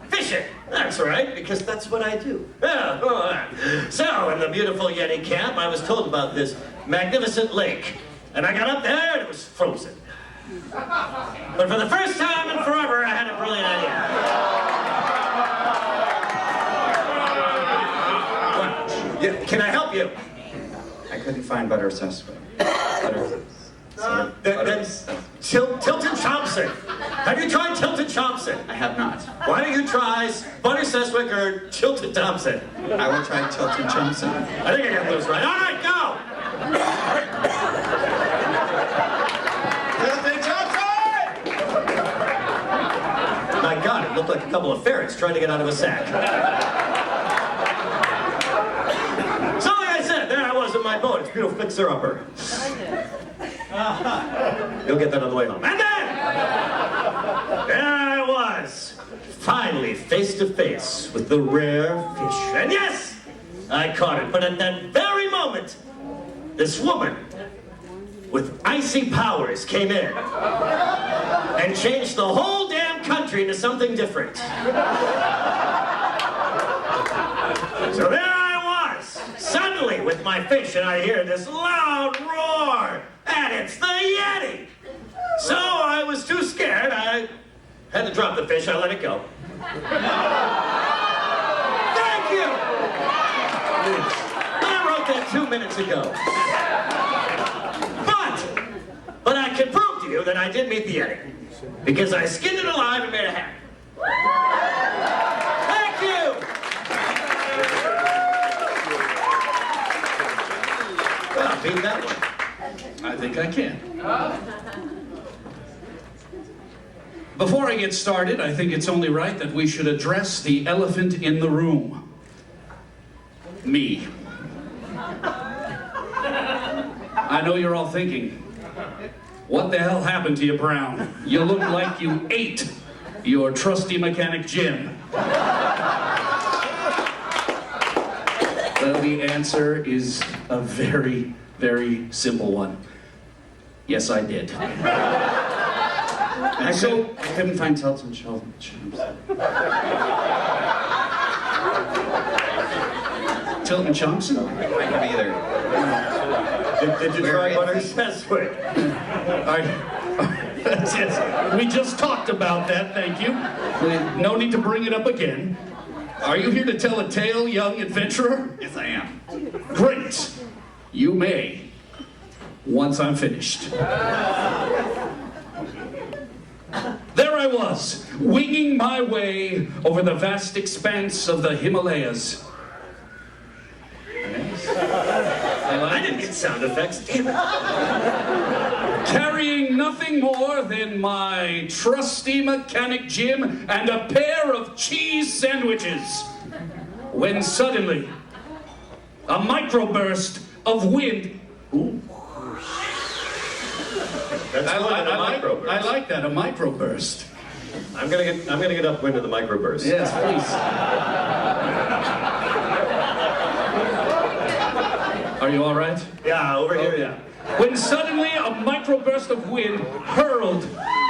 Speaker 6: Fishing. That's right, because that's what I do. Yeah, all right. So, in the beautiful Yeti camp, I was told about this magnificent lake. And I got up there and it was frozen. But for the first time in forever, I had a brilliant idea. Can I help you?
Speaker 7: I couldn't find Butter Seswick.
Speaker 6: Tilton Thompson. Have you tried Tilton Thompson?
Speaker 7: I have not.
Speaker 6: Why don't you try Butter Seswick or Tilton Thompson?
Speaker 7: I will try Tilton Thompson.
Speaker 6: I think I got those right. All right, go!
Speaker 7: Tilton Thompson!
Speaker 6: My God, it looked like a couple of ferrets trying to get out of a sack. So like I said, there I was in my boat. It's a beautiful fixer-upper. You'll get that on the way home. And then, there I was, finally face to face with the rare fish. And yes, I caught it. But at that very moment, this woman with icy powers came in and changed the whole damn country into something different. So there I was, suddenly with my fish, and I hear this loud roar. And it's the Yeti! So I was too scared. I had to drop the fish. I let it go. Thank you! I wrote that 2 minutes ago. But I can prove to you that I did meet the Yeti. Because I skinned it alive and made a hat. Thank you! Well, beat that one.
Speaker 12: I think I can. Before I get started, I think it's only right that we should address the elephant in the room. Me. I know you're all thinking, what the hell happened to you, Brown? You look like you ate your trusty mechanic Jim. Well, the answer is a very, very simple one. Yes, I did. I couldn't find Tilton Thompson. Tilton Thompson?
Speaker 7: I haven't either.
Speaker 6: Did you try Butter Seswick?
Speaker 11: Yes, we just talked about that, thank you. No need to bring it up again. Are you here to tell a tale, young adventurer?
Speaker 7: Yes, I am.
Speaker 11: Great. You may, once I'm finished. There I was, winging my way over the vast expanse of the Himalayas.
Speaker 6: I didn't get sound effects. Damn it.
Speaker 11: Carrying nothing more than my trusty mechanic Jim and a pair of cheese sandwiches. When suddenly, a microburst of wind. Ooh.
Speaker 6: That's
Speaker 11: I
Speaker 6: microburst.
Speaker 11: like that, a microburst.
Speaker 6: I'm gonna get upwind of the microburst.
Speaker 11: Yes, please. Are you all right?
Speaker 6: Yeah, over here, yeah.
Speaker 11: When suddenly a microburst of wind hurled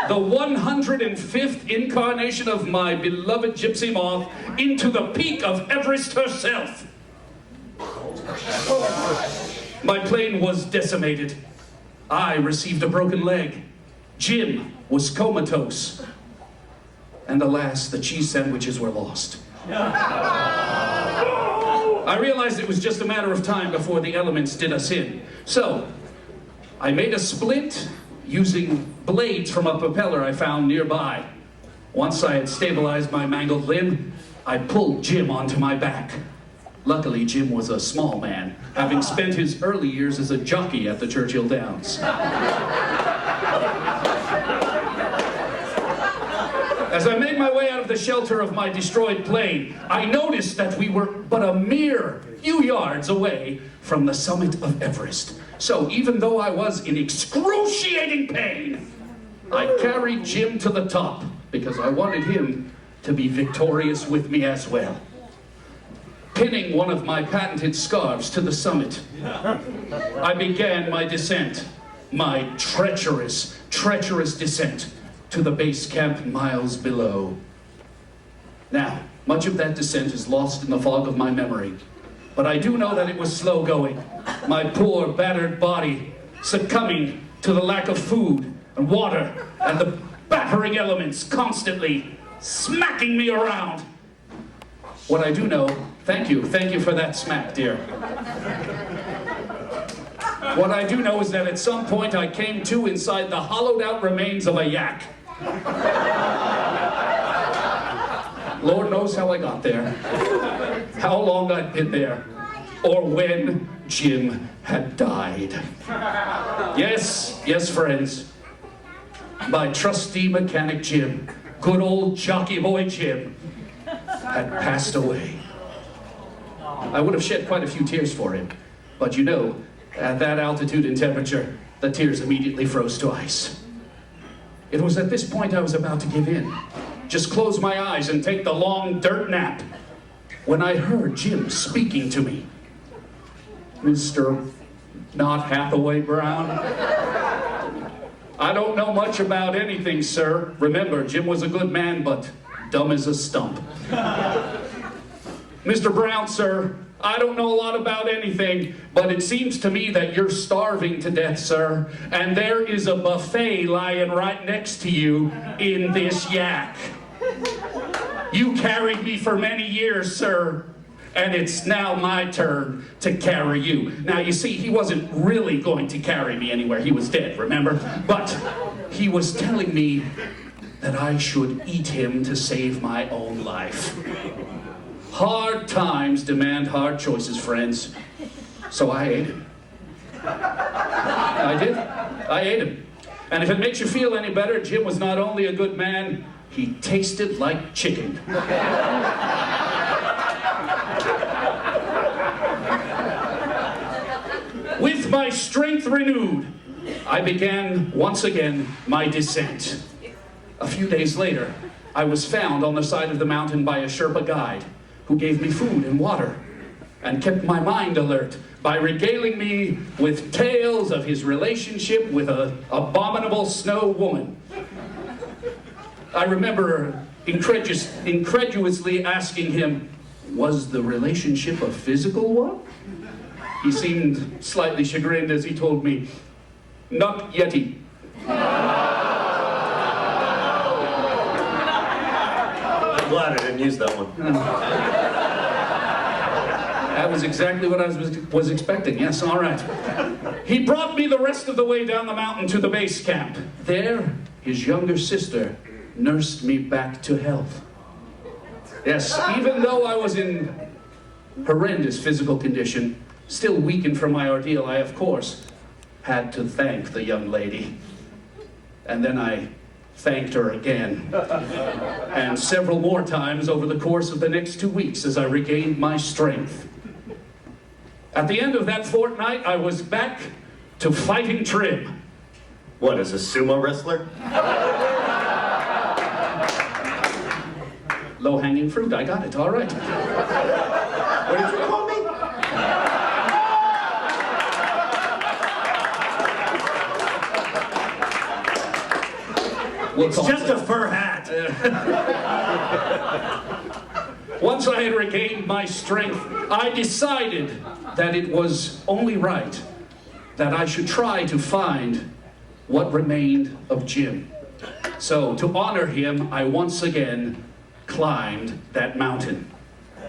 Speaker 11: the 105th incarnation of my beloved gypsy moth into the peak of Everest herself. My plane was decimated. I received a broken leg. Jim was comatose. And alas, the cheese sandwiches were lost. I realized it was just a matter of time before the elements did us in. So, I made a splint using blades from a propeller I found nearby. Once I had stabilized my mangled limb, I pulled Jim onto my back. Luckily, Jim was a small man, having spent his early years as a jockey at the Churchill Downs. As I made my way out of the shelter of my destroyed plane, I noticed that we were but a mere few yards away from the summit of Everest. So even though I was in excruciating pain, I carried Jim to the top because I wanted him to be victorious with me as well. Pinning one of my patented scarves to the summit, I began my descent, my treacherous descent to the base camp miles below. Now, much of that descent is lost in the fog of my memory, but I do know that it was slow going, my poor battered body succumbing to the lack of food and water and the battering elements constantly smacking me around. What I do know, thank you for that smack, dear. What I do know is that at some point I came to inside the hollowed out remains of a yak. Lord knows how I got there, how long I'd been there, or when Jim had died. Yes, friends, my trusty mechanic Jim, good old jockey boy Jim, had passed away. I would have shed quite a few tears for him, but you know, at that altitude and temperature, the tears immediately froze to ice. It was at this point I was about to give in, just close my eyes and take the long dirt nap, when I heard Jim speaking to me. Mr. Not Hathaway Brown? I don't know much about anything, sir. Remember, Jim was a good man, but dumb as a stump. Mr. Brown, sir, I don't know a lot about anything, but it seems to me that you're starving to death, sir, and there is a buffet lying right next to you in this yak. You carried me for many years, sir, and it's now my turn to carry you. Now, you see, he wasn't really going to carry me anywhere. He was dead, remember? But he was telling me that I should eat him to save my own life. Hard times demand hard choices, friends. So I ate him. I did. I ate him. And if it makes you feel any better, Jim was not only a good man, he tasted like chicken. With my strength renewed, I began once again my descent. A few days later, I was found on the side of the mountain by a Sherpa guide who gave me food and water and kept my mind alert by regaling me with tales of his relationship with an abominable snow woman. I remember incredulously asking him, was the relationship a physical one? He seemed slightly chagrined as he told me, not yeti.
Speaker 6: glad I didn't use that one.
Speaker 12: That was exactly what I was expecting. Yes, all right. He brought me the rest of the way down the mountain to the base camp. There, his younger sister nursed me back to health. Yes, even though I was in horrendous physical condition, still weakened from my ordeal, I, of course, had to thank the young lady. And then I thanked her again. And several more times over the course of the next 2 weeks as I regained my strength. At the end of that fortnight, I was back to fighting trim.
Speaker 6: What, as a sumo wrestler?
Speaker 12: Low-hanging fruit, I got it, all right.
Speaker 6: What did you call me?
Speaker 12: It's
Speaker 6: just a fur hat.
Speaker 12: Once I had regained my strength, I decided that it was only right that I should try to find what remained of Jim. So, to honor him, I once again climbed that mountain.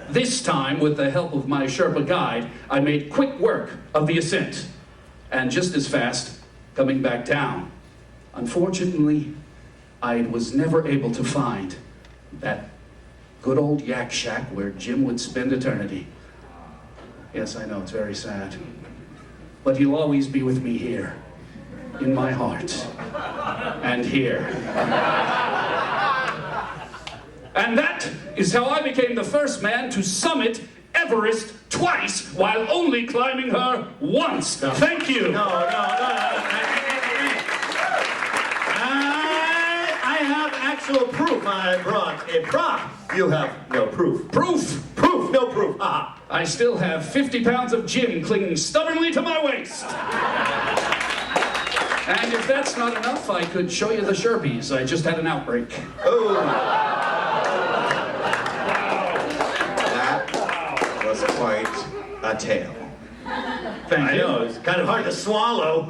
Speaker 12: This time, with the help of my Sherpa guide, I made quick work of the ascent, and just as fast coming back down. Unfortunately, I was never able to find that good old yak shack where Jim would spend eternity. Yes, I know, it's very sad. But he'll always be with me here, in my heart, and here. And that is how I became the first man to summit Everest twice while only climbing her once.
Speaker 6: No.
Speaker 12: Thank you.
Speaker 6: No. I have actual proof. I brought a prop. You have no proof.
Speaker 12: Proof?
Speaker 6: Proof, no proof. Ah.
Speaker 12: I still have 50 pounds of Jim clinging stubbornly to my waist. And if that's not enough, I could show you the Sherpies. I just had an outbreak.
Speaker 6: Oh.
Speaker 7: That was quite a tale.
Speaker 12: Thank you.
Speaker 6: I know, it's kind of hard to swallow.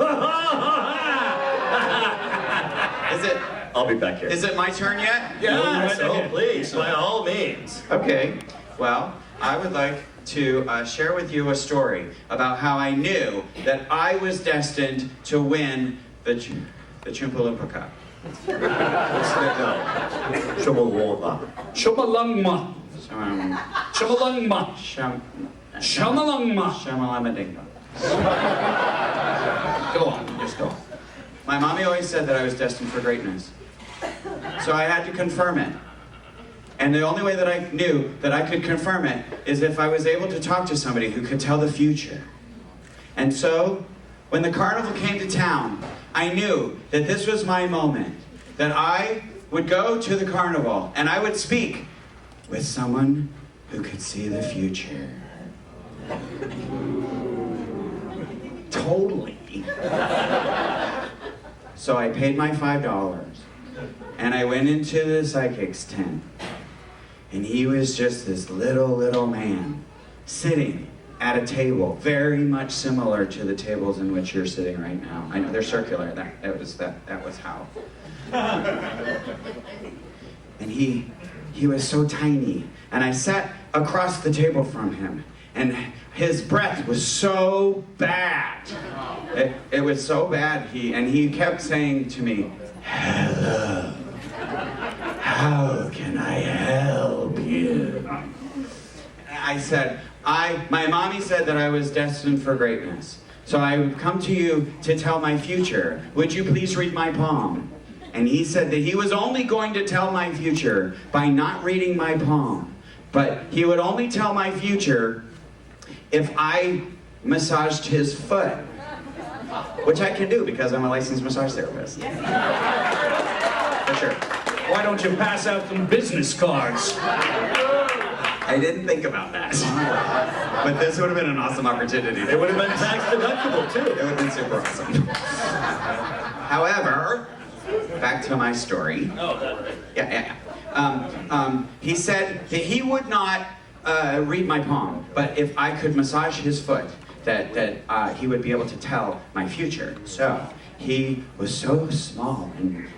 Speaker 7: Is it?
Speaker 6: I'll be back here.
Speaker 7: Is it my turn yet?
Speaker 6: Yes, please, by all means.
Speaker 7: Okay. Well, I would like to share with you a story about how I knew that I was destined to win the Chumpalumpa Cup.
Speaker 6: Chumalongma.
Speaker 12: Chumalungma. Chumalungma. Shamalungma.
Speaker 7: Shamalamadingma.
Speaker 12: Go on, just go.
Speaker 7: My mommy always said that I was destined for greatness. So I had to confirm it. And the only way that I knew that I could confirm it is if I was able to talk to somebody who could tell the future. And so, when the carnival came to town, I knew that this was my moment. That I would go to the carnival and I would speak with someone who could see the future. Totally. So I paid my $5 and I went into the psychic's tent. And he was just this little man sitting at a table very much similar to the tables in which you're sitting right now. I know they're circular. That was how. And he was so tiny. And I sat across the table from him. And his breath was so bad. It was so bad. He kept saying to me, "Hello. How can I help you?" I said, my mommy said that I was destined for greatness. So I would come to you to tell my future. Would you please read my palm? And he said that he was only going to tell my future by not reading my palm. But he would only tell my future if I massaged his foot. Which I can do because I'm a licensed massage therapist. For sure.
Speaker 12: Why don't you pass out some business cards?
Speaker 7: I didn't think about that. But this would have been an awesome opportunity.
Speaker 6: It would have been tax deductible too.
Speaker 7: It would have been super awesome. However, back to my story.
Speaker 6: Oh, that's right.
Speaker 7: Yeah. He said that he would not read my palm, but if I could massage his foot, that he would be able to tell my future. So he was so small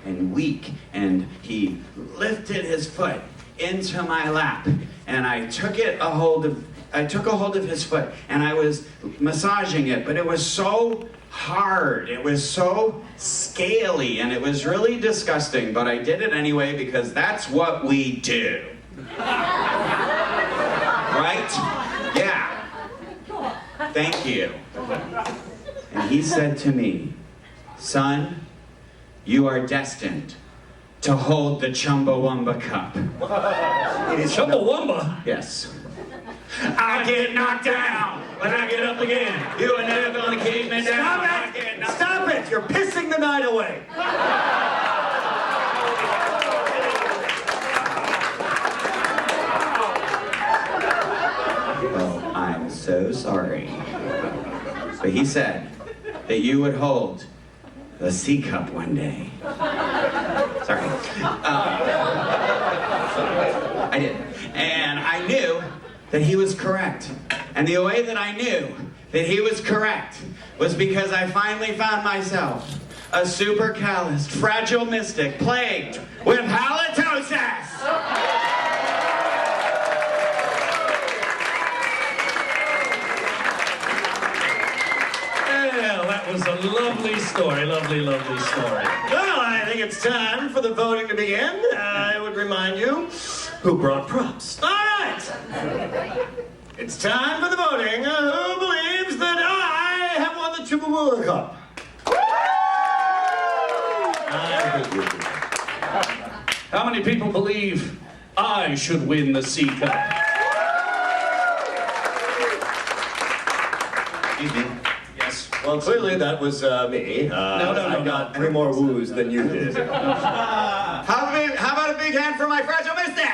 Speaker 7: and weak, and he lifted his foot,
Speaker 19: into my lap, and I took a hold of his foot, and I was massaging it, but it was so hard, it was so scaly, and it was really disgusting, but I did it anyway because that's what we do. Right? Yeah. Thank you. And he said to me, son, you are destined to hold the Chumbawamba Cup.
Speaker 3: It is Chumbawamba?
Speaker 19: Yes. I get knocked down, but I get up again. You are never gonna keep me down.
Speaker 6: Stop it! Stop it! You're pissing the night away.
Speaker 19: Oh, I'm so sorry. But he said that you would hold the C cup one day. Sorry. I did. And I knew that he was correct. And the way that I knew that he was correct was because I finally found myself a super calloused, fragile mystic plagued with halitosis.
Speaker 6: Well, that was a lovely story, lovely story. Well, I think it's time for the voting to begin. I would remind you who brought props. All right. It's time for the voting. Who believes that I have won the Chumbawamba Cup?
Speaker 12: How many people believe I should win the C Cup?
Speaker 6: Yes. Well, clearly that was me. I got 3 more woos than you did.
Speaker 19: How about a big hand for my fragile mystic?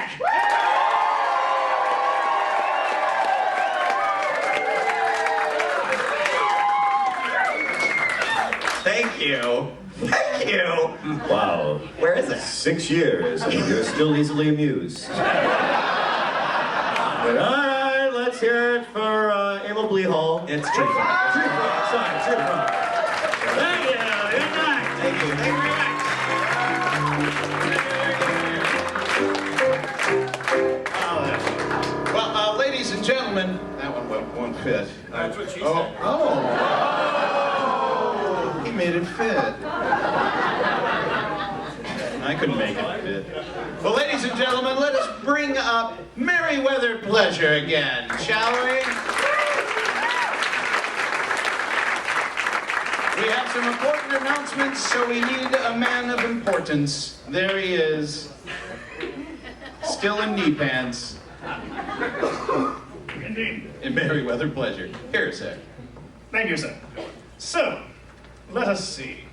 Speaker 19: Thank you. Thank you.
Speaker 6: Wow.
Speaker 19: Where is it?
Speaker 6: 6 years, and you're still easily amused. But all right, let's hear it for Emil Bleehall.
Speaker 19: It's Tree Frog.
Speaker 6: Tree Frog, sorry, Tree Frog. Thank you. Good night.
Speaker 19: Thank you. Thank you very much.
Speaker 5: Well, ladies and gentlemen, that one won't fit.
Speaker 6: That's what she said.
Speaker 5: Oh. He made it fit. I couldn't make it fit. Well, ladies and gentlemen, let us bring up Merryweather Pleasure again, shall we? We have some important announcements, so we need a man of importance. There he is, still in knee pants.
Speaker 4: Indeed.
Speaker 5: In Merryweather Pleasure. Here, sir.
Speaker 4: Thank you, sir. So, let us see.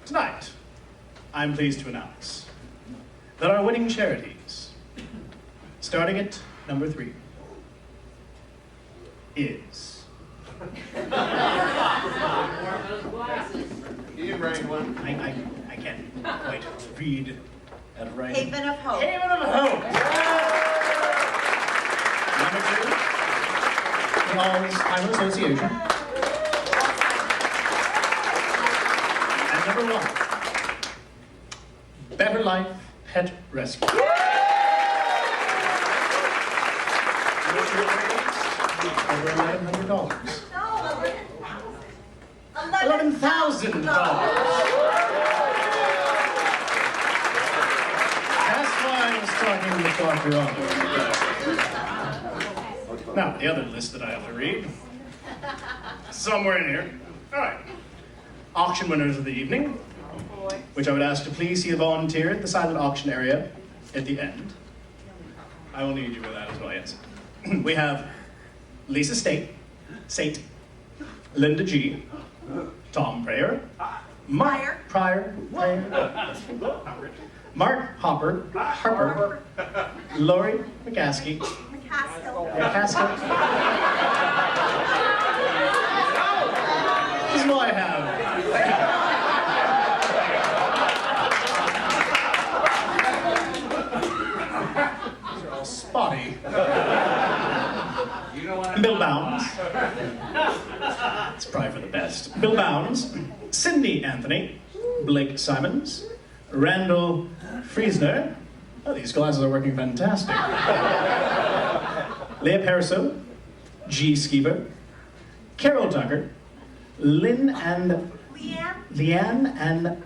Speaker 4: Tonight, I'm pleased to announce that our winning charities, starting at number 3, is...
Speaker 5: You didn't write one.
Speaker 4: I can't quite read that right.
Speaker 8: Haven of Hope.
Speaker 4: Haven of Hope. Number 2, the Alzheimer Association. And number 1, Better Life Pet Rescue. Which will raise over $1,100. $11,000. That's why I was talking to Dr. Owen. Now, the other list that I have to read. Somewhere in here. All right. Auction winners of the evening, which I would ask to please see a volunteer at the silent auction area at the end. I will need you for that as well, yes. We have Lisa Sate, Linda G, Tom Prayer, Mark Pryor, Mark Harper, Lori McCaskey, McCaskill. This is all I have. These are all spotty. Bill Bounds. It's probably for the best. Bill Bounds, Cindy Anthony, Blake Simons, Randall Friesner, Oh, these glasses are working fantastic. Leah Paraso, G. Skeever, Carol Tucker, Lynn and... Leanne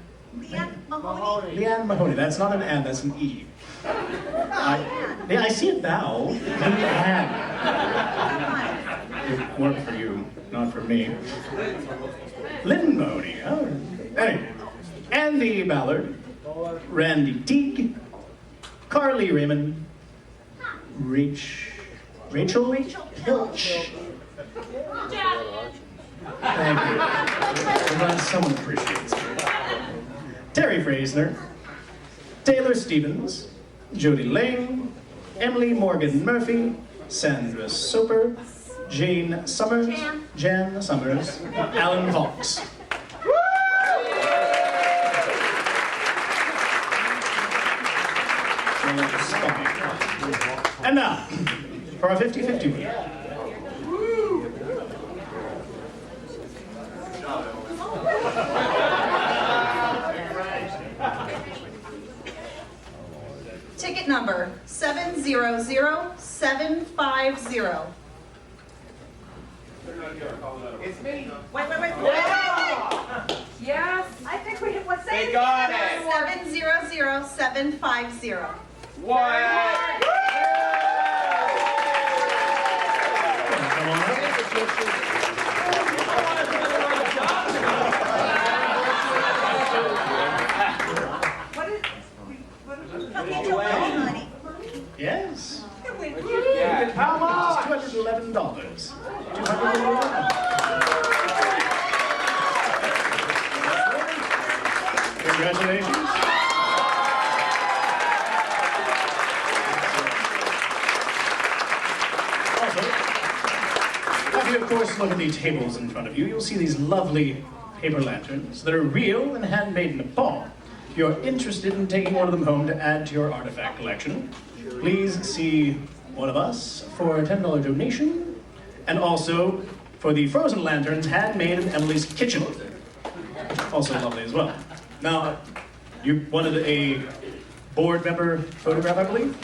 Speaker 4: Mahoney. That's not an N, that's an E. I see it now. Leanne. It worked for you, not for me. Lynn Mahoney. Oh. Anyway, Andy Ballard, Randy Teague, Carly Raymond, Rachel Pilch. Thank you. I'm glad someone appreciates me. Terry Fraser, Taylor Stevens, Jody Lane, Emily Morgan Murphy, Sandra Soper, Jan Summers, Alan Fox. And now, for our 50-50 win.
Speaker 8: Ticket number 700750.
Speaker 18: It's me.
Speaker 8: Wait.
Speaker 18: Yes.
Speaker 8: I think we hit what's
Speaker 18: They got it.
Speaker 8: 700750.
Speaker 18: What?
Speaker 4: Come on up. Yes.
Speaker 18: How much?
Speaker 4: $211. Congratulations. Also, if you of course look at the tables in front of you, you'll see these lovely paper lanterns that are real and handmade in Nepal. If you're interested in taking one of them home to add to your artifact collection, please see one of us for a $10 donation, and also for the frozen lanterns handmade in Emily's kitchen. Also lovely as well. Now, you wanted a board member photograph, I believe?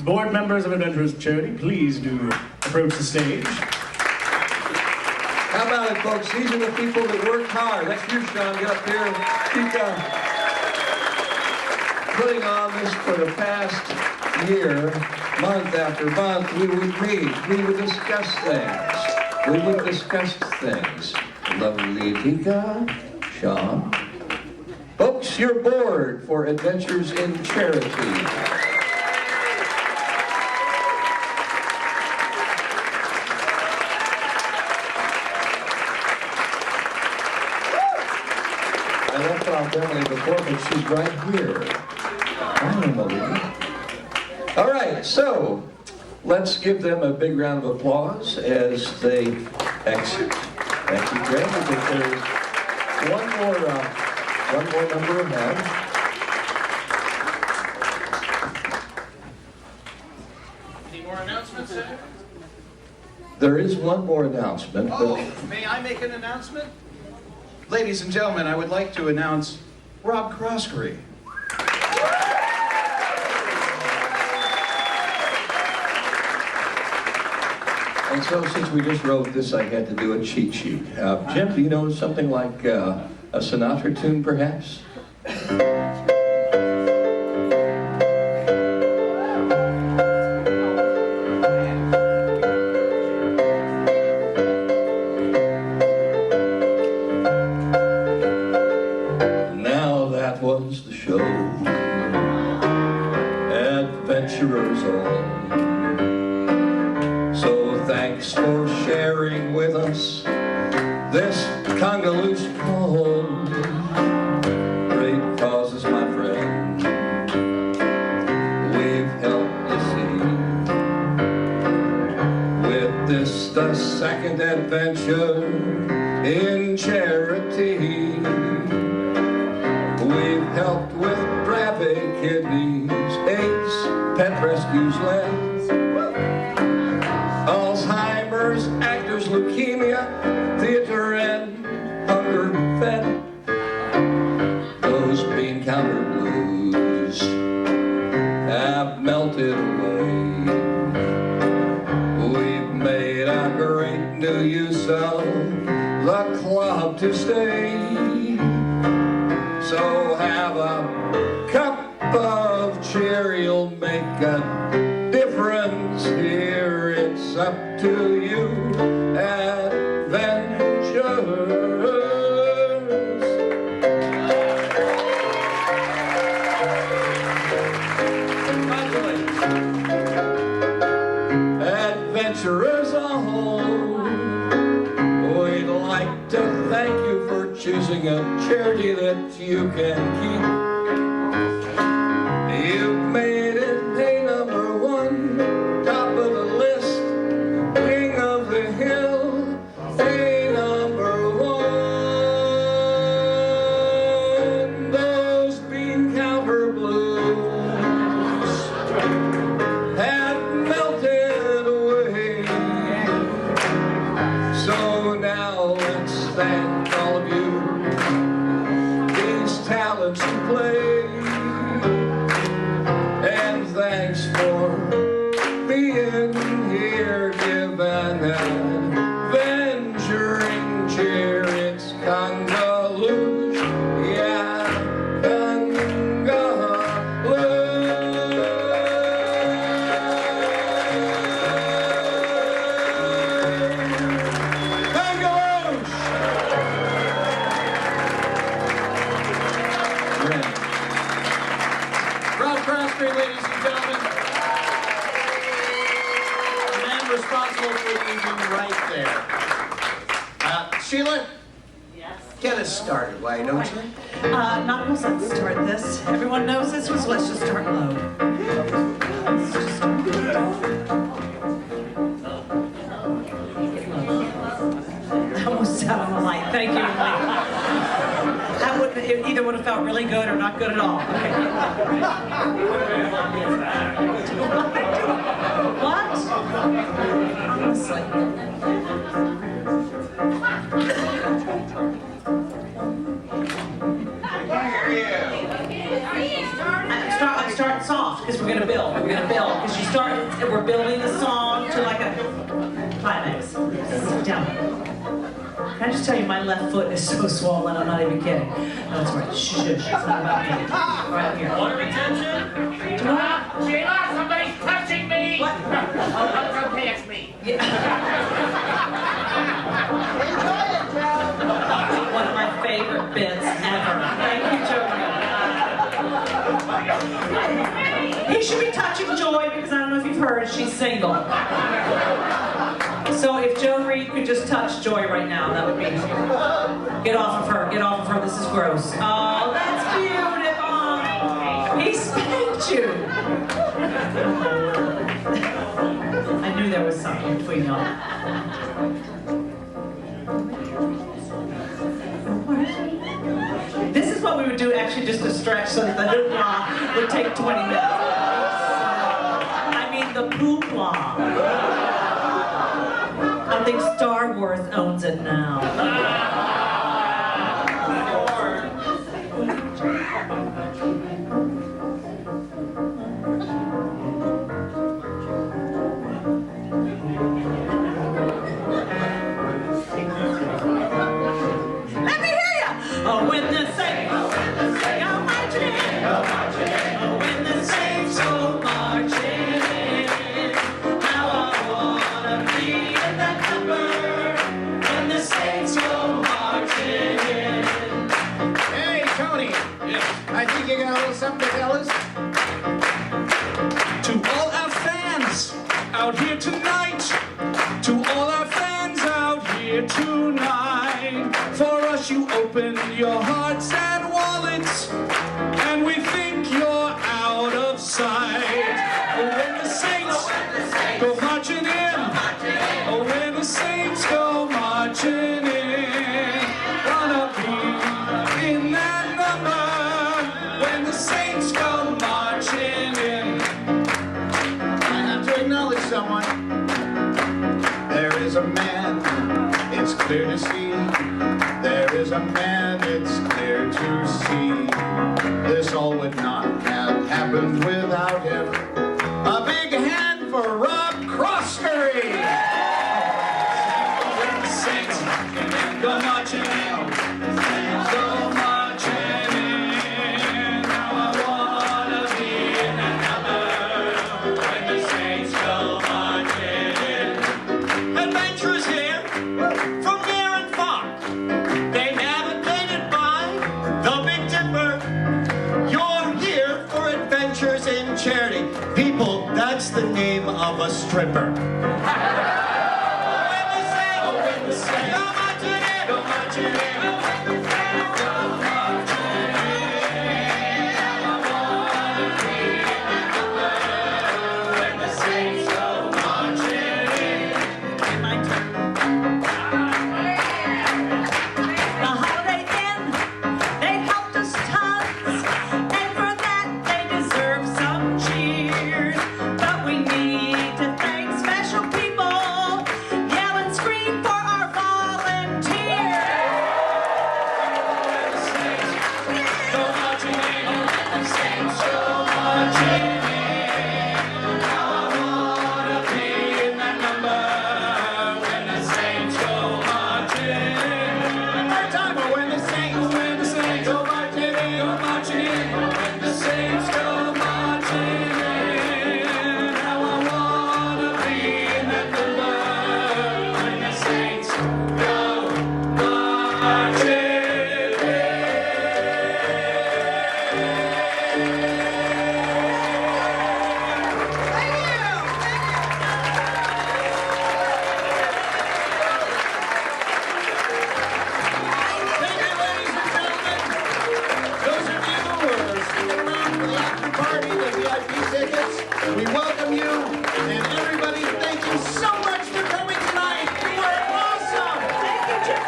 Speaker 4: Board members of Adventurers Charity, please do approach the stage.
Speaker 3: How about it, folks? These are the people that work hard. That's you, Sean. Get up here. Keep putting on this for the past year, month after month. We would meet. We would discuss things. Lovely Tika, Sean. Folks, your board for Adventures in Charity. I left off Emily before, but she's right here. Hi, Emily. All right, so let's give them a big round of applause as they exit. Thank you, Greg. I think there's one more number ahead.
Speaker 2: Any more announcements, sir?
Speaker 3: There is one more announcement.
Speaker 2: Oh, may I make an announcement? Ladies and gentlemen, I would like to announce Rob Croskery.
Speaker 3: And so since we just wrote this, I had to do a cheat sheet. Jim, do you know something like a Sinatra tune, perhaps? Now that was the show. Adventurers all. Thanks for sharing with us this Congolese cold. Great causes, my friend, we've helped you see. With this, the second adventure in charity, we've helped with Dravet kidneys, AIDS, pet rescues, lands, Alzheimer's, actors, leukemia, theater, and hunger fed. Those bean counter blues. of cherry'll make a difference here. It's up to you, adventurers. Adventurers home, we'd like to thank you for choosing a charity that you can keep. You've made it day number one, top of the list, king of the hill, day number one. Those bean counter blues have melted away. So now let's thank all of you, these talents who play. And thanks for being here, give an adventuring cheer. It's Congaloosh, yeah,
Speaker 12: Croskery, ladies and gentlemen. The man responsible for using Wright there.
Speaker 2: Sheila,
Speaker 8: Yes.
Speaker 2: get us started, why don't you?
Speaker 1: Not once let's start this. Everyone knows this was, let's just start low. Let's just start I almost sat on the light. Thank you. It either would have felt really good or not good at all. Okay. What? Honestly. I'm starting soft because we're gonna build. We're gonna build because we're building the song to like a climax. Sit down. Can I just tell you, my left foot is so swollen, I'm not even kidding. No, it's right. Shh, it's not about me. Right here.
Speaker 5: Water retention? Sheila, somebody's touching me!
Speaker 1: What?
Speaker 5: Oh, okay, it's me.
Speaker 1: Yeah.
Speaker 16: Enjoy it, Joe.
Speaker 1: One of my favorite bits ever. Thank you, Joey. He should be touching Joy because I don't know if you've heard, she's single. So if Joe Reed could just touch Joy right now, that would be... Get off of her, this is gross. Oh, that's cute, Yvonne. He spanked you. I knew there was something between y'all. This is what we would do actually just to stretch so that the hoopla would take 20 minutes. I mean the poopla. I think Star Wars owns it now. Let me hear ya! Oh, when the saints go marching in. Oh, when the saints go marching in. How I wanna be in that number. When the saints go marching in.
Speaker 2: Hey, Tony.
Speaker 12: Yes.
Speaker 2: I think you got a little something to tell us.
Speaker 20: To all our fans out here tonight, to all our fans out here tonight, for us you opened your hearts and wallets, and we think you're out of sight. Oh, when the saints go marching in, oh, when the saints go marching in, gonna be in that number, when the saints go marching in.
Speaker 2: I have to acknowledge someone. There is a man, it's clear to see. There is a man, it's clear to see. This all would not have happened without him. A big hand for Rob Croskery.
Speaker 20: Saints go marching in, go marching in. Now I wanna
Speaker 6: Charity. People, that's the name of a stripper.
Speaker 4: We welcome you, and everybody, thank you so much for coming tonight. You were awesome. Thank you, Jim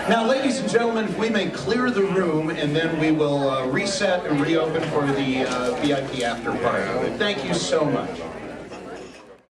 Speaker 4: Now, ladies and gentlemen, if we may clear the room, and then we will reset and reopen for the VIP after party. Thank you so much.